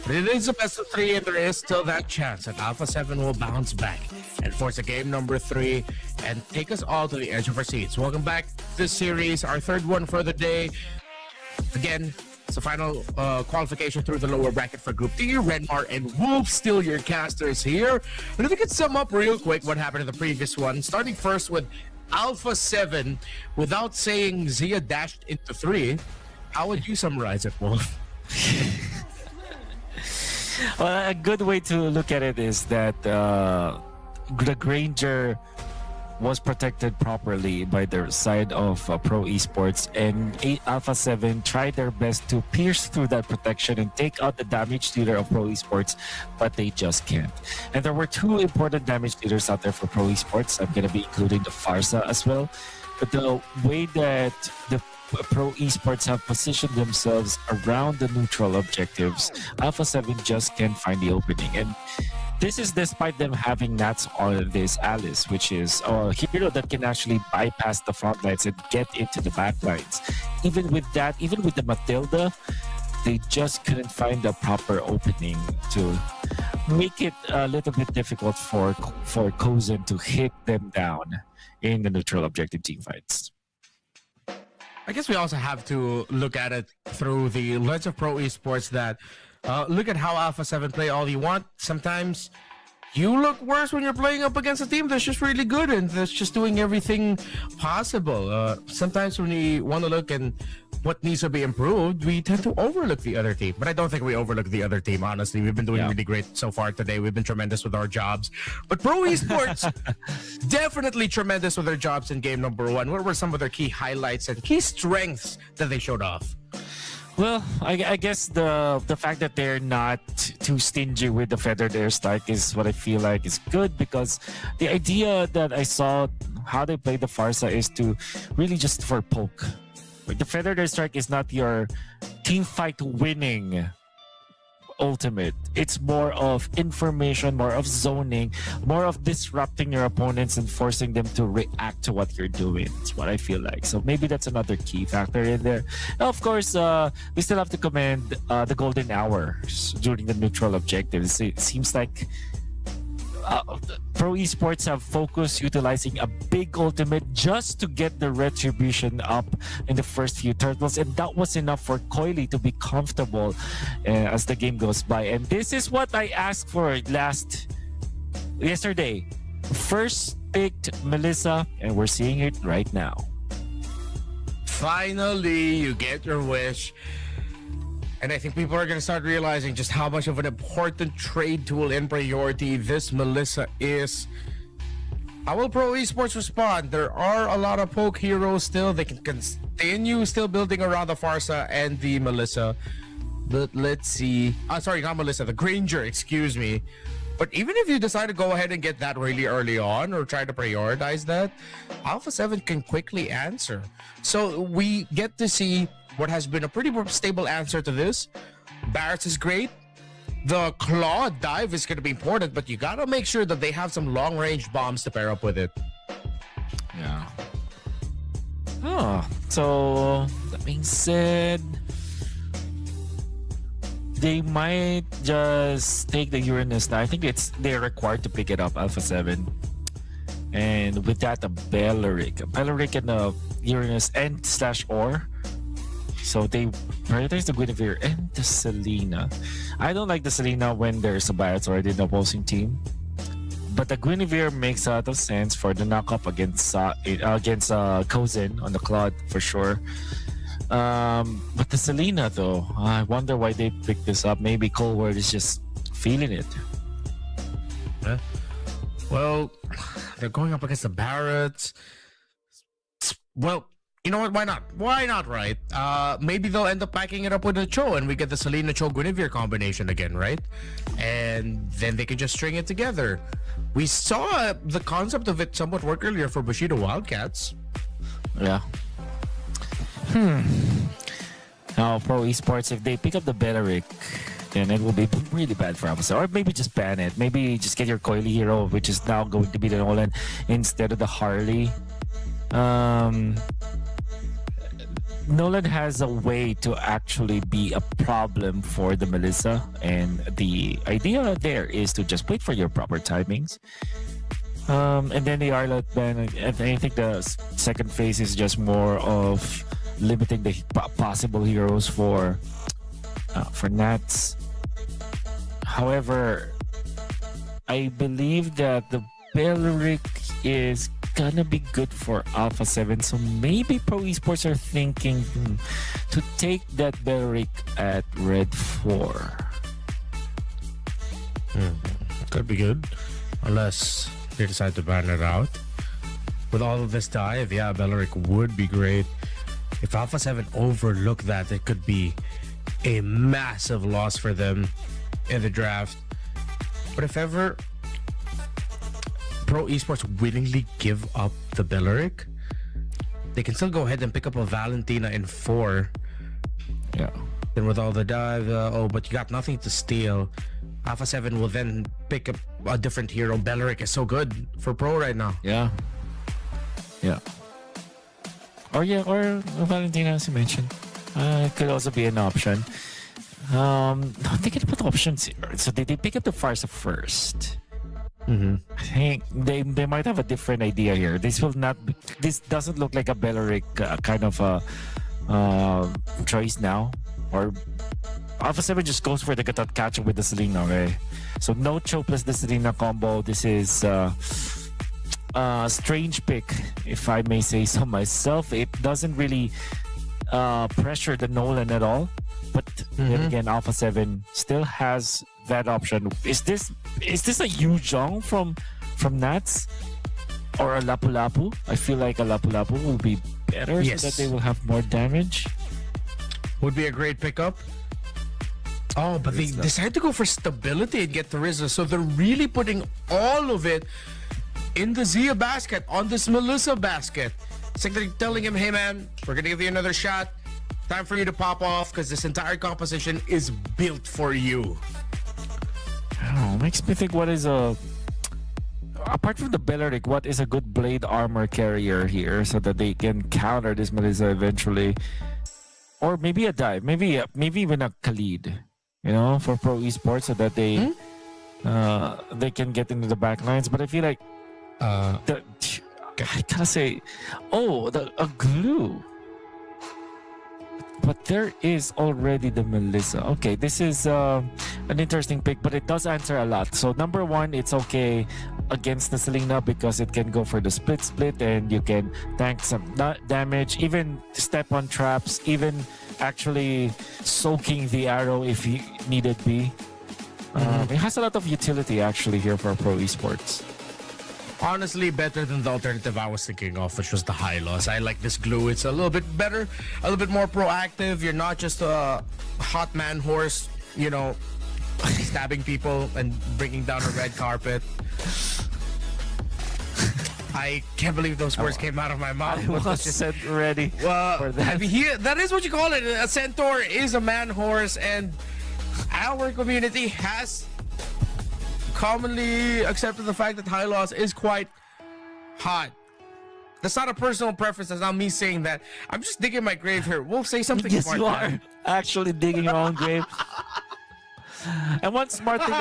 But it is a best of 3 and there is still that chance that Alpha 7 will bounce back and force a game number 3 and take us all to the edge of our seats. Welcome back to this series, our third one for the day. Again, it's the final qualification through the lower bracket for Group D. Renmar and Wolf still your casters here. But if we could sum up real quick what happened in the previous one, starting first with Alpha 7, without saying Zia dashed into 3, how would you summarize it, Wolf? Well, a good way to look at it is that the Granger was protected properly by the side of Pro Esports, and Alpha 7 tried their best to pierce through that protection and take out the damage dealer of Pro Esports, but they just can't. And there were 2 important damage dealers out there for Pro Esports. I'm going to be including the Farsa as well. But the way that the Pro Esports have positioned themselves around the neutral objectives, Alpha 7 just can't find the opening. And this is despite them having Nats on this Alice, which is a hero that can actually bypass the front lines and get into the back lines. Even with that, even with the Matilda, they just couldn't find the proper opening to make it a little bit difficult for Kozen to hit them down in the neutral objective team fights. I guess we also have to look at it through the lens of Pro Esports that look at how Alpha 7 play all you want. Sometimes you look worse when you're playing up against a team that's just really good and that's just doing everything possible. Sometimes when we want to look at what needs to be improved, we tend to overlook the other team. But I don't think we overlook the other team, honestly. We've been doing really great so far today. We've been tremendous with our jobs. But Pro Esports, definitely tremendous with their jobs in game number 1. What were some of their key highlights and key strengths that they showed off? Well, I guess the fact that they're not too stingy with the feathered airstrike is what I feel like is good, because the idea that I saw how they play the Farsa is to really just for poke. Like the feathered airstrike is not your team fight winning ultimate. It's more of information, more of zoning, more of disrupting your opponents and forcing them to react to what you're doing. It's what I feel like. So maybe that's another key factor in there. Now, of course, we still have to commend the golden hours during the neutral objectives. It seems like Pro Esports have focused utilizing a big ultimate just to get the retribution up in the first few turtles, and that was enough for Coily to be comfortable as the game goes by. And this is what I asked for yesterday. First picked Melissa, and we're seeing it right now. Finally, you get your wish. And I think people are going to start realizing just how much of an important trade tool in priority this Melissa is. How will Pro Esports respond? There are a lot of poke heroes still. They can continue still building around the Farsa and the Melissa. But let's see. Sorry, not Melissa. The Granger, excuse me. But even if you decide to go ahead and get that really early on or try to prioritize that, Alpha 7 can quickly answer. So we get to see what has been a pretty stable answer to this. Barrett's is great. The claw dive is going to be important, but you got to make sure that they have some long-range bombs to pair up with it. Yeah. Oh, so that being said, they might just take the Uranus now. I think they're required to pick it up, Alpha 7. And with that, a Belleric and a Uranus and /Or. So they prioritize the Guinevere and the Selena. I don't like the Selena when there's a Barrett's already in the opposing team. But the Guinevere makes a lot of sense for the knockup against Kozen on the Claude for sure. But the Selena though, I wonder why they picked this up. Maybe Colward is just feeling it. Well, they're going up against the Barretts. Well, you know what? Why not? Why not, right? Maybe they'll end up packing it up with a Cho and we get the Selena Cho Guinevere combination again, right? And then they can just string it together. We saw the concept of it somewhat work earlier for Bushido Wildcats. Yeah. Now, Pro Esports, if they pick up the Belleric, then it will be really bad for Alpha 7. Or maybe just ban it. Maybe just get your Coily hero, which is now going to be the Nolan instead of the Harley. Nolan has a way to actually be a problem for the Melissa, and the idea there is to just wait for your proper timings. And then the Arlot ban, I think the second phase is just more of limiting the possible heroes for Nats. However, I believe that the Belleric is gonna be good for Alpha 7, so maybe Pro Esports are thinking to take that Belleric at Red 4. Could be good, unless they decide to ban it out. With all of this dive, yeah, Belleric would be great. If Alpha 7 overlook that, it could be a massive loss for them in the draft. But if ever Pro Esports willingly give up the Belleric, they can still go ahead and pick up a Valentina in 4. Yeah. Then with all the dive, but you got nothing to steal. Alpha 7 will then pick up a different hero. Belleric is so good for Pro right now. Yeah. Yeah. Or Valentina, as you mentioned. It could also be an option. I'm thinking about options here. So they pick up the Farsa first. I think they might have a different idea here. This doesn't look like a Belleric kind of a choice now. Or Alpha 7 just goes for the catch with the Selena, okay? So no Cho plus the Selena combo. This is strange pick, if I may say so myself. It doesn't really pressure the Nolan at all. But then again, Alpha 7 still has that option. Is this a Yu Zhong from Nats? Or a Lapu Lapu? I feel like a Lapu Lapu will be better, yes, so that they will have more damage. Would be a great pickup. Oh, but they decide to go for stability and get Teresa, so they're really putting all of it in the Zia basket, on this Melissa basket. It's like they're telling him, hey man, we're gonna give you another shot. Time for you to pop off, because this entire composition is built for you. Oh, makes me think, what is apart from the Belleric, what is a good blade armor carrier here so that they can counter this Melissa eventually? Or maybe a dive, maybe even a Khalid, for Pro Esports, so that they can get into the back lines. But I feel like I gotta say, a glue. But there is already the Melissa. Okay, this is an interesting pick, but it does answer a lot. So number one, it's okay against the Selena because it can go for the split and you can tank some damage, even step on traps, even actually soaking the arrow if you needed be. It has a lot of utility actually here for Pro Esports. Honestly, better than the alternative I was thinking of, which was the high loss. I like this glue. It's a little bit better, a little bit more proactive. You're not just a hot man horse, stabbing people and bringing down a red carpet. I can't believe those words came out of my mouth. I was just ready for that. I mean, that is what you call it. A centaur is a man horse, and our community has commonly accepted the fact that high loss is quite hot. That's not a personal preference. That's not me saying that. I'm just digging my grave here. We'll say something Yes, smart. you are actually digging your own grave. And one smart thing.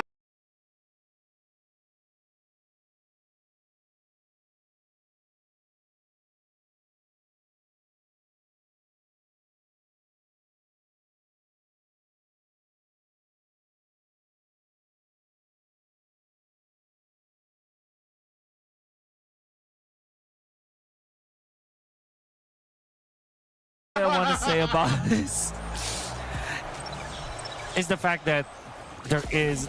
I want to say about this is the fact that there is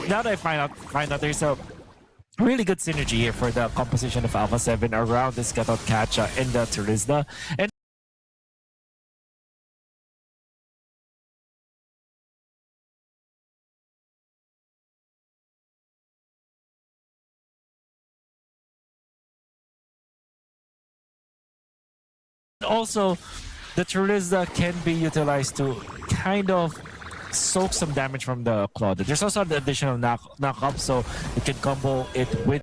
now that I find out there's a really good synergy here for the composition of Alpha 7 around this Katot Kacha and the Turizda. And Also, the Charizard can be utilized to kind of soak some damage from the Claw. There's also the additional knock up, so you can combo it with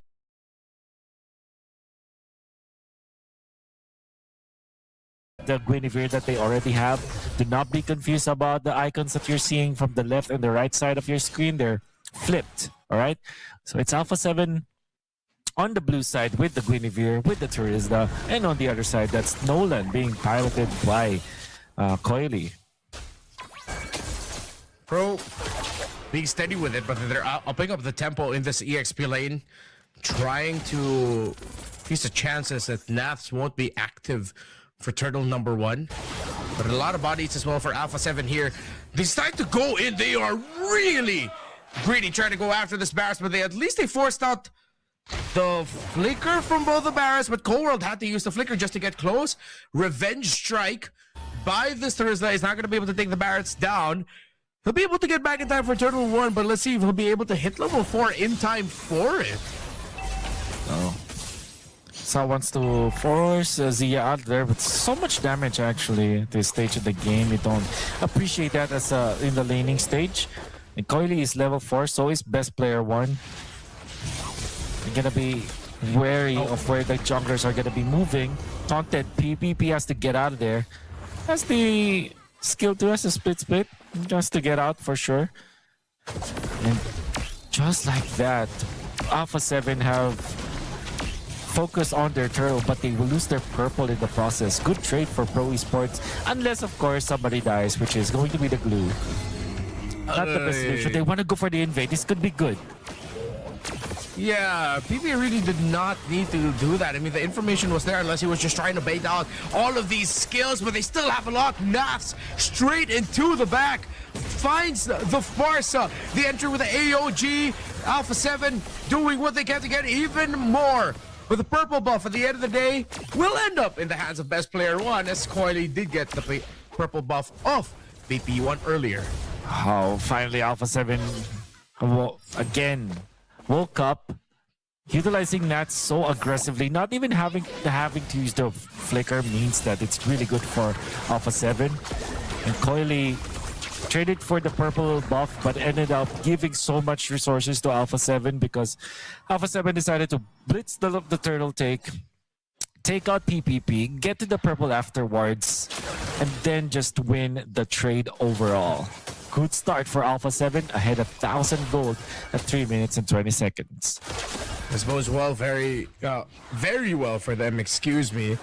the Guinevere that they already have. Do not be confused about the icons that you're seeing from the left and the right side of your screen. They're flipped, all right? So it's Alpha 7 on the blue side with the Guinevere, with the Charizard, and on the other side, that's Nolan being piloted by Coily. Pro being steady with it, but they're upping up the tempo in this EXP lane, trying to increase the chances that Naths won't be active for turtle number 1. But a lot of bodies as well for Alpha 7 here. They decide to go in. They are really greedy trying to go after this Barris, but at least they forced out the flicker from both the Barris, but Cold had to use the flicker just to get close. Revenge strike by this Thursday is not going to be able to take the Barrets down. He'll be able to get back in time for Turtle 1, but let's see if he'll be able to hit level 4 in time for it. Oh. So wants to force Zia out there, but so much damage actually at this stage of the game. You don't appreciate that as in the laning stage. And Coily is level 4, so is best player 1. You're gonna be wary of where the junglers are gonna be moving. Taunted, PPP has to get out of there. Has the skill to us, a split, just to get out for sure. And just like that, Alpha 7 have focused on their turtle, but they will lose their purple in the process. Good trade for Pro Esports, unless of course somebody dies, which is going to be the glue. Not the best solution. They want to go for the invade. This could be good. Yeah, PP really did not need to do that. I mean, the information was there unless he was just trying to bait out all of these skills, but they still have a lot. Naths straight into the back. Finds the Farsa. The entry with the AOG. Alpha 7 doing what they can to get even more. With the purple buff at the end of the day, will end up in the hands of best player 1, as Coily did get the purple buff off BP1 earlier. Oh, finally Alpha 7 again woke up, utilizing that so aggressively. Not even having to use the flicker means that it's really good for Alpha 7. And Coily traded for the purple buff, but ended up giving so much resources to Alpha 7 because Alpha 7 decided to blitz the turtle take out PPP, get to the purple afterwards, and then just win the trade overall. Good start for Alpha 7, ahead of 1,000 gold at 3 minutes and 20 seconds. This bodes well, very well for them, excuse me.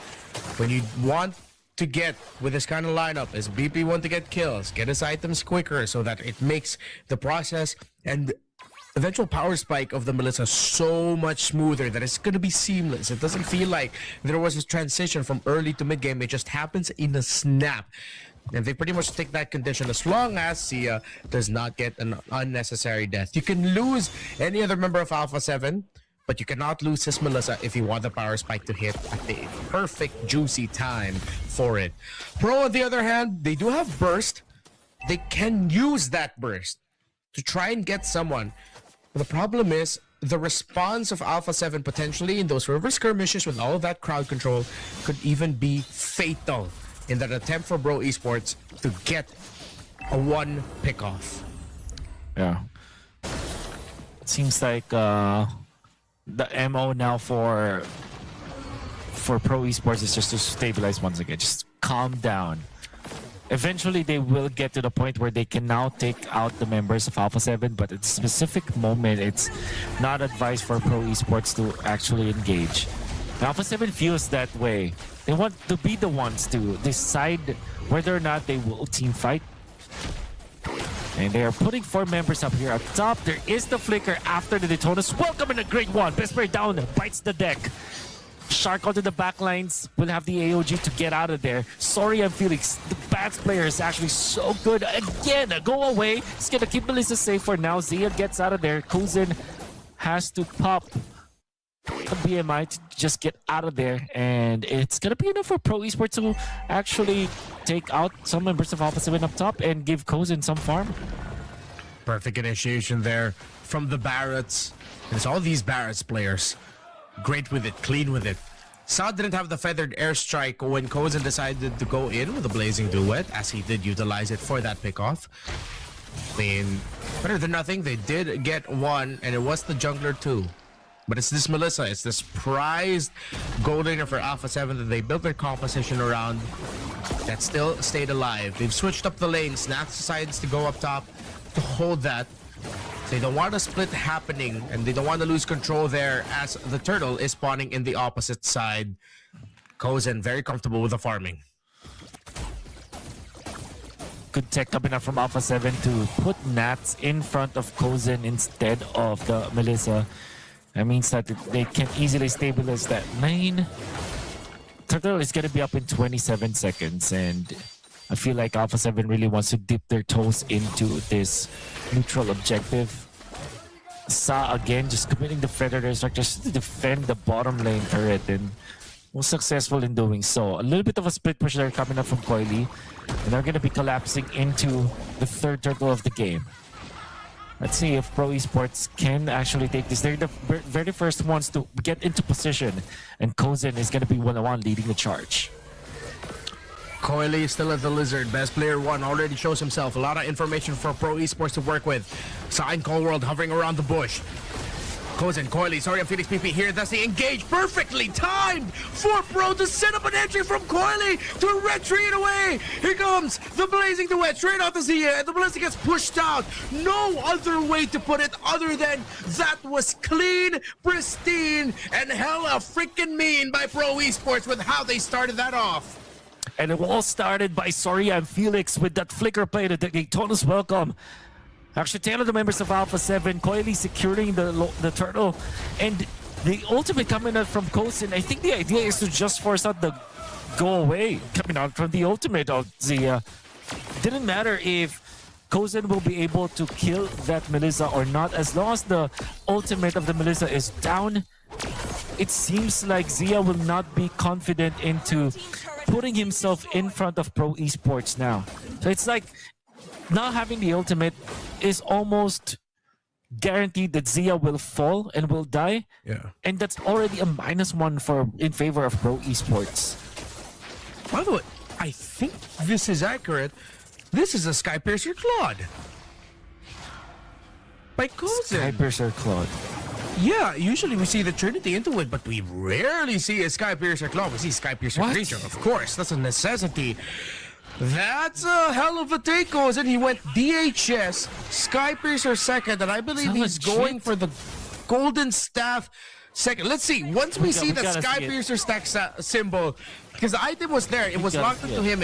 When you want to get with this kind of lineup is BP want to get kills, get his items quicker so that it makes the process and eventual power spike of the Melissa so much smoother that it's going to be seamless. It doesn't feel like there was a transition from early to mid game. It just happens in a snap. And they pretty much take that condition as long as Sia does not get an unnecessary death. You can lose any other member of Alpha 7, but you cannot lose his Melissa if you want the power spike to hit at the perfect juicy time for it. Pro, on the other hand, they do have burst. They can use that burst to try and get someone. But the problem is the response of Alpha 7 potentially in those river skirmishes with all of that crowd control could even be fatal in that attempt for Bro Esports to get a 1 pick-off. Yeah. It seems like the MO now for Pro Esports is just to stabilize once again. Just calm down. Eventually, they will get to the point where they can now take out the members of Alpha 7, but at a specific moment, it's not advised for Pro Esports to actually engage. Alpha 7 feels that way. They want to be the ones to decide whether or not they will team fight. And they are putting 4 members up here at top. There is the flicker after the Daytonas. Welcome in the Great One. Best player down, bites the deck. Shark onto the backlines. Will have the AOG to get out of there. Sorry, I'm feeling the Bats player is actually so good. Again, go away. He's gonna keep Melissa safe for now. Zia gets out of there. Kuzin has to pop a BMI to just get out of there, and it's gonna be enough for Pro Esports to actually take out some members of Alpha 7 up top and give Kuzin some farm. Perfect initiation there from the Barretts. It's all these Barretts players. Great with it, clean with it. Saad didn't have the feathered airstrike when Kozen decided to go in with a blazing duet, as he did utilize it for that pickoff. I mean, better than nothing, they did get one, and it was the jungler too. But it's this Melissa, it's this prized gold laner for Alpha 7 that they built their composition around that still stayed alive. They've switched up the lane. Snax decides to go up top to hold that. They don't want a split happening, and they don't want to lose control there as the turtle is spawning in the opposite side. Kozen very comfortable with the farming. Good tech coming up from Alpha 7 to put Nats in front of Kozen instead of the Melissa. That means that they can easily stabilize that lane. Turtle is going to be up in 27 seconds, and I feel like Alpha 7 really wants to dip their toes into this neutral objective. Sa again just committing the Predator Strike just to defend the bottom lane turret, and was successful in doing so. A little bit of a split push there coming up from Coily, and they're going to be collapsing into the third turtle of the game. Let's see if Pro Esports can actually take this. They're the very first ones to get into position, and Kozen is going to be one-on-one leading the charge. Coily still at the Lizard. Best player one already shows himself. A lot of information for Pro Esports to work with. Sign Cold World hovering around the bush. Kozen, Coily, sorry, I'm Phoenix PP here. That's the engage. Perfectly timed for Pro to set up an entry from Coily to retreat away. Here comes the blazing duet straight out to Zia, and the Melissa gets pushed out. No other way to put it other than that was clean, pristine, and hella freaking mean by Pro Esports with how they started that off. And it all started by Soria and Felix with that flicker play to Daytona's welcome. Actually, 10 of the members of Alpha 7, Coily securing the turtle, and the ultimate coming out from Kozen. I think the idea is to just force out the go away coming out from the ultimate of Zia. Didn't matter if Kozen will be able to kill that Melissa or not, as long as the ultimate of the Melissa is down. It seems like Zia will not be confident into putting himself in front of Pro Esports now. So it's like not having the ultimate is almost guaranteed that Zia will fall and will die. Yeah. And that's already a -1 in favor of Pro Esports. By the way, I think this is accurate. This is a Skypiercer Claude. By Kozen. Skypiercer Claude. Yeah, usually we see the Trinity into it, but we rarely see a Skypiercer Claw. We see Skypiercer Creature, of course. That's a necessity. That's a hell of a take, Kozen. He went DHS, Skypiercer second, and I believe he's going for the Golden Staff second. Let's see. Once we see the Skypiercer stack symbol, because the item was there, it was locked into him.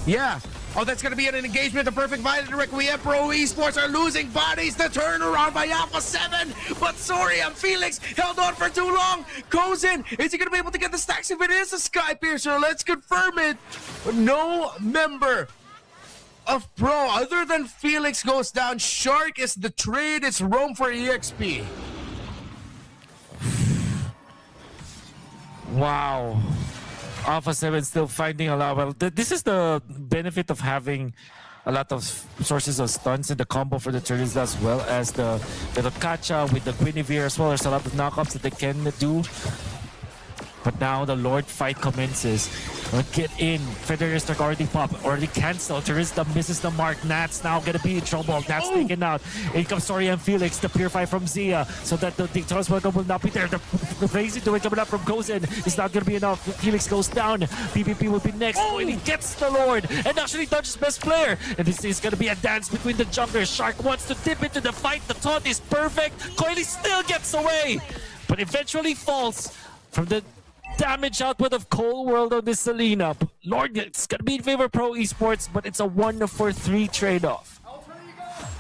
Yeah. Oh, that's going to be an engagement. The perfect Violet Requiem. Pro Esports are losing bodies. The turnaround by Alpha 7. But sorry, I'm Felix. Held on for too long. Kozen, is he going to be able to get the stacks if it is a Skypiercer? Let's confirm it. No member of Pro other than Felix goes down. Shark is the trade. It's Rome for EXP. Wow. Alpha 7 still finding a lot. Well, this is the benefit of having a lot of sources of stunts in the combo for the turtles, as well as the Kacha with the Guinevere as well. There's a lot of knockups that they can do. But now the Lord fight commences. Get in. Feather Strike already pop, already cancelled. Terista misses the mark. Nats now gonna be in trouble. Nats taken out. In comes Soria and Felix. The Purify from Zia, so that the Dictator's welcome will not be there. The blazing to it coming up from Kozen is not gonna be enough. Felix goes down. PvP will be next. Coily gets the Lord and actually dodges best player. And this is gonna be a dance between the junglers. Shark wants to dip into the fight. The taunt is perfect. Coily still gets away, but eventually falls from the damage output of Cold World on this Selena. Lord, it's gonna be in favor of Pro Esports, but it's a 1-for-3 trade-off.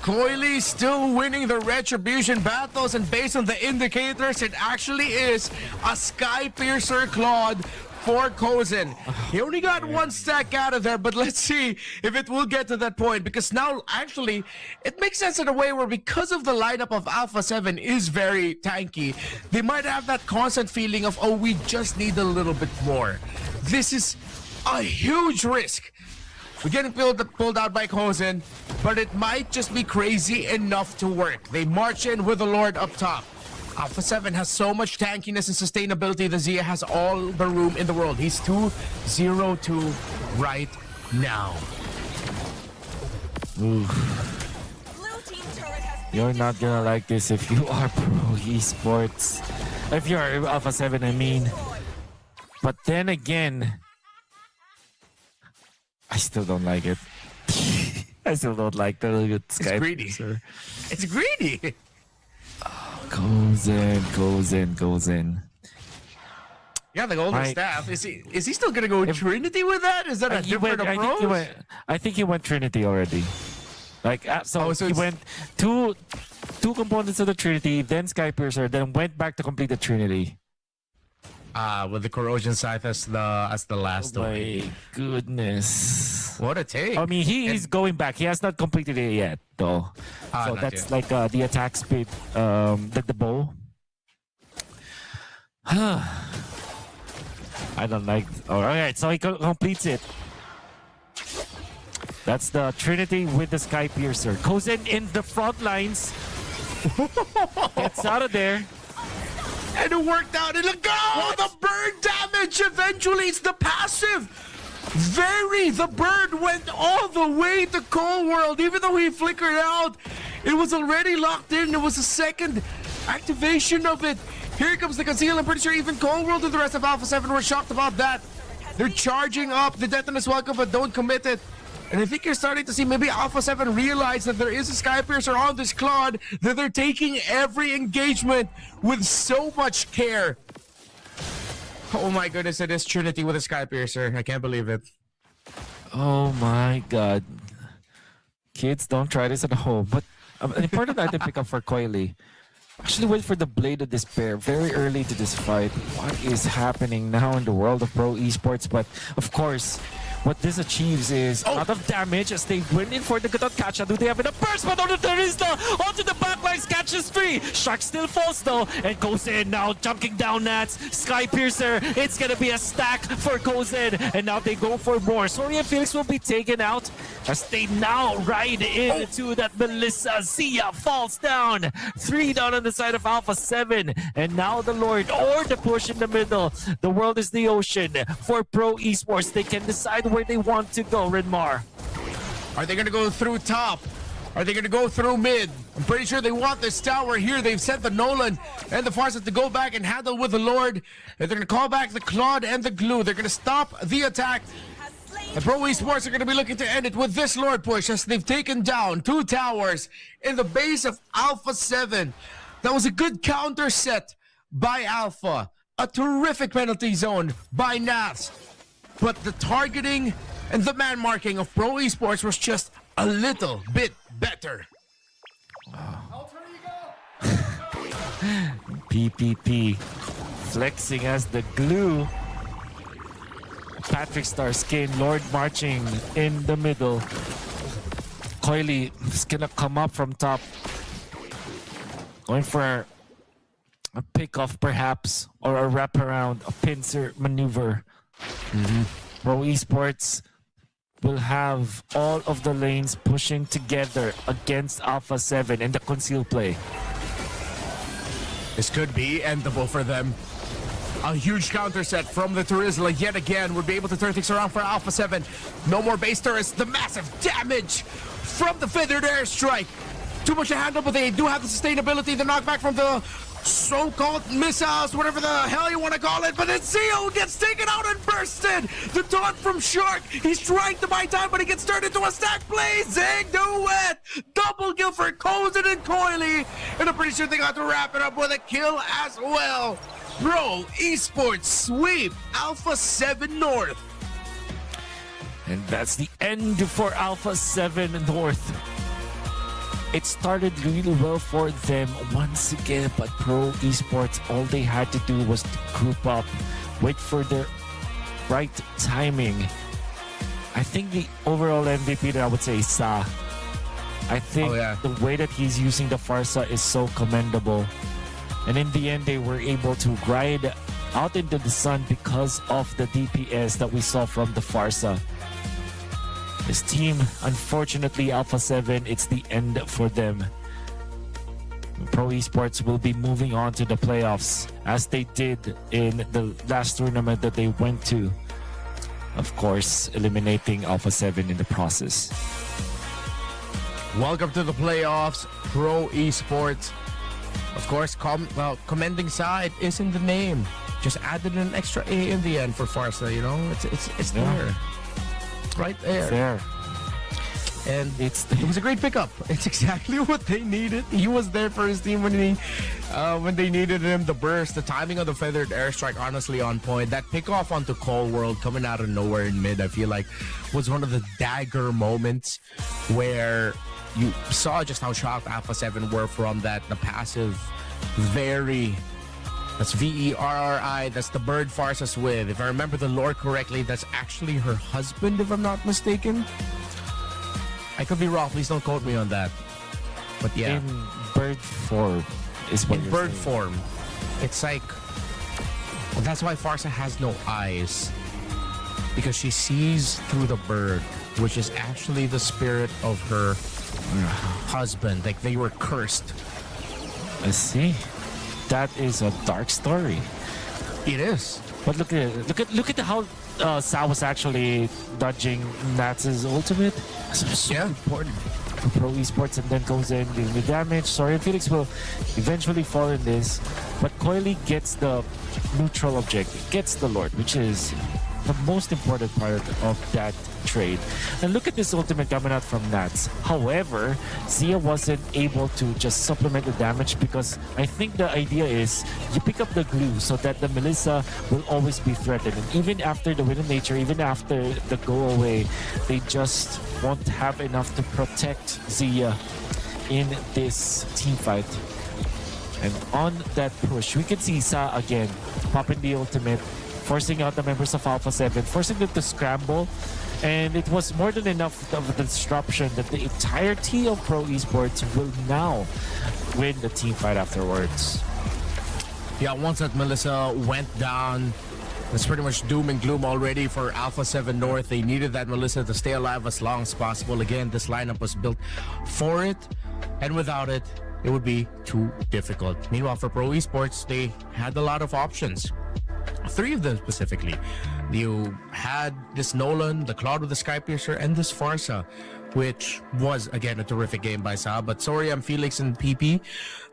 Coily still winning the retribution battles, and based on the indicators, it actually is a Skypiercer Claude for Kozen. He only got one stack out of there, but let's see if it will get to that point, because now actually it makes sense in a way where, because of the lineup of Alpha 7 is very tanky, they might have that constant feeling of, oh, we just need a little bit more. This is a huge risk. We're getting pulled out by Kozen, but it might just be crazy enough to work. They march in with the Lord up top. Alpha 7 has so much tankiness and sustainability. The Zia has all the room in the world. He's 2-0-2 right now. You're not gonna like this if you are pro esports. If you're Alpha 7, I mean. But then again, I still don't like it. I still don't like the Skype. It's greedy. Sir. It's greedy. Goes in. Yeah, the golden staff. Is he still gonna go Trinity with that? Is that a different approach? I think he went Trinity already. Like so he it's- went two components of the Trinity, then Skypiercer, then went back to complete the Trinity. With the corrosion scythe as the last Oh one. my goodness. What a take. I mean, he is going back. He has not completed it yet, though. So not that's yet. like the attack speed, the bow. I don't like. All right, so he completes it. That's the Trinity with the Skypiercer. Goes in the front lines. Gets out of there. And it worked out. And look, the burn damage. Eventually, it's the passive. The bird went all the way to Cold World. Even though he flickered out, it was already locked in. It was a second activation of it. Here comes the conceal. I'm pretty sure even Cold World and the rest of Alpha 7 were shocked about that. They're charging up the Detonus Welcome, but don't commit it. And I think you're starting to see maybe Alpha 7 realize that there is a Skypiercer on this Claude, that they're taking every engagement with so much care. Oh my goodness, it is Trinity with a Skypiercer. I can't believe it. Oh my god. Kids, don't try this at home. But an important item pick up for Coily. Actually went for the Blade of Despair very early to this fight. What is happening now in the world of pro esports? But of course, what this achieves is a lot of damage as they went in for the Gatot catch. Do they have enough burst? But on the Terista, onto the backlines, catches free. Shark still falls though and goes in now, chunking down Nats. Skypiercer, it's gonna be a stack for Kozen. And now they go for more. Soria and Felix will be taken out as they now ride into that Melissa. Zia falls down. 3 down on the side of Alpha 7. And now the Lord or the push in the middle. The world is the ocean. For pro esports, they can decide where they want to go, Rinmar. Are they going to go through top? Are they going to go through mid? I'm pretty sure they want this tower here. They've sent the Nolan and the Farsight to go back and handle with the Lord. They're going to call back the Claude and the Glue. They're going to stop the attack. The Pro Esports are going to be looking to end it with this Lord push as they've taken down 2 towers in the base of Alpha 7. That was a good counter set by Alpha. A terrific penalty zone by Nats. But the targeting and the man marking of Pro Esports was just a little bit better. PPP flexing as the Glue. Patrick Starskin, Lord marching in the middle. Coily is gonna come up from top. Going for a pick-off perhaps, or a wraparound, a pincer maneuver. Pro Esports will have all of the lanes pushing together against Alpha 7 in the conceal play. This could be endable for them. A huge counter set from the Turizla yet again would be able to turn things around for Alpha 7. No more base turrets. The massive damage from the feathered airstrike. Too much to handle, but they do have the sustainability, the knockback from the so-called missiles, whatever the hell you want to call it. But then Zio gets taken out and bursted. The taunt from Shark. He's trying to buy time, but he gets turned into a stack play. Zig duet. Double kill for Kozen and Coily. And I'm pretty sure they got to wrap it up with a kill as well. Pro Esports sweep Alpha 7 North. And that's the end for Alpha 7 North. It started really well for them once again, but Pro Esports, all they had to do was to group up, wait for the right timing. I think the overall MVP that I would say is Sa. I think the way that he's using the Farsa is so commendable. And in the end, they were able to ride out into the sun because of the DPS that we saw from the Farsa. This team, unfortunately, Alpha 7, it's the end for them. Pro Esports will be moving on to the playoffs as they did in the last tournament that they went to. Of course, eliminating Alpha 7 in the process. Welcome to the playoffs, Pro Esports. Of course, commending side is in the name. Just added an extra A in the end for Farsa, you know? It's there. It's right there. There. And it was a great pickup. It's exactly what they needed. He was there for his team when they needed him. The burst, the timing of the feathered airstrike, honestly on point. That pickoff onto Cold World coming out of nowhere in mid, I feel like was one of the dagger moments where you saw just how shocked Alpha 7 were from that. The passive, that's VERRI, that's the bird Farsa's with. If I remember the lore correctly, that's actually her husband, if I'm not mistaken. I could be wrong. Please don't quote me on that. But yeah. In bird form is what in you're bird saying. form. It's like... Well, that's why Farsa has no eyes. Because she sees through the bird, which is actually the spirit of her husband. Like they were cursed. I see. That is a dark story. It is. But look at how Sa was actually dodging Nats's ultimate. So important for Pro Esports, and then goes in dealing the damage. Sorry, Felix will eventually fall in this, but Coily gets the neutral objective, gets the Lord, which is the most important part of that trade. And look at this ultimate coming out from Nats. However, Zia wasn't able to just supplement the damage because I think the idea is you pick up the glue so that the Melissa will always be threatened. And even after the Wind of Nature, even after the go away, they just won't have enough to protect Zia in this team fight. And on that push, we can see Sa again popping the ultimate, forcing out the members of Alpha 7, forcing them to scramble. And it was more than enough of a disruption that the entirety of Pro Esports will now win the team fight afterwards. Yeah, once that Melissa went down, it's pretty much doom and gloom already for Alpha 7 North. They needed that Melissa to stay alive as long as possible. Again, this lineup was built for it, and without it, it would be too difficult. Meanwhile, for Pro Esports, they had a lot of options. 3 of them specifically. You had this Nolan, the Cloud with the Skypiercer, and this Farsa, which was, again, a terrific game by Sa. But sorry, I'm Felix and PP.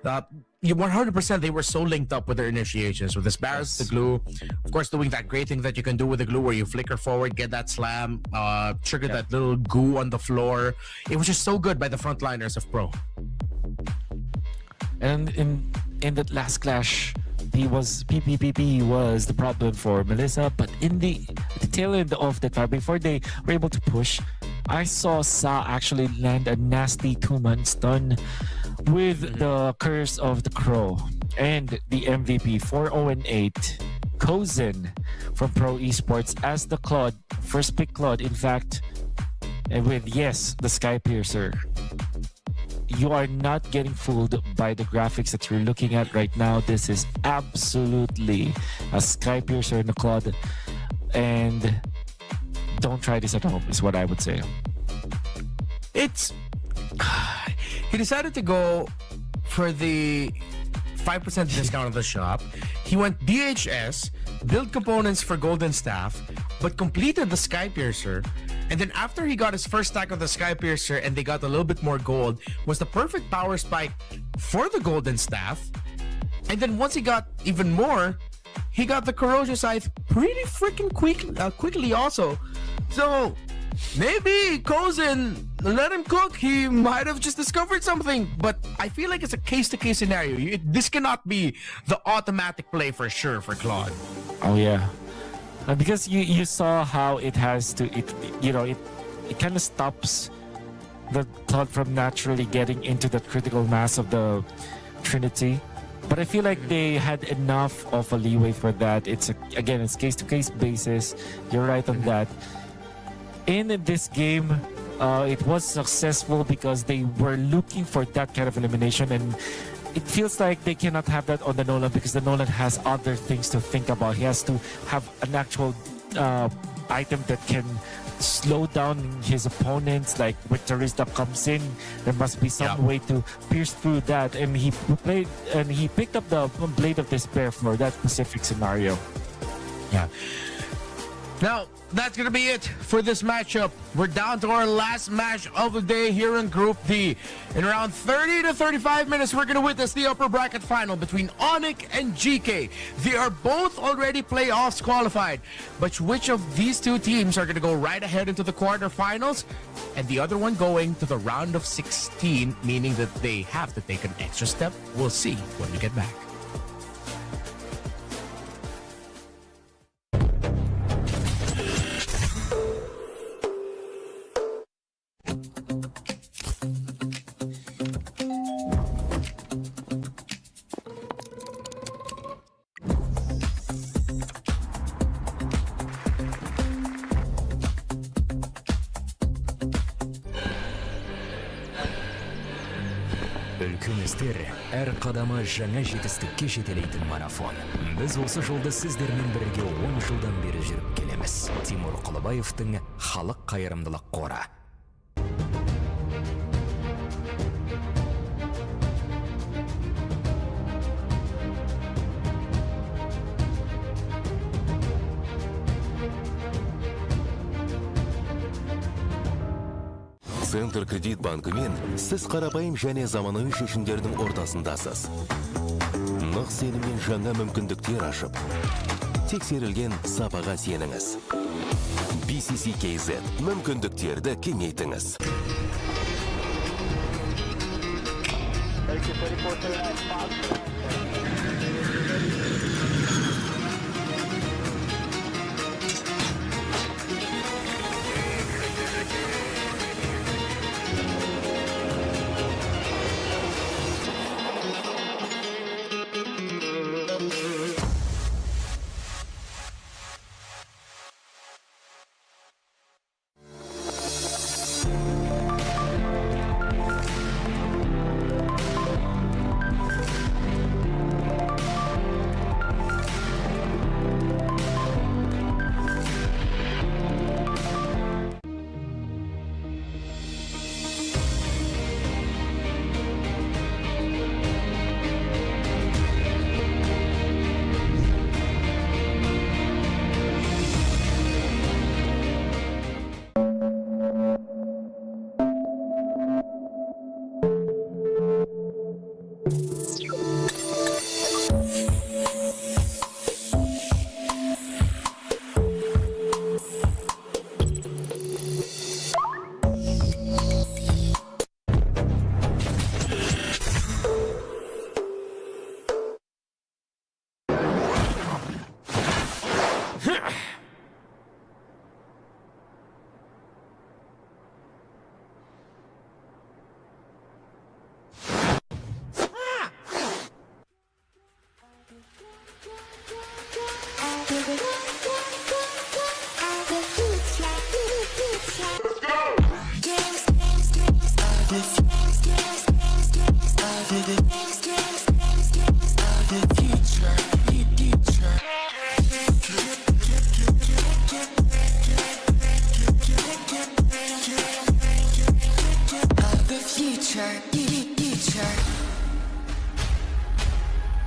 100% they were so linked up with their initiations, with this Barris, the glue. Of course, doing that great thing that you can do with the glue where you flicker forward, get that slam, trigger that little goo on the floor. It was just so good by the frontliners of Pro. And in that last clash, PPPP was the problem for Melissa, but in the tail end of the fight, before they were able to push, I saw Sa actually land a nasty 2-man stun with the Curse of the Crow and the MVP 4-0-8 Kozen from Pro Esports as the Claude, first pick Claude, in fact, and with, yes, the Skypiercer. You are not getting fooled by the graphics that you're looking at right now. This is absolutely a Skypiercer in the Claude, and don't try this at home is what I would say. He decided to go for the 5% discount of the shop. He went DHS, built components for Golden Staff, but completed the Skypiercer. And then after he got his first stack of the Skypiercer and they got a little bit more gold, was the perfect power spike for the Golden Staff. And then once he got even more, he got the Corrosion Scythe pretty freaking quickly also. So maybe Kozen, let him cook. He might have just discovered something. But I feel like it's a case-to-case scenario. This cannot be the automatic play for sure for Claude. Oh yeah. Because you saw how it has to, it kind of stops the Claude from naturally getting into the critical mass of the Trinity. But I feel like they had enough of a leeway for that. It's case-to-case basis. You're right on that. In this game, it was successful because they were looking for that kind of elimination, and it feels like they cannot have that on the Nolan because the Nolan has other things to think about. He has to have an actual item that can slow down his opponents. Like when Teresa comes in, there must be some way to pierce through that. And he picked up the Blade of Despair for that specific scenario. Yeah. Now, that's going to be it for this matchup. We're down to our last match of the day here in Group D. In around 30 to 35 minutes, we're going to witness the upper bracket final between UNTUK and GK. They are both already playoffs qualified. But which of these two teams are going to go right ahead into the quarterfinals and the other one going to the round of 16, meaning that they have to take an extra step? We'll see when we get back. Үлкеніздер әр қадамы жаңа жетістікке жетелейтін марафон. Біз осы жолды сіздермен бірге 10 жылдан бері жүріп келеміз. Тимур Құлыбаевтың халық қайырымдылық қоры. Центр кредит банкымен сіз қарапайым және заманауи шешімдердің ортасындасыз. Нық сеніммен жаңа мүмкіндіктер ашып, тексерілген сапаға сеніңіз. BCC-KZ мүмкіндіктерді кеңейтіңіз.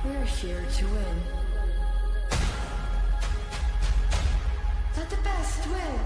We're here to win. Let the best win.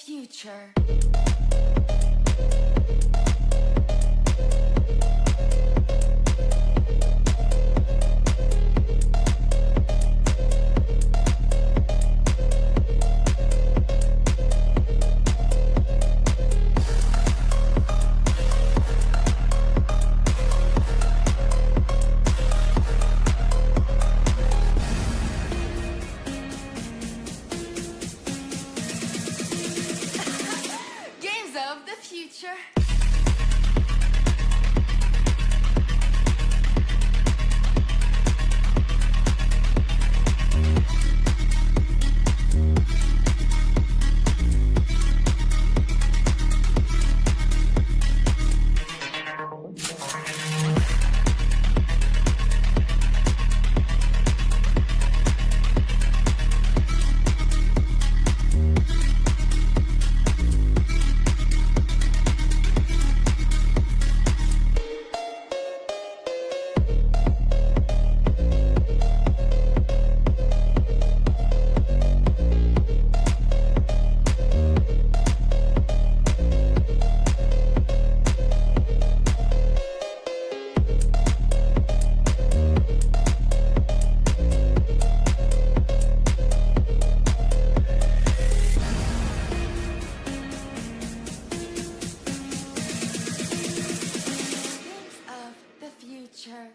future. Games of the future. Games of the future.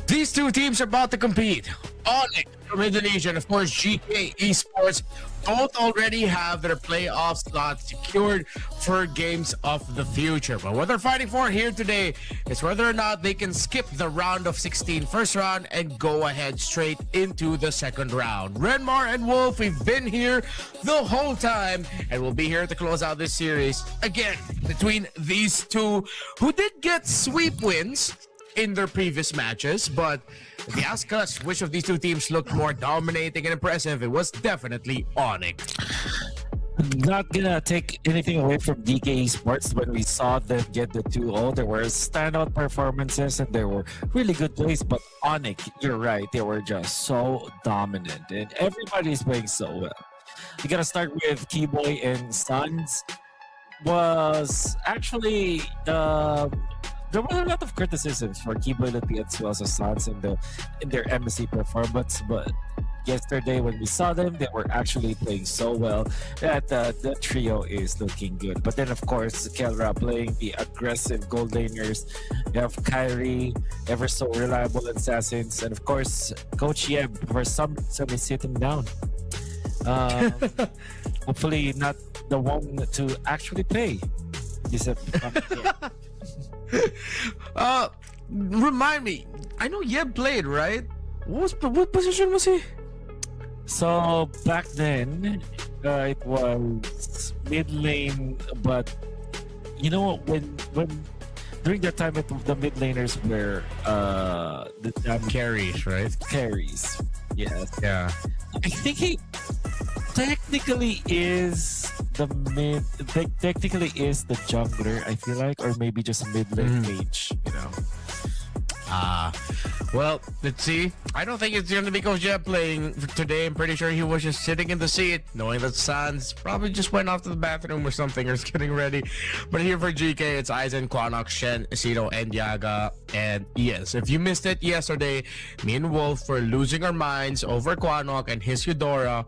These two teams are about to compete. Onyx from Indonesia and of course GK Esports both already have their playoff slots secured for games of the future. But what they're fighting for here today is whether or not they can skip the round of 16 first round and go ahead straight into the second round. Renmar and Wolf, we've been here the whole time and we'll be here to close out this series again between these two who did get sweep wins in their previous matches, but if you ask us which of these two teams looked more dominating and impressive, it was definitely Onyx. Not gonna take anything away from DK Esports. When we saw them get the 2-0, there were standout performances and there were really good plays, but Onyx, you're right, they were just so dominant and everybody's playing so well. You gotta start with Keyboy and Sons. Was actually there were a lot of criticisms for Keyboy Lati as well as Sons in their MSC performance, but yesterday when we saw them, they were actually playing so well that the trio is looking good. But then, of course, Kelra playing the aggressive gold laners. You have Kyrie, ever so reliable assassins, and of course, Coach Yeb for some reason is sitting down. Hopefully, not the one to actually play. Remind me. I know Yeb played, right? What position was he? So back then, it was mid lane, but you know when during that time the mid laners were the Carries, right? carries. Yes. Yeah. I think he technically is technically is the jungler, I feel like, or maybe just mid lane mage, you know. Well, let's see. I don't think it's going to be Coach Jeb playing today. I'm pretty sure he was just sitting in the seat, knowing that Sans probably just went off to the bathroom or something, or is getting ready. But here for GK, it's Aizen, Quanok, Shen, Isito, and Yaga. And yes, if you missed it yesterday, me and Wolf were losing our minds over Quanok and his Eudora.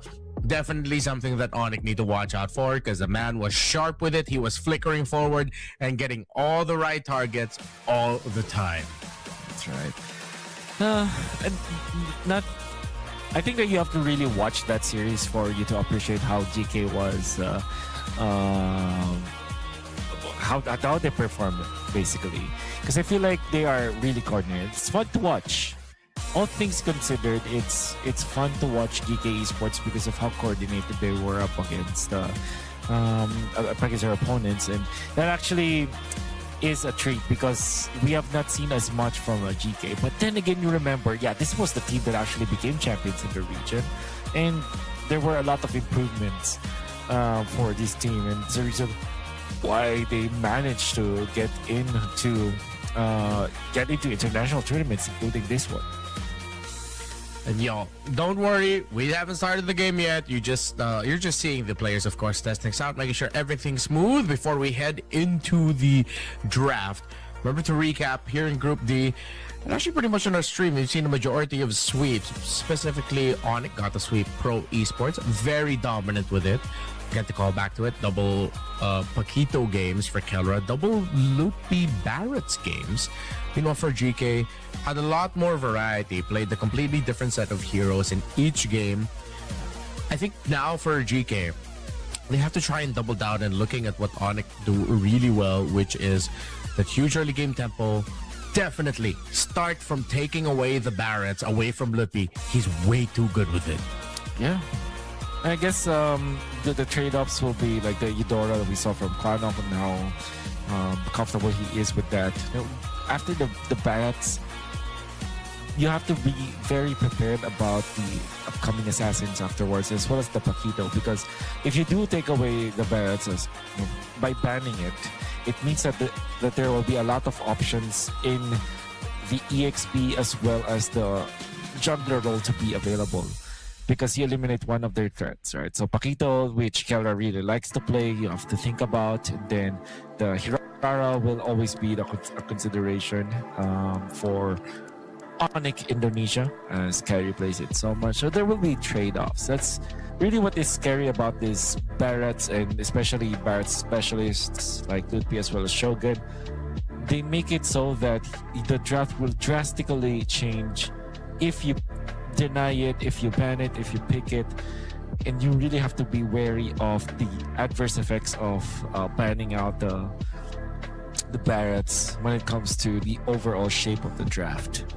Definitely something that Onyx need to watch out for, because the man was sharp with it. He was flickering forward and getting all the right targets all the time. That's right. And not. I think that you have to really watch that series for you to appreciate how GK was, how they performed basically. Because I feel like they are really coordinated. It's fun to watch. All things considered, it's fun to watch GK Esports because of how coordinated they were up against their opponents, and that actually is a treat because we have not seen as much from GK. But then again, you remember, this was the team that actually became champions in the region, and there were a lot of improvements for this team, and it's the reason why they managed to get into international tournaments, including this one. And y'all, don't worry, we haven't started the game yet. You're just seeing the players, of course, test things out, making sure everything's smooth before we head into the draft. Remember to recap here in Group D, and actually pretty much on our stream, we've seen a majority of sweeps. Specifically, Onyx got the sweep. Pro Esports, very dominant with it. Get to call back to it. Double Paquito games for Kelra. Double Loopy Barrett's games. Meanwhile, for GK, had a lot more variety. Played a completely different set of heroes in each game. I think now for GK, they have to try and double down and looking at what Onyx do really well, which is that huge early game tempo. Definitely start from taking away the Barretts away from Loopy. He's way too good with it. Yeah. I guess the trade-offs will be like the Eudora that we saw from Quanok, and how comfortable he is with that. You know, after the bats, you have to be very prepared about the upcoming assassins afterwards, as well as the Paquito, because if you do take away the bats by banning it, it means that there will be a lot of options in the EXP as well as the jungler role to be available, because you eliminate one of their threats, right? So Paquito, which Kelra really likes to play, you have to think about. And then the Hirara will always be a consideration for Onyx Indonesia, as Carrie plays it so much. So there will be trade-offs. That's really what is scary about these Barretts, and especially Barrett specialists like Ludpi as well as Shogun. They make it so that the draft will drastically change if you deny it, if you ban it, if you pick it, and you really have to be wary of the adverse effects of banning out the Barretts when it comes to the overall shape of the draft.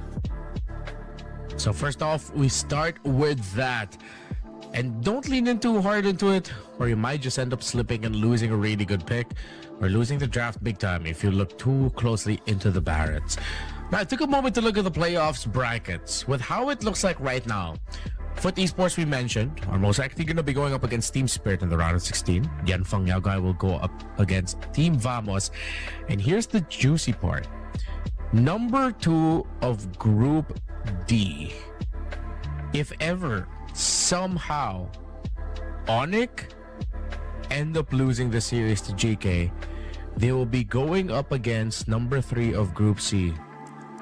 So first off, we start with that. And don't lean in too hard into it, or you might just end up slipping and losing a really good pick, or losing the draft big time if you look too closely into the Barretts. Now, I took a moment to look at the playoffs brackets. With how it looks like right now, Foot Esports, we mentioned, are most likely going to be going up against Team Spirit in the round of 16. Yanfeng Yaogai will go up against Team Vamos. And here's the juicy part. Number 2 of Group D. If ever, somehow, Onyx end up losing the series to GK, they will be going up against number 3 of Group C,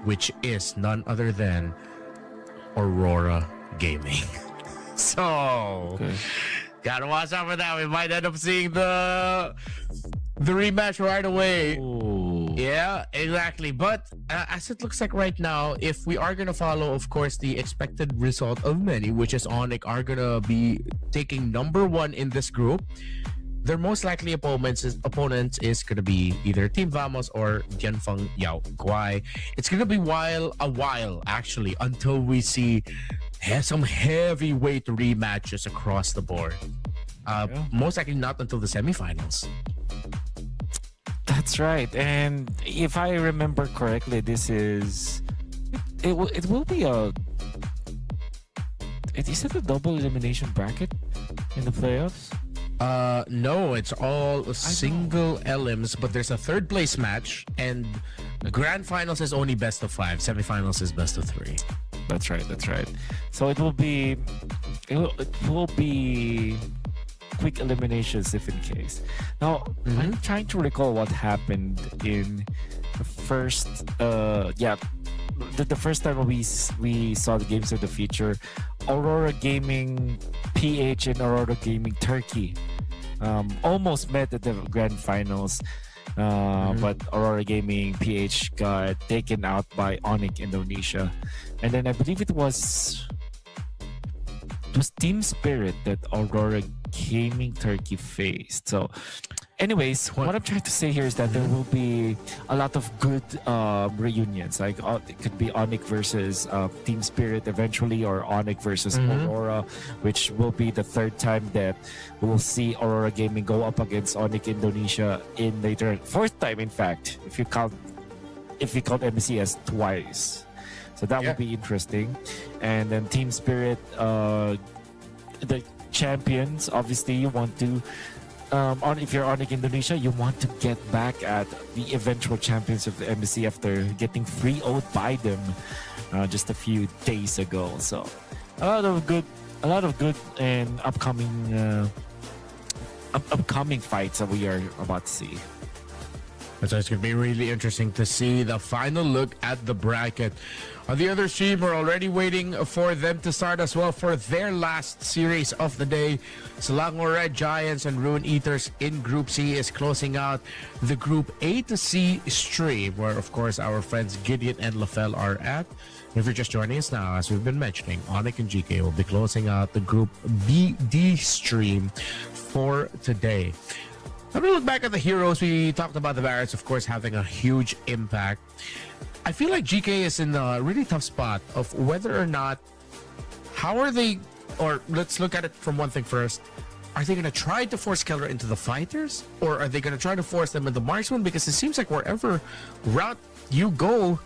which is none other than Aurora Gaming. So, gotta watch out for that. We might end up seeing the rematch right away. Ooh. Yeah, exactly. But as it looks like right now, if we are gonna follow, of course, the expected result of many, which is Onyx are gonna be taking number 1 in this group, their most likely opponents is gonna be either Team Vamos or Jianfeng Yao Guai. It's gonna be a while actually until we see some heavyweight rematches across the board. Most likely not until the semifinals. That's right. And if I remember correctly, this is it will be is it a double elimination bracket in the playoffs? No, it's all single elims, but there's a third place match, and the grand finals is only best of 5. Semifinals is best of 3. That's right. That's right. So it will be quick eliminations if in case. Now I'm trying to recall what happened in the first the first time we saw the Games of the Future. Aurora Gaming PH and Aurora Gaming Turkey almost met at the grand finals, but Aurora Gaming PH got taken out by Onyx Indonesia, and then I believe it was Team Spirit that Aurora Gaming Turkey faced. So anyways, what I'm trying to say here is that there will be a lot of good reunions. Like it could be Onyx versus Team Spirit eventually, or Onyx versus Aurora, which will be the third time that we'll see Aurora Gaming go up against Onyx Indonesia in later. Fourth time, in fact, if you count MSC as twice. So that will be interesting. And then Team Spirit, the champions, obviously you want to if you're Onyx Indonesia, you want to get back at the eventual champions of the MSC after getting 3-0'd by them just a few days ago. So a lot of good and upcoming fights that we are about to see. So it's going to be really interesting to see the final look at the bracket. On the other stream, we're already waiting for them to start as well for their last series of the day. Selangor Red Giants and Ruin Eaters in Group C is closing out the Group A to C stream, where, of course, our friends Gideon and Lafell are at. If you're just joining us now, as we've been mentioning, Onyx and GK will be closing out the Group B-D stream for today. When we look back at the heroes, we talked about the Barretts, of course, having a huge impact. I feel like GK is in a really tough spot of whether or not, how are they, or let's look at it from one thing first. Are they going to try to force Keller into the fighters, or are they going to try to force them into marksman? Because it seems like wherever route you go,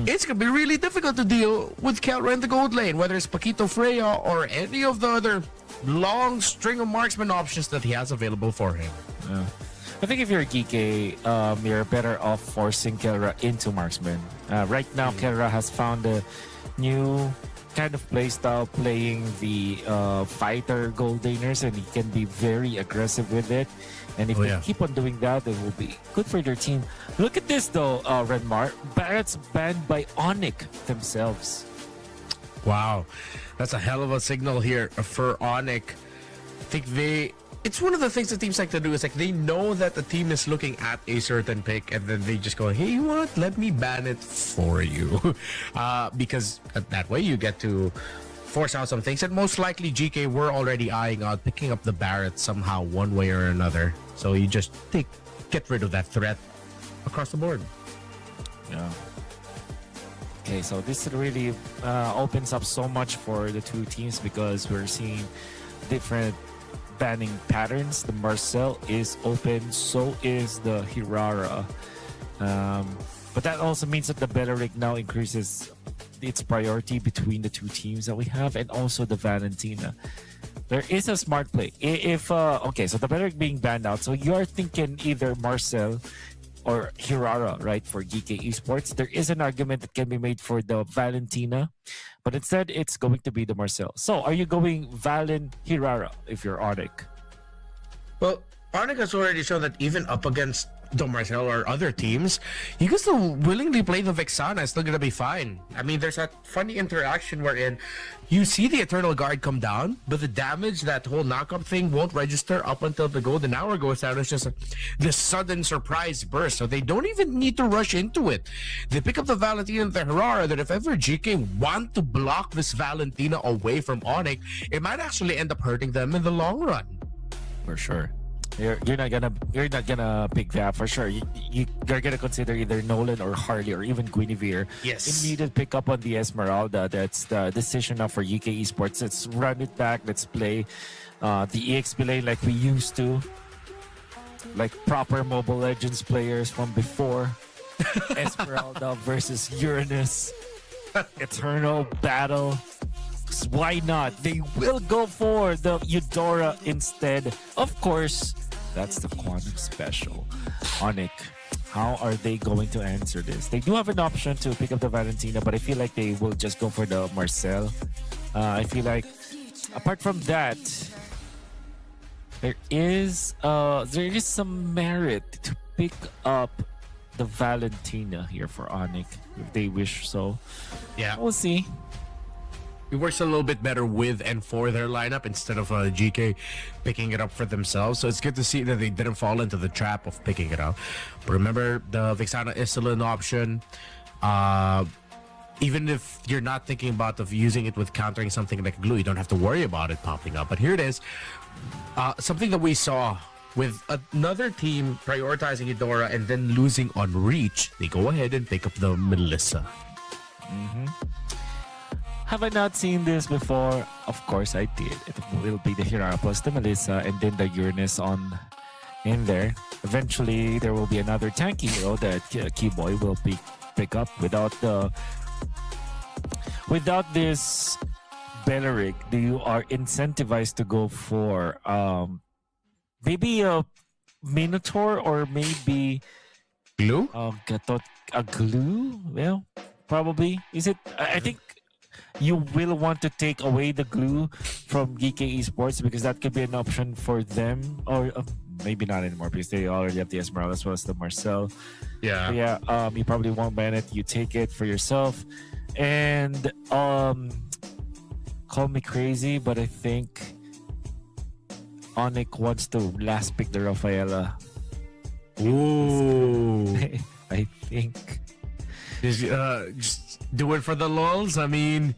it's going to be really difficult to deal with Keller in the gold lane, whether it's Paquito Freya or any of the other long string of marksman options that he has available for him. Yeah. I think if you're GK, you're better off forcing Kelra into marksman. Right now, Kelra has found a new kind of playstyle, playing the fighter gold laners, and he can be very aggressive with it. And if they keep on doing that, it will be good for their team. Look at this though, Renmar. Barrett's banned by Onyx themselves. Wow, that's a hell of a signal here for Onyx. I think it's one of the things that teams like to do is like they know that the team is looking at a certain pick, and then they just go, hey, you know what? Let me ban it for you. Because that way you get to force out some things. And most likely GK were already eyeing out picking up the Barrett somehow one way or another. So you just get rid of that threat across the board. Yeah. Okay, so this really opens up so much for the two teams, because we're seeing different banning patterns. The Marcel is open, so is the Hirara. But that also means that the Beleric now increases its priority between the two teams that we have, and also the Valentina. There is a smart play. Okay, so the Beleric being banned out, so you're thinking either Marcel or Hirara, right, for GK Esports. There is an argument that can be made for the Valentina, but instead it's going to be the Marcel. So are you going Valen Hirara if you're Onyx? Well, Arnica has already shown that even up against the Marcel or other teams, you can still willingly play the Vexana. It's still gonna be fine. I mean, there's that funny interaction wherein you see the Eternal Guard come down, but the damage, that whole knockup thing, won't register up until the golden hour goes down. It's just this sudden surprise burst, so they don't even need to rush into it. They pick up the Valentina and the Herrera, that if ever GK want to block this Valentina away from Onyx, it might actually end up hurting them in the long run. For sure. You're not gonna pick that for sure. You're gonna consider either Nolan or Harley or even Guinevere. Yes. Immediate pick up on the Esmeralda. That's the decision now for UK Esports. Let's run it back. Let's play the EXP lane like we used to, like proper Mobile Legends players from before. Esmeralda versus Uranus. Eternal battle. Why not? They will go for the Eudora instead. Of course, that's the Quantum Special. Onyx, how are they going to answer this? They do have an option to pick up the Valentina, but I feel like they will just go for the Marcel. I feel like, apart from that, there is some merit to pick up the Valentina here for Onyx if they wish so. Yeah. We'll see. It works a little bit better with and for their lineup instead of GK picking it up for themselves. So it's good to see that they didn't fall into the trap of picking it up. But remember, the Vexana is still an option. Even if you're not thinking about using it with countering something like glue, you don't have to worry about it popping up. But here it is. Something that we saw with another team prioritizing Eudora and then losing on reach. They go ahead and pick up the Melissa. Have I not seen this before? Of course I did. It will be the Hirara plus the Melissa and then the Uranus in there. Eventually, there will be another tanky hero that Keyboy will pick up without this Belleric. You are incentivized to go for maybe a Minotaur or maybe Glue? A glue? Well, probably. Is it? I think you will want to take away the glue from GK Esports because that could be an option for them, or maybe not anymore because they already have the Esmeralda as well as the Marcel. Yeah. But yeah, you probably won't ban it. You take it for yourself. And call me crazy, but I think Onyx wants to last pick the Rafaela. Ooh. I think. Just do it for the lulz. I mean,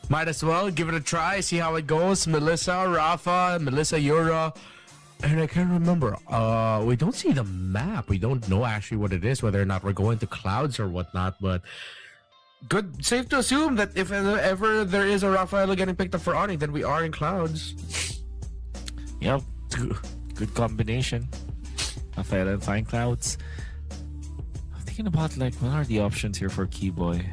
might as well give it a try, see how it goes. Melissa, Rafa, Melissa, Yura. And I can't remember. We don't see the map. We don't know actually what it is, whether or not we're going to clouds or whatnot. But good, safe to assume that if ever there is a Rafaela getting picked up for Onyx, then we are in clouds. Yep. Good combination. Rafaela and Fine Clouds. I'm thinking about like what are the options here for Keyboy?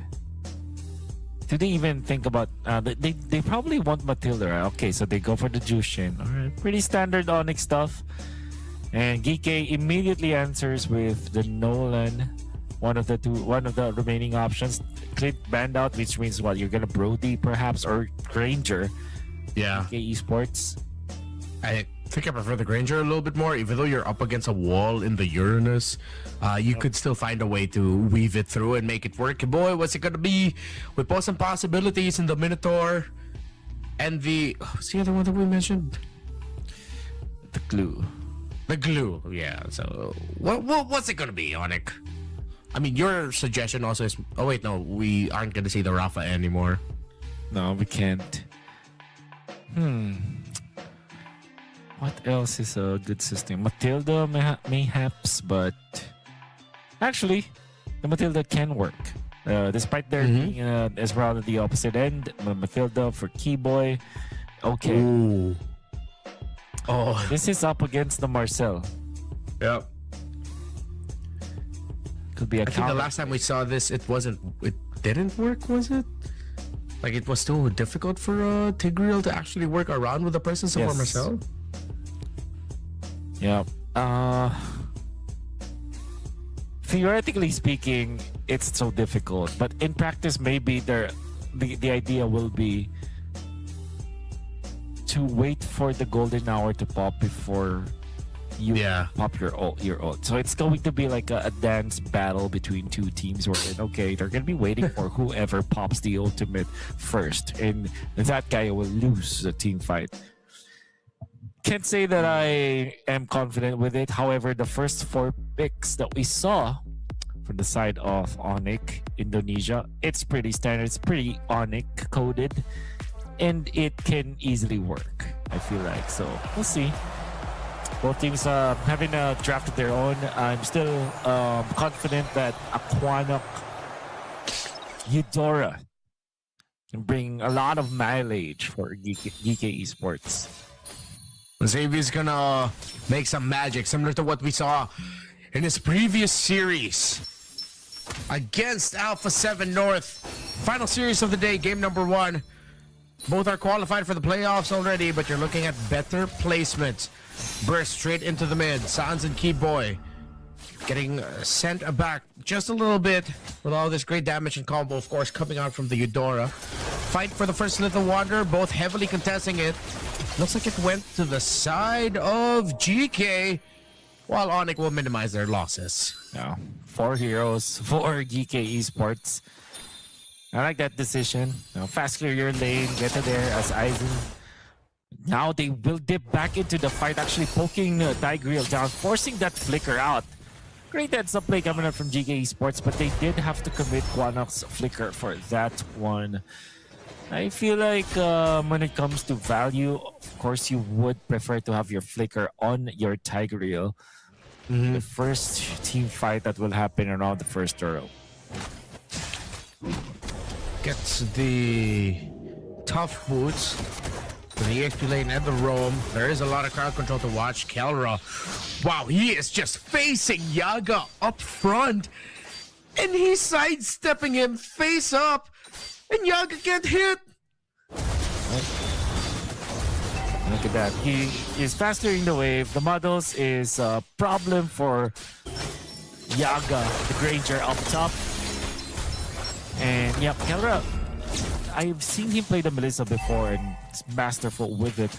Do they even think about they probably want Matilda, right? Okay, so they go for the Jushin. Alright, pretty standard Onyx stuff. And Geekay immediately answers with the Nolan, one of the remaining options. Clint banned out, which means what, you're gonna Brody perhaps or Granger. Yeah. Geekay Esports. I think I prefer the Granger a little bit more, even though you're up against a wall in the Uranus. You could still find a way to weave it through and make it work. Boy, what's it gonna be? We put some possibilities in the Minotaur and what's the other one that we mentioned? The glue. The glue, yeah. So what's it gonna be, Onyx? I mean, your suggestion also is. Oh wait, no, we aren't gonna see the Rafa anymore. No, we can't. What else is a good system? Matilda mayhaps, but actually, the Matilda can work. Despite there being Esmeralda the opposite end, Matilda for Keyboy. Okay. Ooh. Oh. This is up against the Marcel. Yep. Could be a I think the last time we saw this, it didn't work, was it? Like it was still difficult for Tigreal to actually work around with the presence of Marcel? Yeah. Theoretically speaking, it's so difficult, but in practice, maybe the idea will be to wait for the golden hour to pop before you Yeah. pop your ult. So it's going to be like a dance battle between two teams where, okay, they're going to be waiting for whoever pops the ultimate first. And that guy will lose the team fight. Can't say that I am confident with it. However, the first 4 picks that we saw from the side of Onyx Indonesia, it's pretty standard. It's pretty Onyx coded. And it can easily work, I feel like. So we'll see. Both teams having drafted their own. I'm still confident that Aquanok Eudora can bring a lot of mileage for GK Esports. Xavier's gonna make some magic, similar to what we saw in his previous series against Alpha 7 North. Final series of the day, game number 1. Both are qualified for the playoffs already, but you're looking at better placement. Burst straight into the mid. Sans and Keyboy getting sent back just a little bit with all this great damage and combo, of course, coming out from the Eudora. Fight for the first Little Wonder, both heavily contesting it. Looks like it went to the side of GK, while Onyx will minimize their losses. Yeah, 4 heroes for GK Esports. I like that decision. Fast clear your lane, get to there as Aizen. Now they will dip back into the fight, actually poking Tigreal down, forcing that flicker out. Great heads-up play coming up from GK Esports, but they did have to commit Quanok's flicker for that one. I feel like when it comes to value, of course, you would prefer to have your flicker on your Tigreal. The first team fight that will happen around the first turtle. Gets the tough boots for the EXP lane and the roam. There is a lot of crowd control to watch. Kelra, wow, he is just facing Yaga up front. And he's sidestepping him face up. And Yaga can't hit. Look at that. He is faster in the wave. The models is a problem for Yaga, the Granger up top. And yep, Kelra, I've seen him play the Melissa before and it's masterful with it.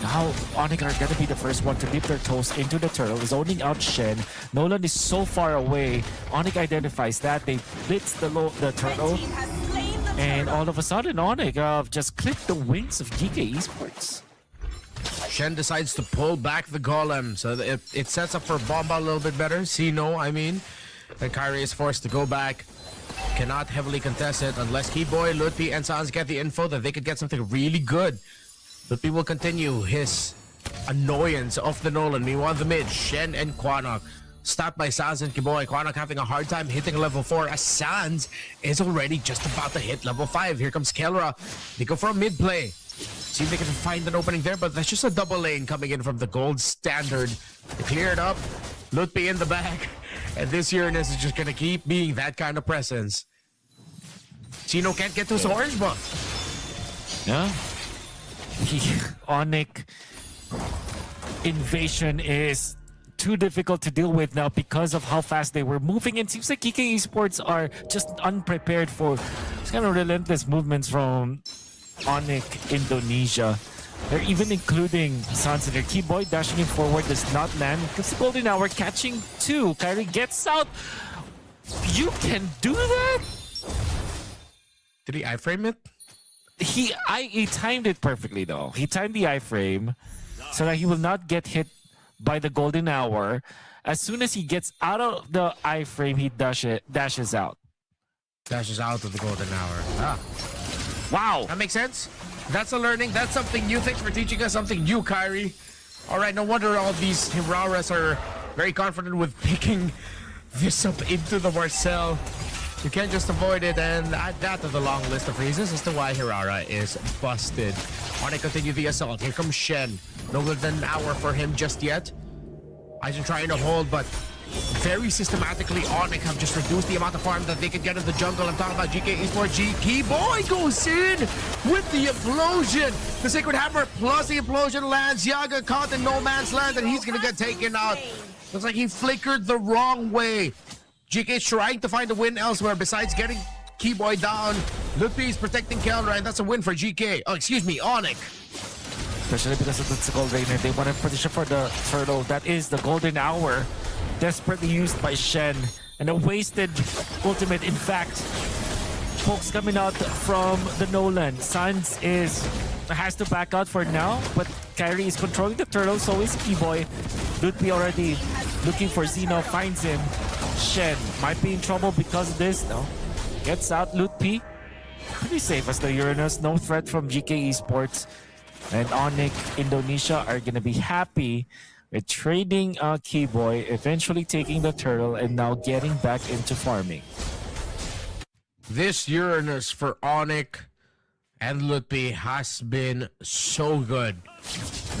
Now Onyx are gonna be the first one to dip their toes into the turtle, zoning out Shen. Nolan is so far away. Onyx identifies that. They blitz the turtle. And all of a sudden, Onyx just clipped the wings of GK Esports. Shen decides to pull back the golem, so it sets up for Bomba a little bit better. Sino, I mean. And Kyrie is forced to go back. Cannot heavily contest it unless Keyboy, Lutpi, and Sans get the info that they could get something really good. Lutpi will continue his annoyance of the Nolan. Meanwhile, the mid, Shen and Quanok. Stopped by Sans and Keyboy. Quanok having a hard time hitting level 4 as Sans is already just about to hit level 5. Here comes Kelra. They go for a mid play. See if they can find an opening there, but that's just a double lane coming in from the gold standard. They clear it up. Lutpi in the back. And this Uranus is just gonna keep being that kind of presence. Chino can't get to his orange buff. Yeah. Onyx invasion is too difficult to deal with now because of how fast they were moving. It seems like GK Esports are just unprepared for this kind of relentless movements from Onyx Indonesia. They're even including Sans in their Keyboy. Dashing in forward does not land. Gives the golden hour, catching 2. Kyrie gets out. You can do that? Did he iframe it? He timed it perfectly though. He timed the iframe so that he will not get hit by the golden hour. As soon as he gets out of the iframe, he dashes out. Dashes out of the golden hour. Ah. Wow. That makes sense. That's a learning. That's something new. Thanks for teaching us something new, Kyrie. All right, no wonder all these Hiraras are very confident with picking this up into the Marcel. You can't just avoid it and add that to the long list of reasons as to why Hirara is busted. On to continue the assault. Here comes Shen. No good than an hour for him just yet. Aizen trying to hold, but very systematically Onyx have just reduced the amount of farm that they could get in the jungle. I'm talking about GK Esports. Keyboy goes in with the implosion. The Sacred Hammer plus the implosion lands. Yaga caught in no man's land and he's gonna get taken out. Looks like he flickered the wrong way. GK is trying to find a win elsewhere besides getting Keyboy down. Lutpi is protecting Kelra and that's a win for GK. Oh, excuse me, Onyx. Especially because of the Gold Rainer. They want to position for the turtle. That is the golden hour. Desperately used by Shen. And a wasted ultimate, in fact. Pokes coming out from the Nolan. Sans has to back out for now, but Kyrie is controlling the turtle, so is Keyboy. Lutpi already looking for Zeno, finds him. Shen might be in trouble because of this, no? Gets out Lutpi. Pretty safe as the Uranus. No threat from GK Esports. And Onyx Indonesia are gonna be happy with trading Keyboy, eventually taking the turtle, and now getting back into farming. This Uranus for Onyx and Lutpi has been so good.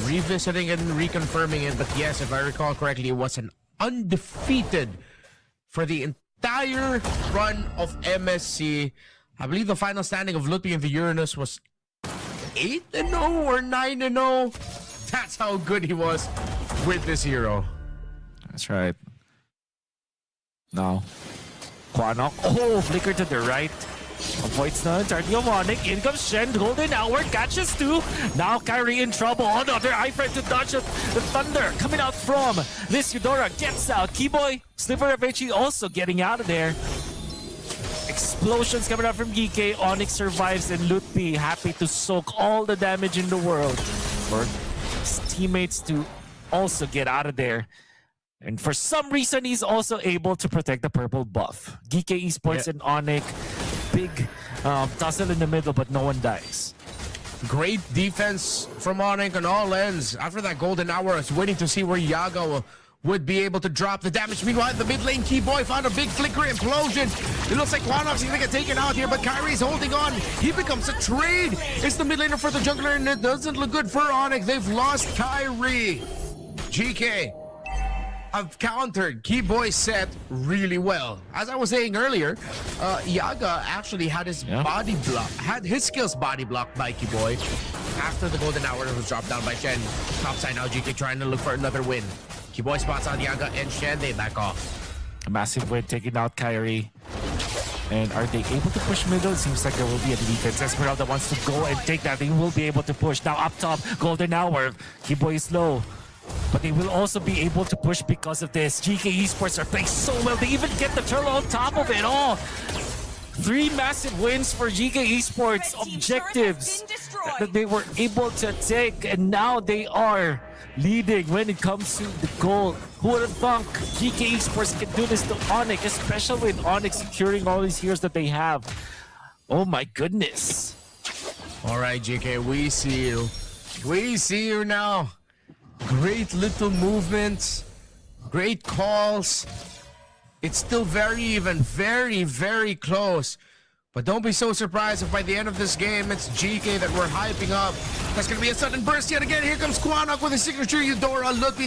Revisiting and reconfirming it, but yes, if I recall correctly, it was an undefeated for the entire run of MSC. I believe the final standing of Lutpi and the Uranus was 8-0 or 9-0. That's how good he was with this hero. That's right. Now, Quanok. Oh, flicker to the right. Avoids the entirety of Onyx. In comes Shen. Golden hour catches two. Now Kyrie in trouble. Another iframe to dodge the thunder coming out from this Eudora. Gets out. Keyboy, Slipper eventually also getting out of there. Explosions coming out from GK. Onyx survives, and Lutpi happy to soak all the damage in the world for his teammates to also get out of there. And for some reason, he's also able to protect the purple buff. GK Esports and Onyx, big tussle in the middle, but no one dies. Great defense from Onyx on all ends. After that golden hour, I was waiting to see where Yaga would be able to drop the damage. Meanwhile, the mid lane, Keyboy found a big flicker implosion. It looks like Quanok's gonna get taken out here, but Kyrie's holding on. He becomes a trade. It's the mid laner for the jungler, and it doesn't look good for Onyx. They've lost Kyrie. GK have countered Keyboy's set really well. As I was saying earlier, Yaga actually had his skills body blocked by Keyboy after the golden hour was dropped down by Shen. Topside now, GK trying to look for another win. Keyboy spots on Yaga and Shen, they back off. A massive win taking out Kyrie. And are they able to push middle? It seems like there will be a defense. Esmeralda wants to go and take that. They will be able to push. Now up top, golden hour. Keyboy is low. But they will also be able to push because of this. GK Esports are playing so well. They even get the turtle on top of it all. 3 massive wins for GK Esports. Objectives that they were able to take. And now they are leading when it comes to the goal. Who would have thunk GK Esports can do this to Onyx, especially with Onyx securing all these heroes that they have. Oh my goodness. All right, GK, we see you. We see you now. Great little movements, great calls. It's still very even, very, very close. But don't be so surprised if by the end of this game, it's GK that we're hyping up. That's going to be a sudden burst yet again. Here comes Quanok with his signature Eudora. Lutpi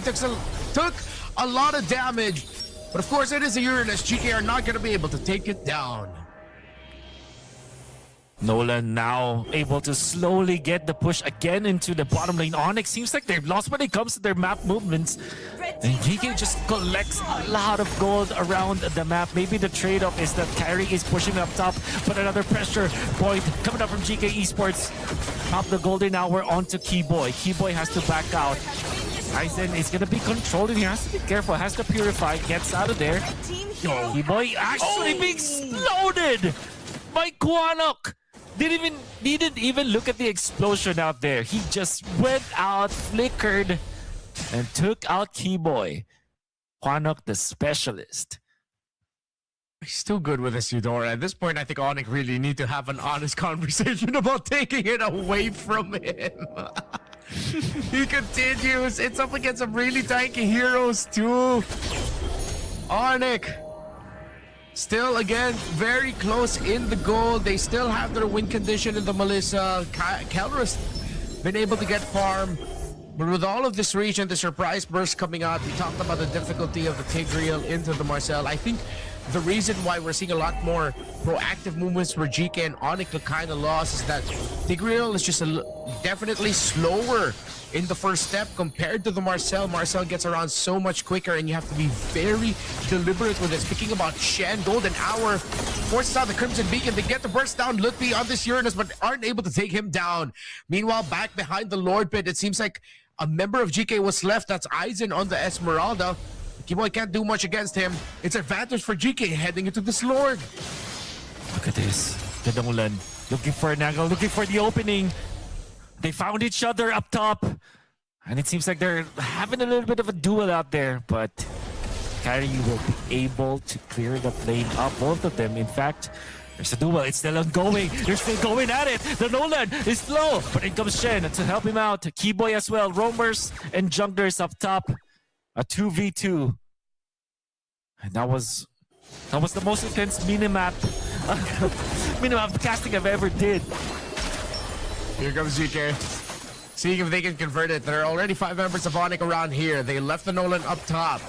took a lot of damage. But of course, it is a Uranus. GK are not going to be able to take it down. Nolan now able to slowly get the push again into the bottom lane. Onyx seems like they've lost when it comes to their map movements. And GK just collects a lot of gold around the map. Maybe the trade-off is that Kyrie is pushing up top, but another pressure point coming up from GK Esports. Top the golden hour onto Keyboy. Keyboy has to back out. Aizen is going to be controlled and he has to be careful. Has to purify. Gets out of there. Keyboy actually being exploded by Quanok. Didn't even look at the explosion out there. He just went out, flickered, and took out Keyboy. Quanok, the specialist. He's still good with this Eudora. At this point, I think Onyx really need to have an honest conversation about taking it away from him. He continues. It's up against some really tanky heroes too. Onyx. Still, again, very close in the goal. They still have their win condition in the Melissa. Kelra's been able to get farm. But with all of this region, the surprise burst coming out, we talked about the difficulty of the Tigreal into the Marcel. I think the reason why we're seeing a lot more proactive movements where GK and Onyx look kind of lost is that Tigreal is just definitely slower in the first step compared to the Marcel. Marcel gets around so much quicker, and you have to be very deliberate with it. Speaking about Shen, Golden Hour forces out the Crimson Beacon. They get the burst down Lutfi on this Uranus, but aren't able to take him down. Meanwhile, back behind the Lord Pit, it seems like a member of GK was left. That's Aizen on the Esmeralda. Kiboy can't do much against him. It's advantage for GK heading into this Lord. Look at this. The Nolan looking for an angle, looking for the opening. They found each other up top. And it seems like they're having a little bit of a duel out there. But Kyrie will be able to clear the lane up. Both of them, in fact. There's a duel. It's still ongoing. They're still going at it. The Nolan is slow. But in comes Shen to help him out. Keyboy as well. Roamers and junglers up top. A 2v2. And that was the most intense minimap casting I've ever did. Here comes GK. Seeing if they can convert it. There are already 5 members of Onyx around here. They left the Nolan up top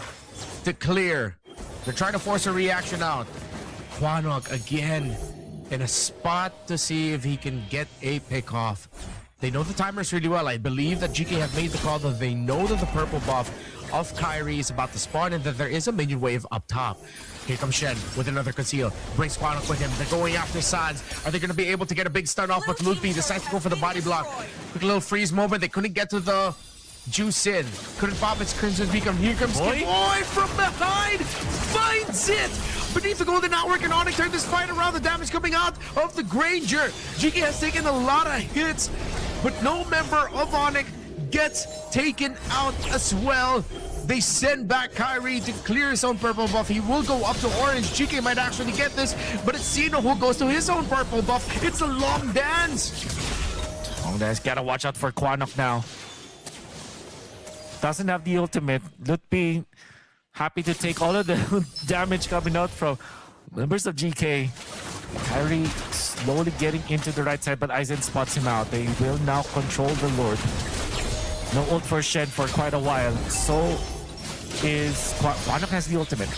to clear. They're trying to force a reaction out. Quanok again in a spot to see if he can get a pick off. They know the timers really well. I believe that GK have made the call that they know that the purple buff of Kyrie is about to spawn and that there is a minion wave up top. Here comes Shen with another conceal. Brings Quanok with him. They're going after Sans. Are they going to be able to get a big stun off? But Lutfi decides to go for the body block. Quick little freeze moment. They couldn't get to the juice in. Couldn't pop its Crimson Beacon. Here comes Boy from behind. Finds it. Beneath the Golden Outwork, and Onyx turned this fight around. The damage coming out of the Granger. GK has taken a lot of hits, but no member of Onyx gets taken out as well. They send back Kyrie to clear his own purple buff. He will go up to orange. GK might actually get this, but it's Sino who goes to his own purple buff. It's a long dance. Long dance. Gotta watch out for Quanok now. Doesn't have the ultimate. Lutfi happy to take all of the damage coming out from members of GK. Kyrie slowly getting into the right side, but Aizen spots him out. They will now control the Lord. No ult for Shen for quite a while. So is Quanok has the ultimate.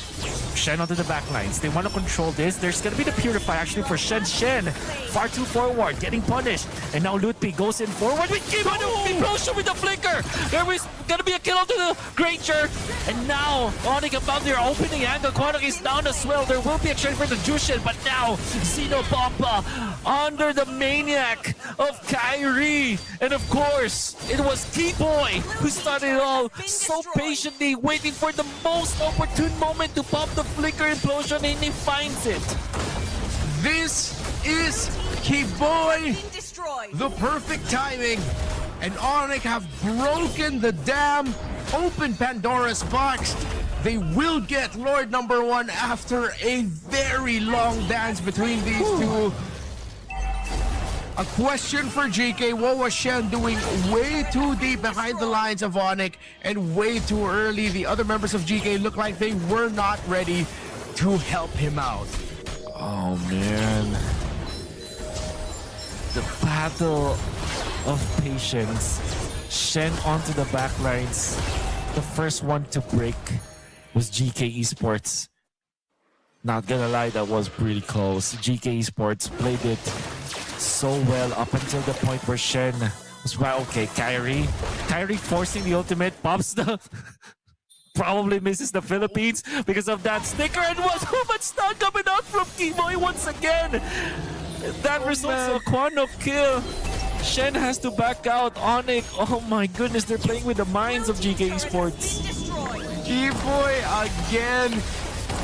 Shen onto the back lines. They want to control this. There's going to be the Purify actually for Shen. Shen far too forward, getting punished. And now Lutfi goes in forward with Implosion with the flicker. There is going to be a kill onto the Granger. And now Onyx about their opening angle. Quanok is down as well. There will be a trade for the Jushin, but now Xeno Bomba under the Maniac of Kyrie. And of course, it was Keyboy who started it all so patiently, waiting for the most opportune moment to pop the flicker implosion, and he finds it. This is Keyboy. The perfect timing. And Onyx have broken the dam, open Pandora's box. They will get Lord number 1 after a very long dance between these two. A question for GK, what was Shen doing way too deep behind the lines of Onyx and way too early? The other members of GK look like they were not ready to help him out. Oh man. The battle of patience. Shen onto the back lines. The first one to break was GK Esports. Not gonna lie, that was pretty close. GK Esports played it so well up until the point where Shen was okay. Kyrie forcing the ultimate, pops the probably misses the Philippines because of that sticker, and was so much stun coming out from Keyboy once again. That results in a Quanok kill. Shen has to back out. Onyx, oh my goodness, they're playing with the minds of GK Esports. Keyboy again.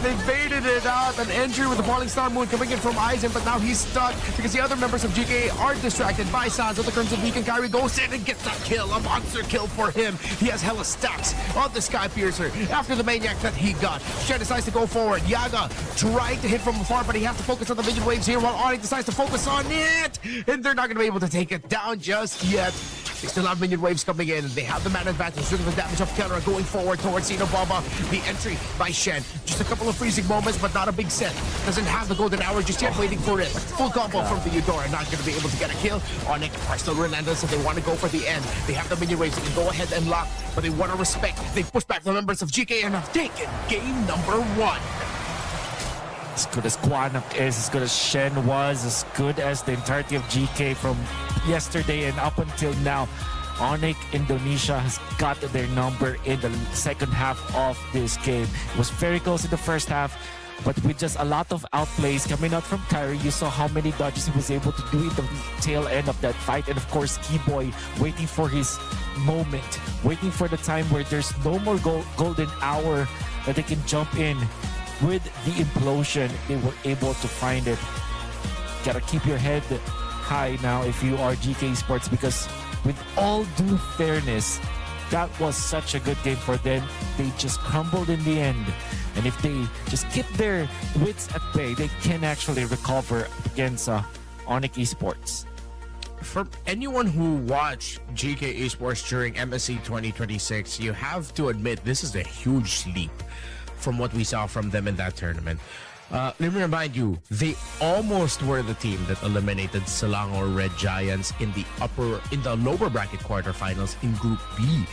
They baited it out. An entry with the Falling Star Moon coming in from Aizen, but now he's stuck because the other members of GK are distracted by Sans of the Crimson Beacon. Kyrie goes in and gets that kill. A monster kill for him. He has hella stacks on the Sky Piercer after the Maniac that he got. Shen decides to go forward. Yaga trying to hit from afar, but he has to focus on the minion waves here while Onyx decides to focus on it. And they're not going to be able to take it down just yet. They still have minion waves coming in. They have the man advantage. Look at the damage of Kelra going forward towards Xeno Bomba. The entry by Shen. Just a couple of freezing moments, but not a big set. Doesn't have the golden hour just yet, waiting for it. Full combo from the Eudora. Not going to be able to get a kill. Onyx are still relentless, so they want to go for the end. They have the minion waves. They can go ahead and lock, but they want to respect. They push back the members of GK and have taken game number 1. As good as Quanok is, as good as Shen was, as good as the entirety of GK from yesterday and up until now, Onyx Indonesia has got their number in the second half of this game. It was very close in the first half, but with just a lot of outplays coming out from Kyrie, you saw how many dodges he was able to do in the tail end of that fight. And of course, Keyboy waiting for his moment, waiting for the time where there's no more golden hour that they can jump in. With the implosion, they were able to find it. Gotta keep your head high now if you are GK Sports, because with all due fairness, that was such a good game for them. They just crumbled in the end. And if they just keep their wits at bay, they can actually recover against Onyx Esports. For anyone who watched GK Esports during MSC 2026, you have to admit this is a huge leap from what we saw from them in that tournament. Let me remind you, they almost were the team that eliminated Selangor Red Giants in the lower bracket quarterfinals in Group B.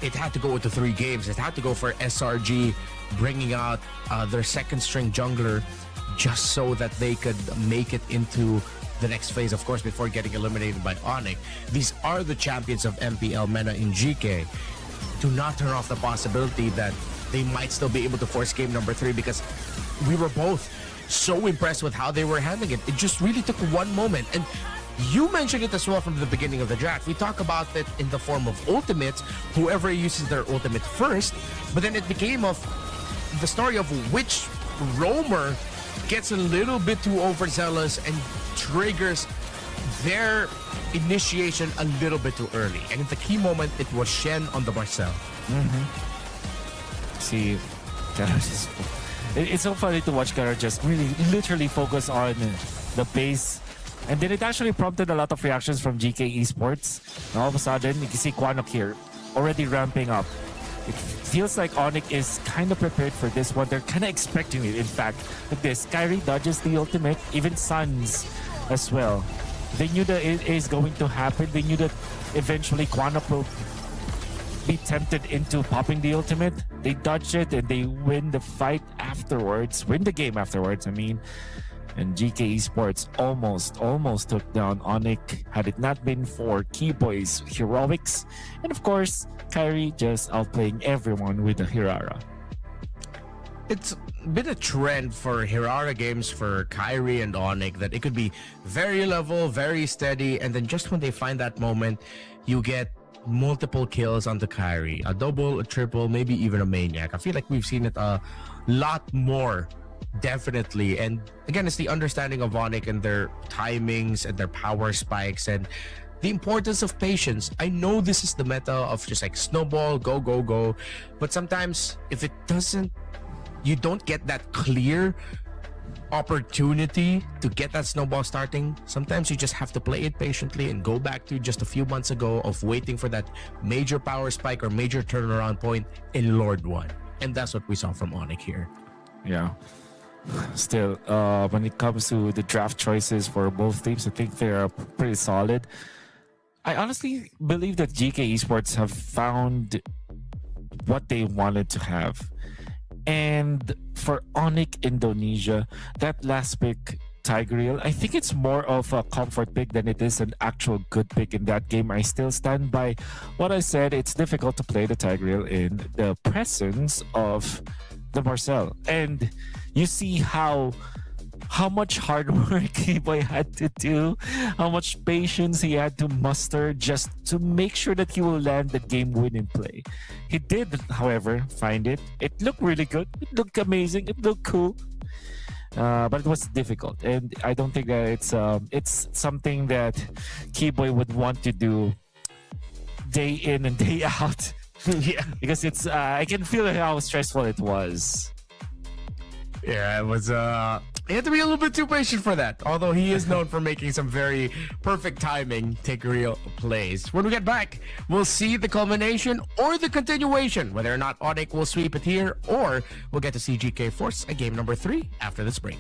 It had to go into 3 games. It had to go for SRG bringing out their second string jungler just so that they could make it into the next phase, of course, before getting eliminated by Onyx. These are the champions of MPL MENA in GK. Do not turn off the possibility that they might still be able to force game number 3, because we were both so impressed with how they were handling it. It just really took one moment. And you mentioned it as well from the beginning of the draft. We talk about it in the form of ultimates, whoever uses their ultimate first, but then it became of the story of which roamer gets a little bit too overzealous and triggers their initiation a little bit too early. And in the key moment, it was Shen on the Marcel. See, it's so funny to watch Kara just really literally focus on the base. And then it actually prompted a lot of reactions from GK Esports. And all of a sudden, you can see Quanok here already ramping up. It feels like Onyx is kind of prepared for this one. They're kind of expecting it, in fact. Look this, Kyrie dodges the ultimate, even Suns as well. They knew that it is going to happen. They knew that eventually Quanok will be tempted into popping the ultimate. They dodge it and they win the fight afterwards, win the game afterwards, I mean. And GK Esports almost took down Onyx had it not been for Keyboy's heroics. And of course, Kyrie just outplaying everyone with the Hirara. It's been a trend for Hirara games for Kyrie and Onyx that it could be very level, very steady, and then just when they find that moment, you get multiple kills on the Kyrie. A double, a triple, maybe even a maniac. I feel like we've seen it a lot more, definitely. And again, it's the understanding of Onyx and their timings and their power spikes and the importance of patience. I know this is the meta of just like snowball, go, go, go. But sometimes if it doesn't, you don't get that clear opportunity to get that snowball starting. Sometimes you just have to play it patiently and go back to just a few months ago of waiting for that major power spike or major turnaround point in Lord 1. And that's what we saw from Onyx here. Yeah. Still, when it comes to the draft choices for both teams, I think they are pretty solid. I honestly believe that GK Esports have found what they wanted to have. And for Onyx Indonesia, that last pick, Tigreal, I think it's more of a comfort pick than it is an actual good pick in that game. I still stand by what I said. It's difficult to play the Tigreal in the presence of the Marcel. And you see how much hard work Keyboy had to do, how much patience he had to muster just to make sure that he will land the game-winning play. He did, however, find it. It looked really good. It looked amazing. It looked cool. But it was difficult. And I don't think that it's something that Keyboy would want to do day in and day out. Yeah. Because it's I can feel how stressful it was. Yeah, it was he had to be a little bit too patient for that. Although he is known for making some very perfect timing Tigreal plays. When we get back, we'll see the culmination or the continuation, whether or not Onyx will sweep it here, or we'll get to see GK force a game number 3 after this break.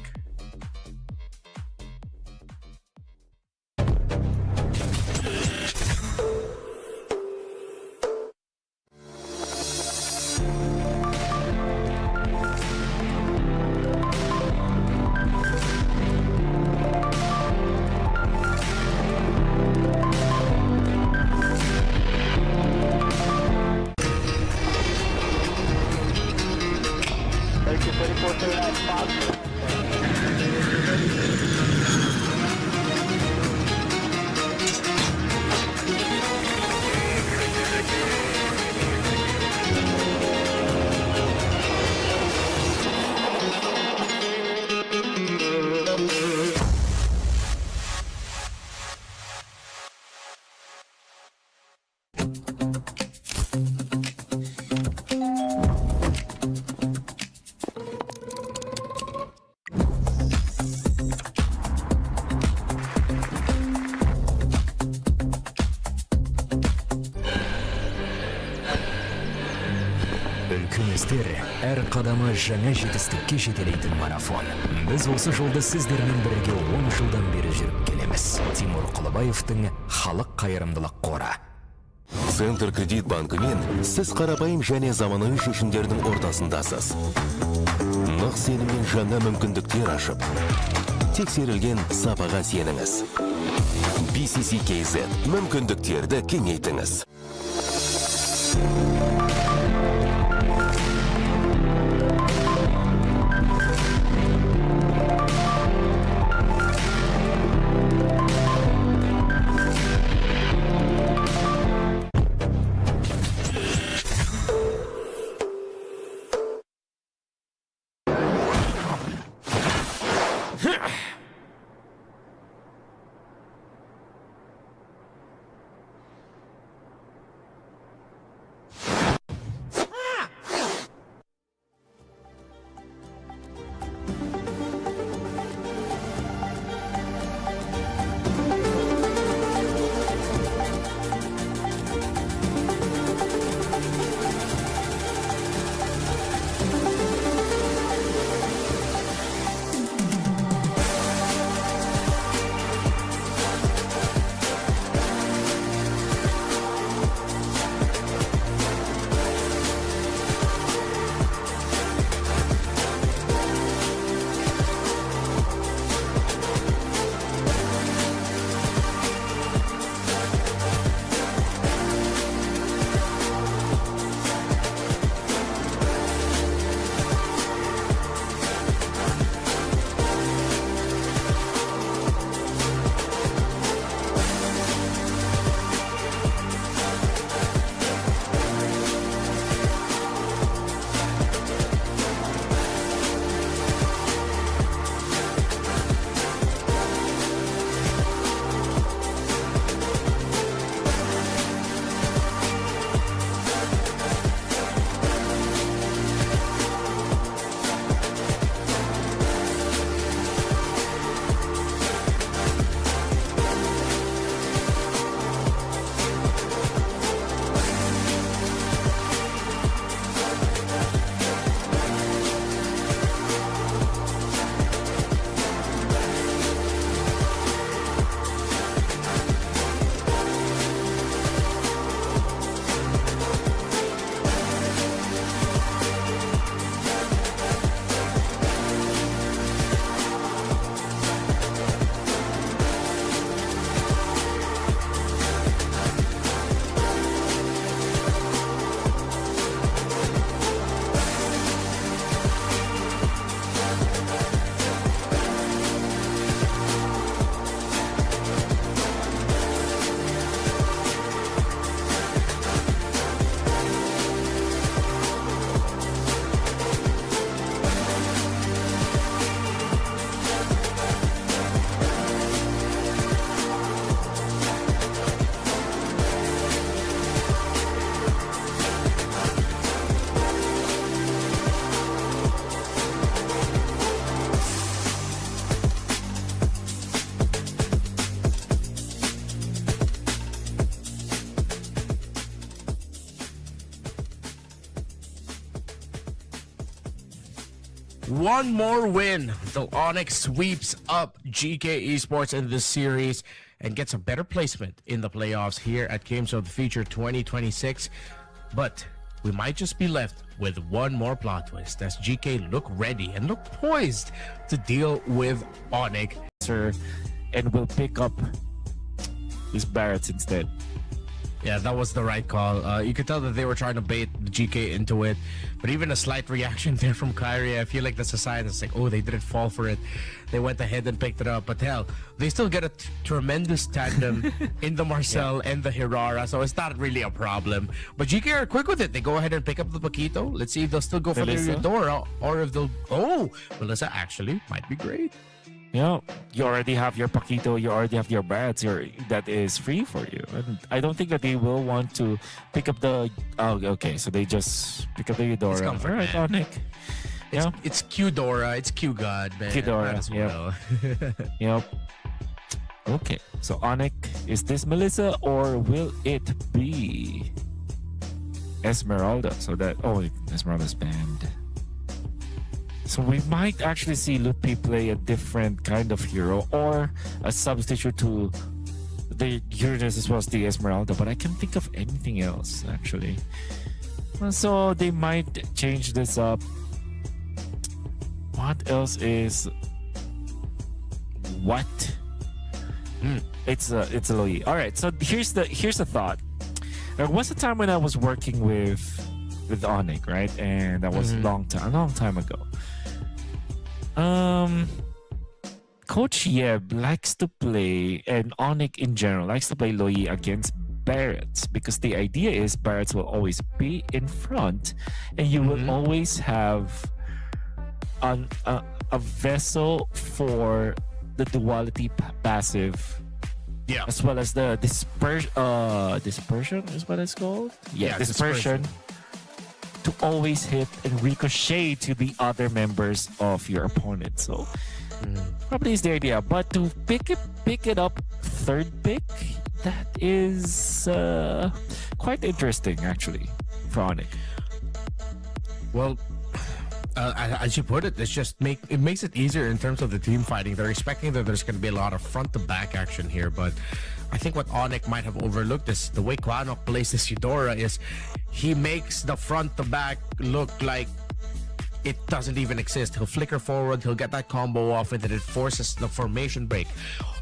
үлкен істер әр қадамы жаңа жетістікке жетелейтін марафон. Біз осы жолды сіздермен бірге 10 жылдан бері жүріп келеміз. Тимур Құлыбаевтың халық қайырымдылық қоры. Центр кредит банкімен сіз қарапайым және заманауи шешімдердің ортасындасыз. Нық сеніммен жаңа мүмкіндіктер ашып, тексерілген сапаға сеніңіз. BCCKZ мүмкіндіктерді кеңейтіңіз. One more win until Onyx sweeps up GK Esports in this series and gets a better placement in the playoffs here at Games of the Future 2026. But we might just be left with one more plot twist as GK look ready and look poised to deal with Onyx. And will pick up his Barretts instead. Yeah, that was the right call. You could tell that they were trying to bait the GK into it. But even a slight reaction there from Kyrie, I feel like that's a sign. It's like, oh, they didn't fall for it. They went ahead and picked it up. But hell, they still get a tremendous tandem in the Marcel and the Hirara, so it's not really a problem. But GK are quick with it. They go ahead and pick up the Paquito. Let's see if they'll still go for the Melissa. Eudora, or if they'll... Oh, Melissa actually might be great. You already have your Paquito, you already have your bats, that is free for you. And I don't think that they will want to pick up the... Oh, okay, so they just pick up the Eudora. It's comfort, All right, man. Onic. Yeah, It's Q-Dora, it's Q-God, man. Q-Dora, Might as yeah. well. yep. Okay, so Onic, is this Melissa or will it be Esmeralda? So that... Oh, Esmeralda's banned. So we might actually see Lupi play a different kind of hero or a substitute to the Uranus as well as the Esmeralda, but I can't think of anything else actually. So they might change this up. What else is what? It's a Loi. All right, so here's the thought. There was a time when I was working with Onic, right? And that was a long time ago. Coach Yeb likes to play, and Onic in general likes to play Loi against Barretts, because the idea is Barretts will always be in front and you will always have a vessel for the duality passive, as well as the dispersion is what it's called. Dispersion to always hit and ricochet to the other members of your opponent. So probably is the idea, but to pick it up third pick, that is quite interesting actually for Onic. Well, as you put it, it makes it easier in terms of the team fighting. They're expecting that there's going to be a lot of front to back action here, but I think what Onic might have overlooked is the way Quanok plays this Eudora is he makes the front to back look like it doesn't even exist. He'll flicker forward, he'll get that combo off, and then it forces the formation break.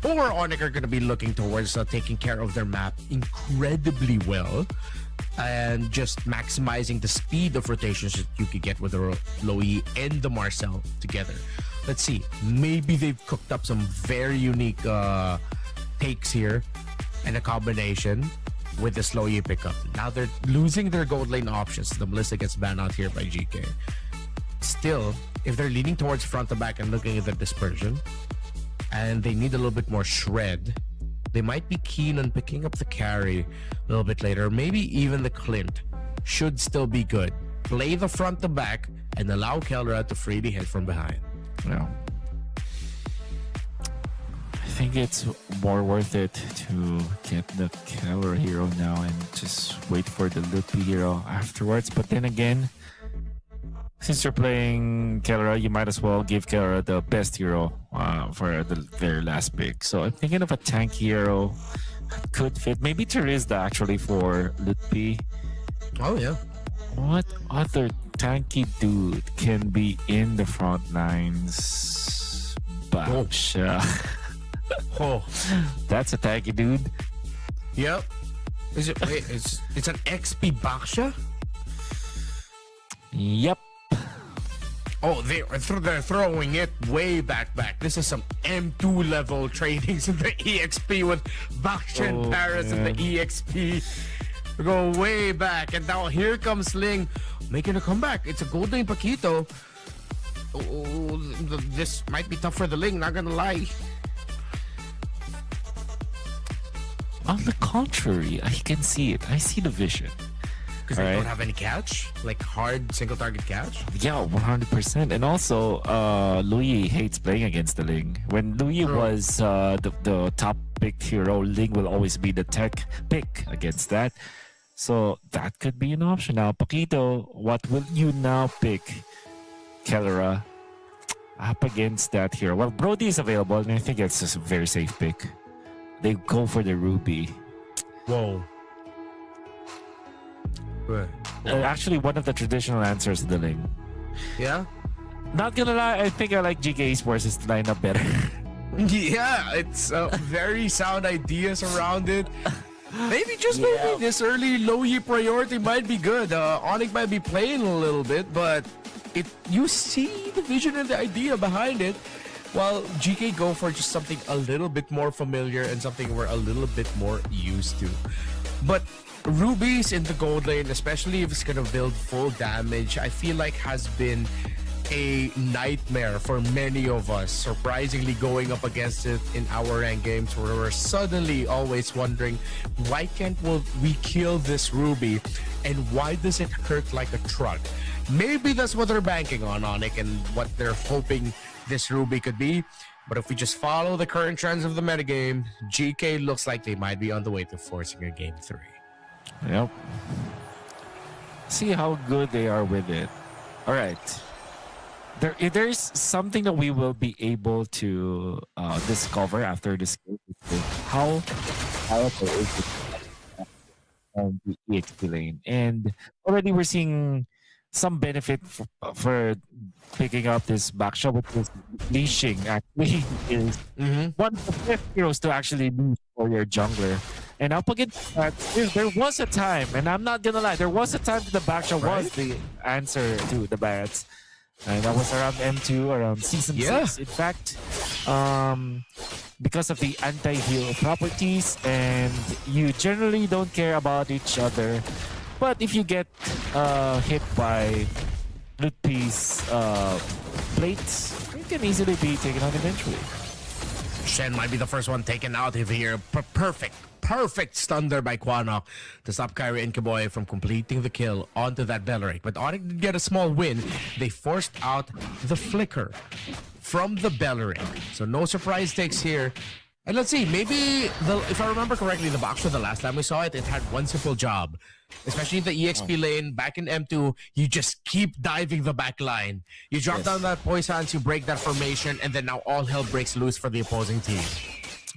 Or Onic are going to be looking towards taking care of their map incredibly well and just maximizing the speed of rotations that you could get with the Loi and the Marcel together. Let's see. Maybe they've cooked up some very unique takes here and a combination with the Loi pickup. Now they're losing their gold lane options. The Melissa gets banned out here by GK. Still, if they're leaning towards front to back and looking at the dispersion, and they need a little bit more shred, they might be keen on picking up the carry a little bit later. Maybe even the Clint should still be good. Play the front to back and allow Kelra to freely hit from behind. Yeah. I think it's more worth it to get the Keller hero now and just wait for the Lupi hero afterwards. But then again, since you're playing Keller, you might as well give Keller the best hero for their last pick. So I'm thinking of a tank hero that could fit. Maybe Teresa actually for Lupi. Oh, yeah. What other tanky dude can be in the front lines? Baksha. Oh, That's a tanky dude. yep. Is it? Wait, it's an XP Baksha? Yep. Oh, they're throwing it way back. This is some M2 level tradings in the EXP with Baksha and Paris in the EXP. We go way back, and now here comes Ling making a comeback. It's a gold lane Paquito. Oh, this might be tough for the Ling, not gonna lie. On the contrary, I can see it. I see the vision. Because they Alright. don't have any catch, like hard single target catch. Yeah, 100%. And also, Louis hates playing against the Ling. When Louis was the top pick hero, Ling will always be the tech pick against that. So that could be an option. Now, Paquito, what will you now pick? Kellera up against that hero. Well, Brody is available, and I think it's just a very safe pick. They go for the Ruby. Whoa. Actually, one of the traditional answers to the Ling. Yeah? Not gonna lie, I think I like GK Esports' lineup better. Yeah, it's very sound ideas around it. Maybe just maybe this early low-yi priority might be good. Onyx might be playing a little bit, but you see the vision and the idea behind it, while GK go for just something a little bit more familiar and something we're a little bit more used to. But Ruby's in the gold lane, especially if it's gonna build full damage, I feel like has been a nightmare for many of us, surprisingly going up against it in our ranked games where we're suddenly always wondering, why can't we kill this Ruby and why does it hurt like a truck? Maybe that's what they're banking on Onyx and what they're hoping this Ruby could be. But if we just follow the current trends of the metagame, GK looks like they might be on the way to forcing a game 3. Yep. See how good they are with it. All right. There's something that we will be able to discover after this game. How powerful is it on the EXP lane? And already we're seeing some benefit for picking up this backshot, which is leashing actually is one of the best heroes to actually move for your jungler. And up against that, there was a time, and I'm not gonna lie, there was a time that the backshot was the answer to the bats. And that was around M2, around Season 6, in fact. Because of the anti-heal properties, and you generally don't care about each other. But if you get hit by Lutpi's plates, it can easily be taken out eventually. Shen might be the first one taken out of here. Perfect stun there by Quanok to stop Kyrie and Kaboy from completing the kill onto that Belleric. But Onyx did get a small win. They forced out the flicker from the Belleric. So no surprise takes here. And let's see, maybe, if I remember correctly, the box for the last time we saw it, it had one simple job. Especially in the EXP lane, back in M2, you just keep diving the back line. You drop down that poisons, you break that formation, and then now all hell breaks loose for the opposing team.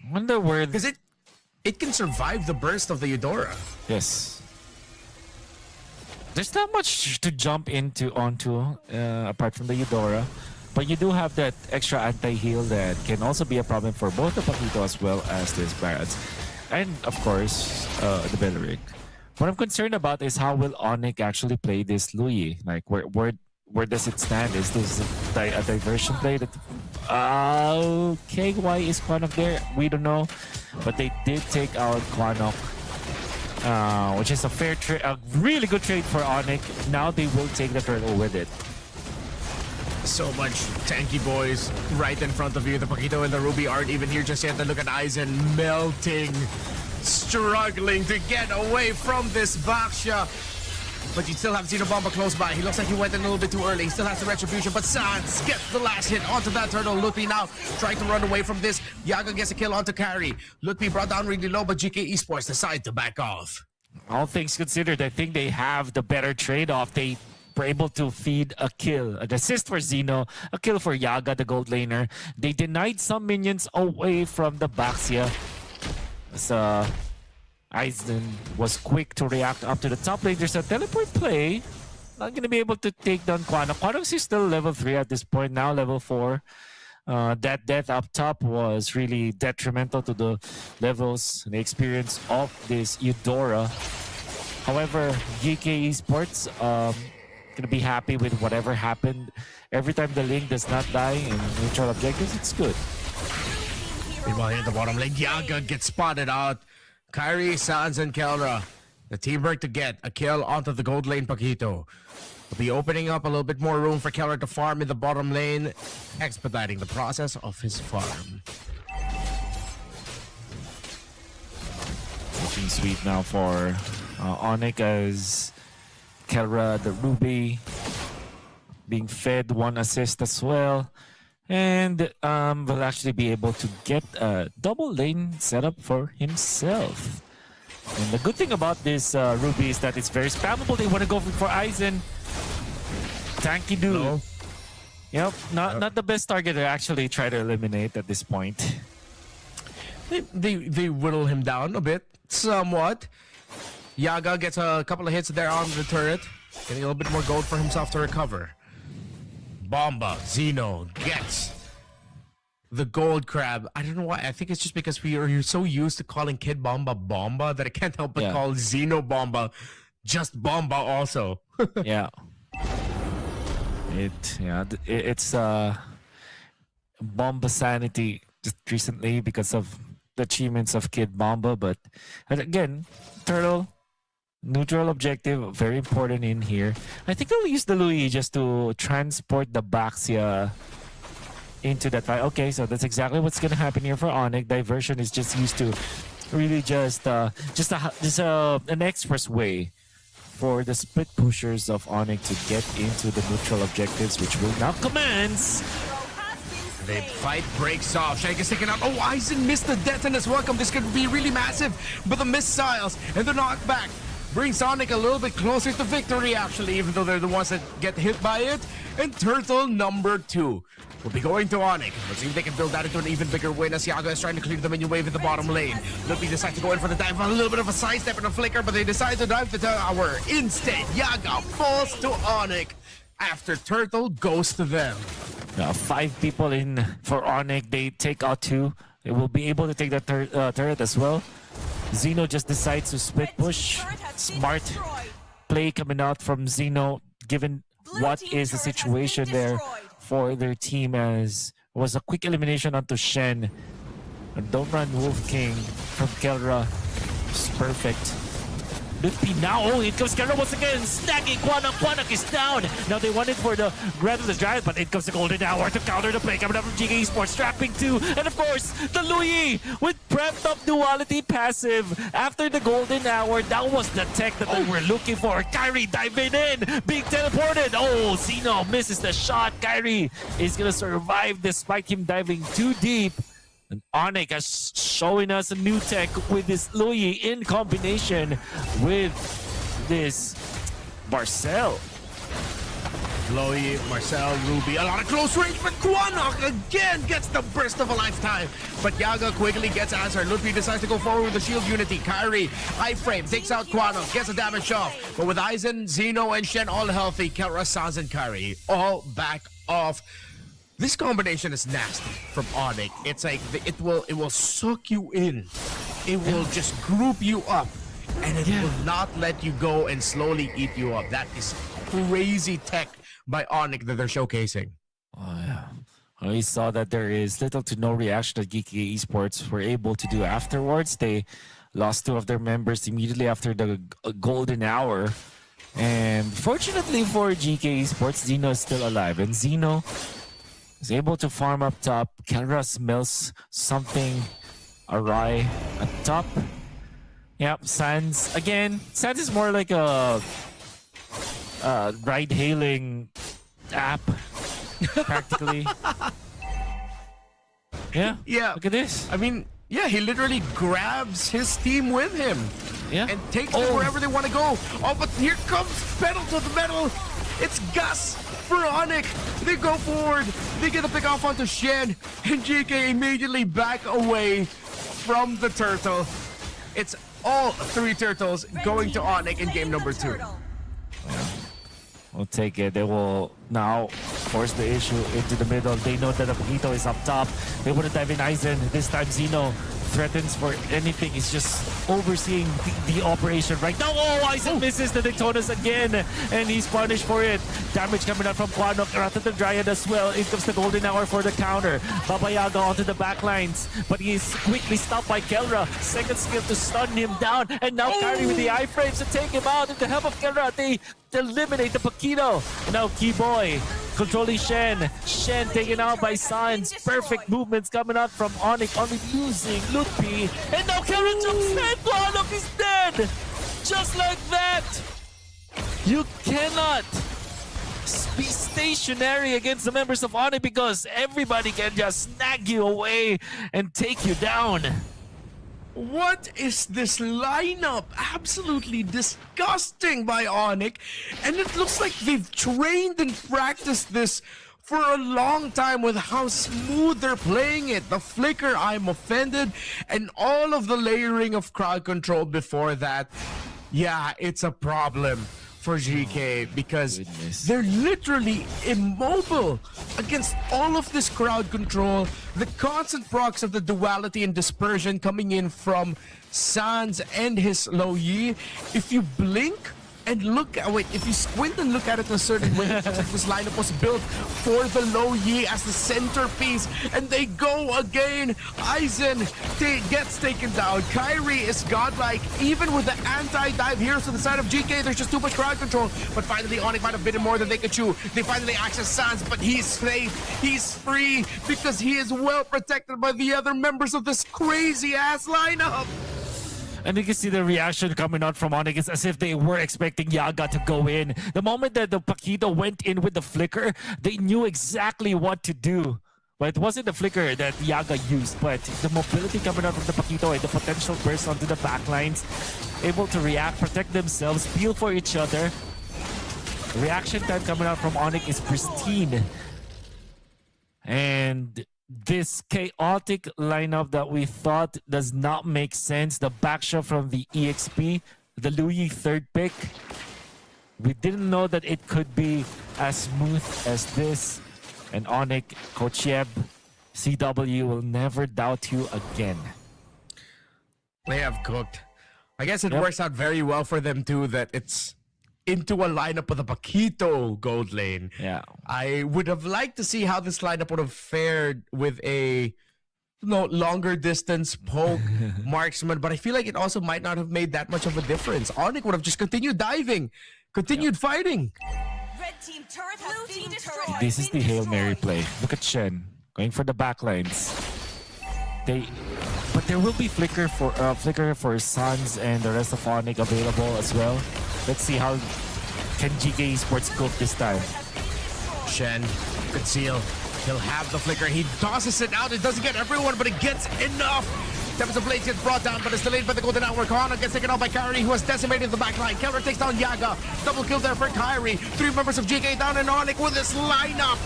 I wonder where... Because it can survive the burst of the Eudora. Yes. There's not much to jump onto apart from the Eudora. But you do have that extra anti-heal that can also be a problem for both the Pakito as well as this Barats. And of course, the Belleric. What I'm concerned about is how will Onyx actually play this Louis? Like, where does it stand? Is this a diversion play? That okay, why is Quanok there? We don't know. But they did take out Quanok, which is a really good trade for Onyx. Now they will take the turtle with it. So much tanky boys right in front of you. The Pakito and the Ruby aren't even here just yet. And look at Aizen melting, struggling to get away from this Baksha. But you still have Xenobomba close by. He looks like he went in a little bit too early. He still has the retribution, but Sans gets the last hit onto that turtle. Lutpi now trying to run away from this. Yaga gets a kill onto Carry. Lutpi brought down really low, but GK Esports decide to back off. All things considered, I think they have the better trade-off. They were able to feed a kill, an assist for Xeno, a kill for Yaga, the gold laner. They denied some minions away from the Baxia. So Aizen was quick to react up to the top lane. There's a teleport play. Not going to be able to take down Quanok. Quanok is still level 3 at this point, now level 4. That death up top was really detrimental to the levels and the experience of this Eudora. However, GK Esports gonna be happy with whatever happened. Every time the link does not die in neutral objectives, it's good. Meanwhile, here at the bottom lane, Yaga gets spotted out. Kyrie, Sans, and Kelra, the teamwork to get a kill onto the gold lane Pakito. Will be opening up a little bit more room for Kelra to farm in the bottom lane, expediting the process of his farm. Looking sweet now for Onyx as Kelra, the Ruby, being fed 1 assist as well. And will actually be able to get a double lane setup for himself. And the good thing about this Ruby is that it's very spammable. They want to go for Aizen. Tanky dude. No. Yep, not the best target to actually try to eliminate at this point. They whittle him down a bit, somewhat. Yaga gets a couple of hits there on the turret, getting a little bit more gold for himself to recover. Bomba, Xeno gets the gold crab. I don't know why. I think it's just because you're so used to calling Kid Bomba Bomba that I can't help but call Xeno Bomba just Bomba also. Yeah. It's Bomba sanity just recently because of the achievements of Kid Bomba, but again, Turtle neutral objective very important in here. I think they'll use the Louis just to transport the Baxia into that fight. Okay, so that's exactly what's gonna happen here for Onyx. Diversion is just used to really just an express way for the split pushers of Onyx to get into the neutral objectives, which will now commence. The fight breaks off. Shank is taken out. Oh, Aizen missed the detonus. Welcome. This could be really massive. But the missiles and the knockback brings Sonic a little bit closer to victory, actually, even though they're the ones that get hit by it. And Turtle number 2 will be going to Onyx. Let's see if they can build that into an even bigger win as Yaga is trying to clear the minion wave in the bottom lane. Lupi decides to go in for the dive. A little bit of a sidestep and a flicker, but they decide to dive the tower. Instead, Yaga falls to Onyx after Turtle goes to them. 5 people in for Onyx. They take out 2. They will be able to take the turret as well. Xeno just decides to split push. Smart play coming out from Xeno, given what is the situation there for their team, as was a quick elimination onto Shen. And don't run Wolf King from Kelra. It's perfect. Lupi now, oh, it comes Kelra once again, snagging Quanok. Quanok is down. Now they wanted for the Grand of the Giant, but it comes the Golden Hour to counter the play coming up from GK Esports, trapping 2. And of course, the Louis with prepped up duality passive after the Golden Hour. That was the tech that they were looking for. Kyrie diving in, being teleported. Oh, Xeno misses the shot. Kyrie is gonna survive despite him diving too deep. And Onyx is showing us a new tech with this Louis in combination with this Marcel. Louis, Marcel, Ruby, a lot of close range, but Quanok again gets the burst of a lifetime. But Yaga quickly gets answered. Lupi decides to go forward with the shield unity. Kyrie, iframe, takes out Quanok, gets a damage off. But with Aizen, Xeno, and Shen all healthy, Kelra, Sans, and Kyrie all back off. This combination is nasty from Onyx. It's like it will suck you in. It will just group you up, and it will not let you go and slowly eat you up. That is crazy tech by Onyx that they're showcasing. Oh yeah. We saw that there is little to no reaction that GK Esports were able to do afterwards. They lost 2 of their members immediately after the Golden Hour. And fortunately for GK Esports, Xeno is still alive. And Xeno is able to farm up top. Kelra smells something awry at top. Yep, Sans again. Sans is more like a ride-hailing app, practically. Yeah. Look at this. I mean, yeah, he literally grabs his team with him. Yeah. And takes them wherever they want to go. Oh, but here comes pedal to the metal. It's Gus for Onyx. They go forward. They get a pick off onto Shen. And GK immediately back away from the turtle. It's all 3 turtles going to Onyx in game number 2. Yeah. We'll take it. They will now force the issue into the middle. They know that the Pogito is up top. They want to dive in Aizen. This time Xeno threatens for anything. He's just overseeing the operation right now. Oh, Aizen misses the Daytonas again, and he's punished for it. Damage coming out from Quanok, out of the Dryad as well. In comes the Golden Hour for the counter. Baba Yaga onto the backlines, but he is quickly stopped by Kelra. Second skill to stun him down, and now Kyrie with the iframes to take him out. With the help of Kelra, they eliminate the Paquito. Now Keyboy controlling Shen. Shen taken out by Sans. Perfect movements coming out from Onyx, only losing Lupi. And now Kelra jumps in. Quanok is dead. Just like that. You cannot be stationary against the members of Onyx because everybody can just snag you away and take you down. What is this lineup? Absolutely disgusting by Onyx. And it looks like they've trained and practiced this for a long time with how smooth they're playing it. The flicker, I'm offended, and all of the layering of crowd control before that. Yeah, it's a problem for GK because Goodness. they're literally immobile against all of this crowd control, the constant procs of the duality and dispersion coming in from Sans and his Lo Yi. If you blink and look at if you squint and look at it a certain way, it's like this lineup was built for the Lo Yi as the centerpiece, and they go again. Aizen gets taken down. Kyrie is godlike, even with the anti-dive here to the side of GK. There's just too much crowd control, but finally Onyx might have bitten more than they could chew. They finally access Sans, but he's safe, he's free, because he is well protected by the other members of this crazy-ass lineup. And you can see the reaction coming out from Onyx as if they were expecting Yaga to go in. The moment that the Paquito went in with the flicker, they knew exactly what to do. But it wasn't the flicker that Yaga used, but the mobility coming out from the Paquito and the potential burst onto the backlines, able to react, protect themselves, feel for each other. Reaction time coming out from Onyx is pristine. And this chaotic lineup that we thought does not make sense, the backshot from the EXP, the Louis third pick, we didn't know that it could be as smooth as this. And Onyx, Coach Yeb, CW will never doubt you again. They have cooked. I guess it works out very well for them too that it's into a lineup with a Paquito gold lane. Yeah. I would have liked to see how this lineup would have fared with a longer distance poke marksman, but I feel like it also might not have made that much of a difference. Onyx would have just continued diving, continued fighting. Red team turret has been destroyed. This is the Hail Mary play. Look at Shen going for the backlines. But there will be flicker for Suns and the rest of Onyx available as well. Let's see how can GK Esports cope this time. Shen, conceal. He'll have the flicker. He tosses it out. It doesn't get everyone, but it gets enough. Tempest of Blades gets brought down, but it's delayed by the Golden Hour. Kahana gets taken out by Kyrie, who has decimated the backline. Keller takes down Yaga. Double kill there for Kyrie. 3 members of GK down and Onyx with this lineup.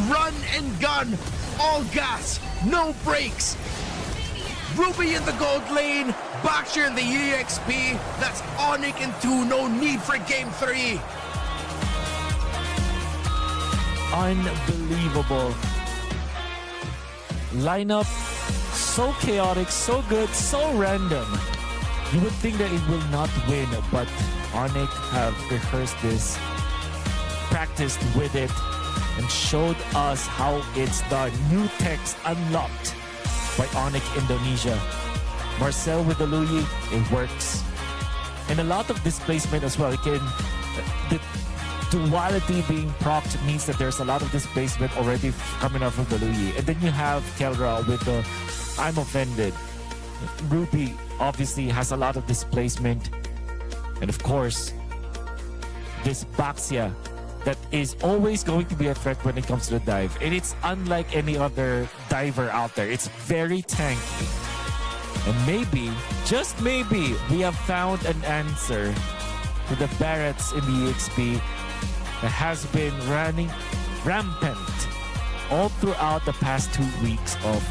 Run and gun. All gas. No brakes. Ruby in the gold lane. Baxter in the EXP. That's Onyx in 2. No need for game 3. Unbelievable lineup, so chaotic, so good, so random. You would think that it will not win, but Onyx have rehearsed this, practiced with it, and showed us how it's done. New text unlocked by Onyx Indonesia. Marcel with the Louis, it works. And a lot of displacement as well. The duality being procced means that there's a lot of displacement already coming out from the Louis. And then you have Kelra with the I'm offended. Ruby obviously has a lot of displacement. And of course, this Baxia that is always going to be a threat when it comes to the dive. And it's unlike any other diver out there. It's very tanky. And maybe, just maybe, we have found an answer to the Barretts in the EXP that has been running rampant all throughout the past 2 weeks of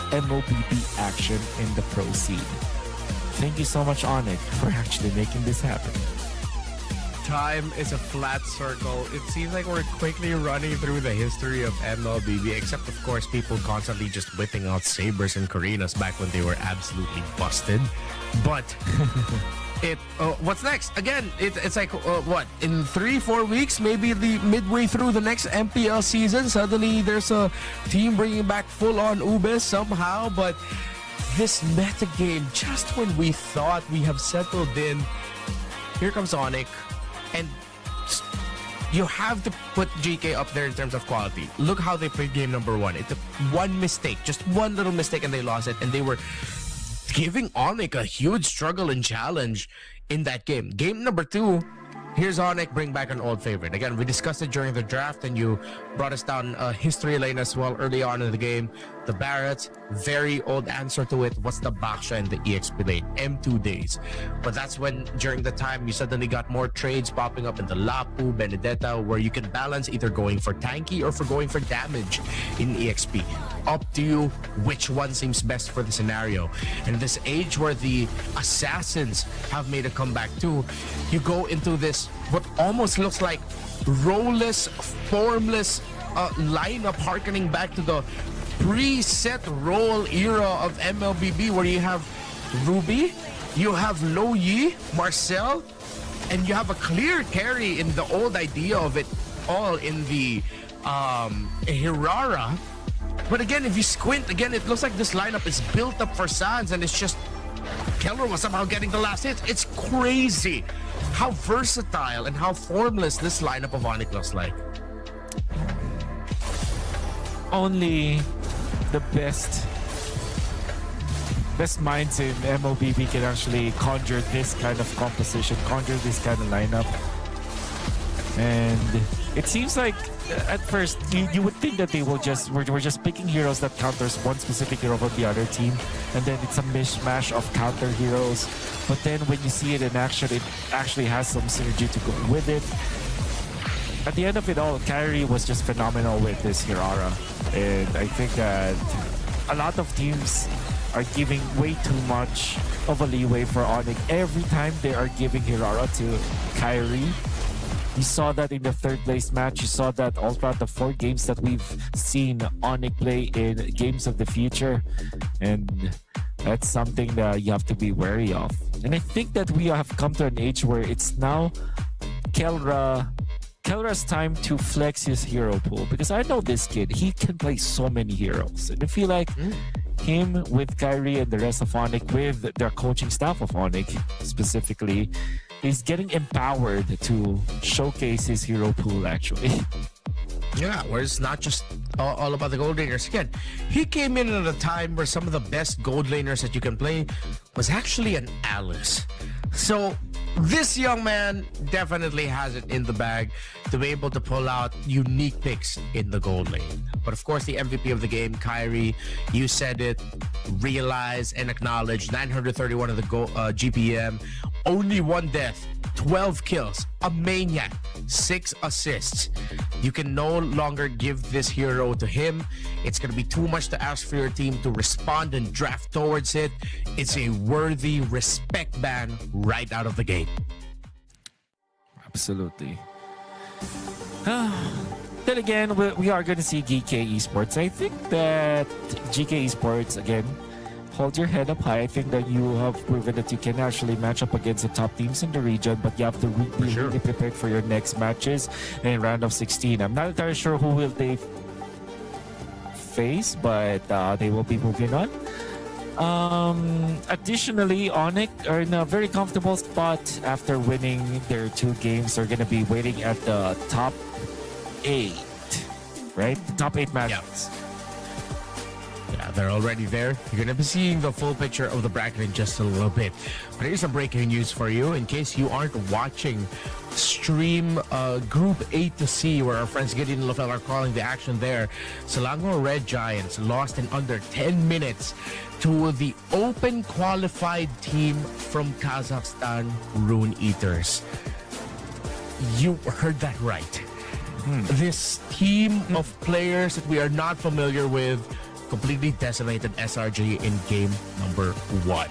MLBB action in the pro scene. Thank you so much, Onyx, for actually making this happen. Time is a flat circle. It seems like we're quickly running through the history of MLBB, except of course people constantly just whipping out sabers and Karinas back when they were absolutely busted. But what's next? Again, it's like what, in 3-4 weeks, maybe the midway through the next MPL season, suddenly there's a team bringing back full-on Ubis somehow. But this meta game, just when we thought we have settled in, here comes Onyx. And you have to put GK up there in terms of quality. Look how they played game number 1. It's one mistake, just one little mistake, and they lost it. And they were giving Onyx a huge struggle and challenge in that game. Game number 2, here's Onyx bring back an old favorite. Again, we discussed it during the draft, and you brought us down a history lane as well early on in the game. The Barretts, very old answer to it. What's the Baksha and the EXP lane? M2 days. But that's when, during the time, you suddenly got more trades popping up in the Lapu, Benedetta, where you can balance either going for tanky or for going for damage in EXP. Up to you which one seems best for the scenario. And this age where the assassins have made a comeback too, you go into this, what almost looks like role-less, formless lineup, harkening back to the preset role era of MLBB, where you have Ruby, you have Lo Yi, Marcel, and you have a clear carry in the old idea of it all in the Hirara. But again, if you squint, again, it looks like this lineup is built up for Sans, and it's just Keller was somehow getting the last hit. It's crazy how versatile and how formless this lineup of Onyx looks like. Only the best minds in MLBB can actually conjure this kind of composition, conjure this kind of lineup. And it seems like at first you would think that they will we're just picking heroes that counters one specific hero from the other team, and then it's a mishmash of counter heroes. But then when you see it in action, it actually has some synergy to go with it. At the end of it all, Kyrie was just phenomenal with this Hirara, and I think that a lot of teams are giving way too much of a leeway for Onyx every time they are giving Hirara to Kyrie. You saw that in the third place match. You saw that all throughout the 4 games that we've seen Onyx play in Games of the Future. And that's something that you have to be wary of. And I think that we have come to an age where it's now Kelra's time to flex his hero pool. Because I know this kid, he can play so many heroes. And I feel like him with Kyrie and the rest of Onyx, with their coaching staff of Onyx specifically, is getting empowered to showcase his hero pool, actually. Yeah, where it's not just all about the gold laners. Again, he came in at a time where some of the best gold laners that you can play was actually an Alice. So this young man definitely has it in the bag to be able to pull out unique picks in the gold lane. But of course, the MVP of the game, Kyrie, you said it, realize and acknowledge, 931 of the GPM, only 1 death, 12 kills, a maniac, 6 assists. You can no longer give this hero to him. It's going to be too much to ask for your team to respond and draft towards it. It's a worthy respect ban right out of the gate. Absolutely. Then again, we are going to see GK Esports. I think that GK Esports, again, hold your head up high. I think that you have proven that you can actually match up against the top teams in the region, but you have to be really prepared for your next matches in round of 16. I'm not entirely sure who will they face, but they will be moving on. Additionally, Onyx are in a very comfortable spot after winning their 2 games. They're going to be waiting at the top 8, right? The top 8 matches. Yeah, they're already there. You're going to be seeing the full picture of the bracket in just a little bit. But here's some breaking news for you. In case you aren't watching stream Group A to C, where our friends Gideon and Lafel are calling the action there, Selangor Red Giants lost in under 10 minutes to the open qualified team from Kazakhstan, Rune Eaters. You heard that right. This team of players that we are not familiar with completely decimated SRG in game number 1.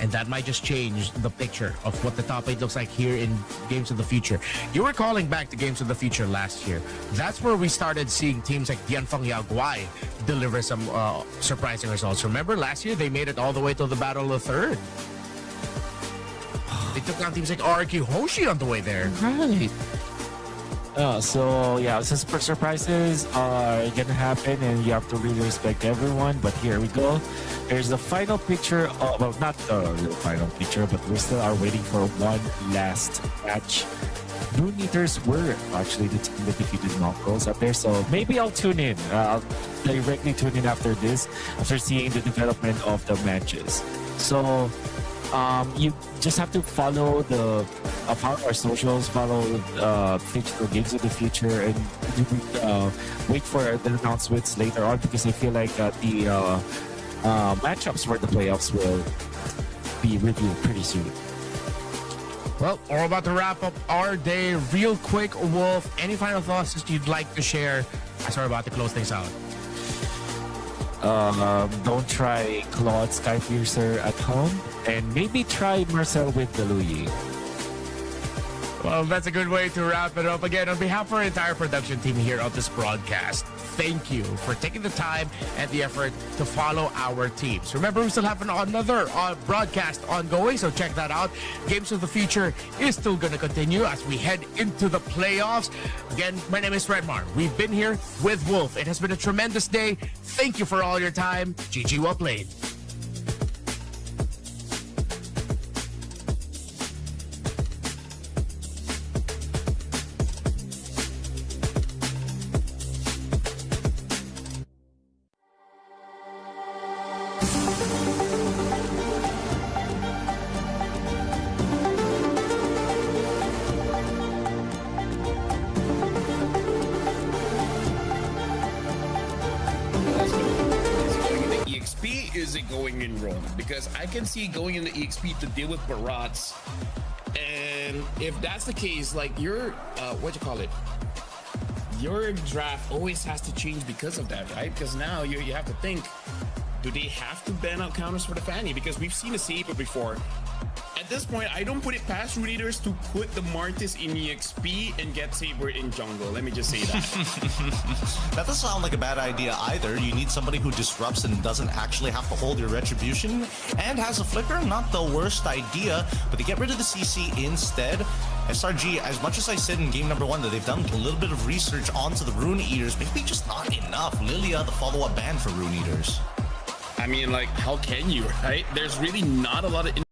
And that might just change the picture of what the top 8 looks like here in Games of the Future. You were calling back to Games of the Future last year. That's where we started seeing teams like Dianfang Yaguai deliver some surprising results. Remember last year, they made it all the way to the Battle of the Third. They took down teams like RQ Hoshi on the way there. Right. So yeah, surprises are gonna happen, and you have to really respect everyone. But here we go. There's the final picture. Well, not the final picture, but we still are waiting for one last match. Rune Eaters were actually the team that defeated Mongols up there, so maybe I'll tune in. I'll directly tune in after this, after seeing the development of the matches. So You just have to follow follow our socials, follow Digital Games of the Future, and wait for the announcements later on, because I feel like the matchups for the playoffs will be reviewed pretty soon. Well, we're about to wrap up our day real quick. Wolf, any final thoughts that you'd like to share as we're about to close things out? Don't try Claude Skypiercer at home, and maybe try Marcel with Deluyi. Well, that's a good way to wrap it up. Again, on behalf of our entire production team here on this broadcast, thank you for taking the time and the effort to follow our teams. Remember, we still have another broadcast ongoing, so check that out. Games of the Future is still going to continue as we head into the playoffs. Again, my name is Redmar. We've been here with Wolf. It has been a tremendous day. Thank you for all your time. GG, well played. Is it going in wrong? Because I can see going in the EXP to deal with Barats, and if that's the case, like your your draft always has to change because of that, right? Because now you have to think, do they have to ban out counters for the Fanny? Because we've seen a Saber before. At this point, I don't put it past Rune Eaters to put the Martis in EXP and get Saber in jungle. Let me just say that. That doesn't sound like a bad idea either. You need somebody who disrupts and doesn't actually have to hold your retribution and has a flicker. Not the worst idea, but they get rid of the CC instead. SRG, as much as I said in game number 1 that they've done a little bit of research onto the Rune Eaters, maybe just not enough. Lilia, the follow-up ban for Rune Eaters. I mean, like, how can you, right? There's really not a lot of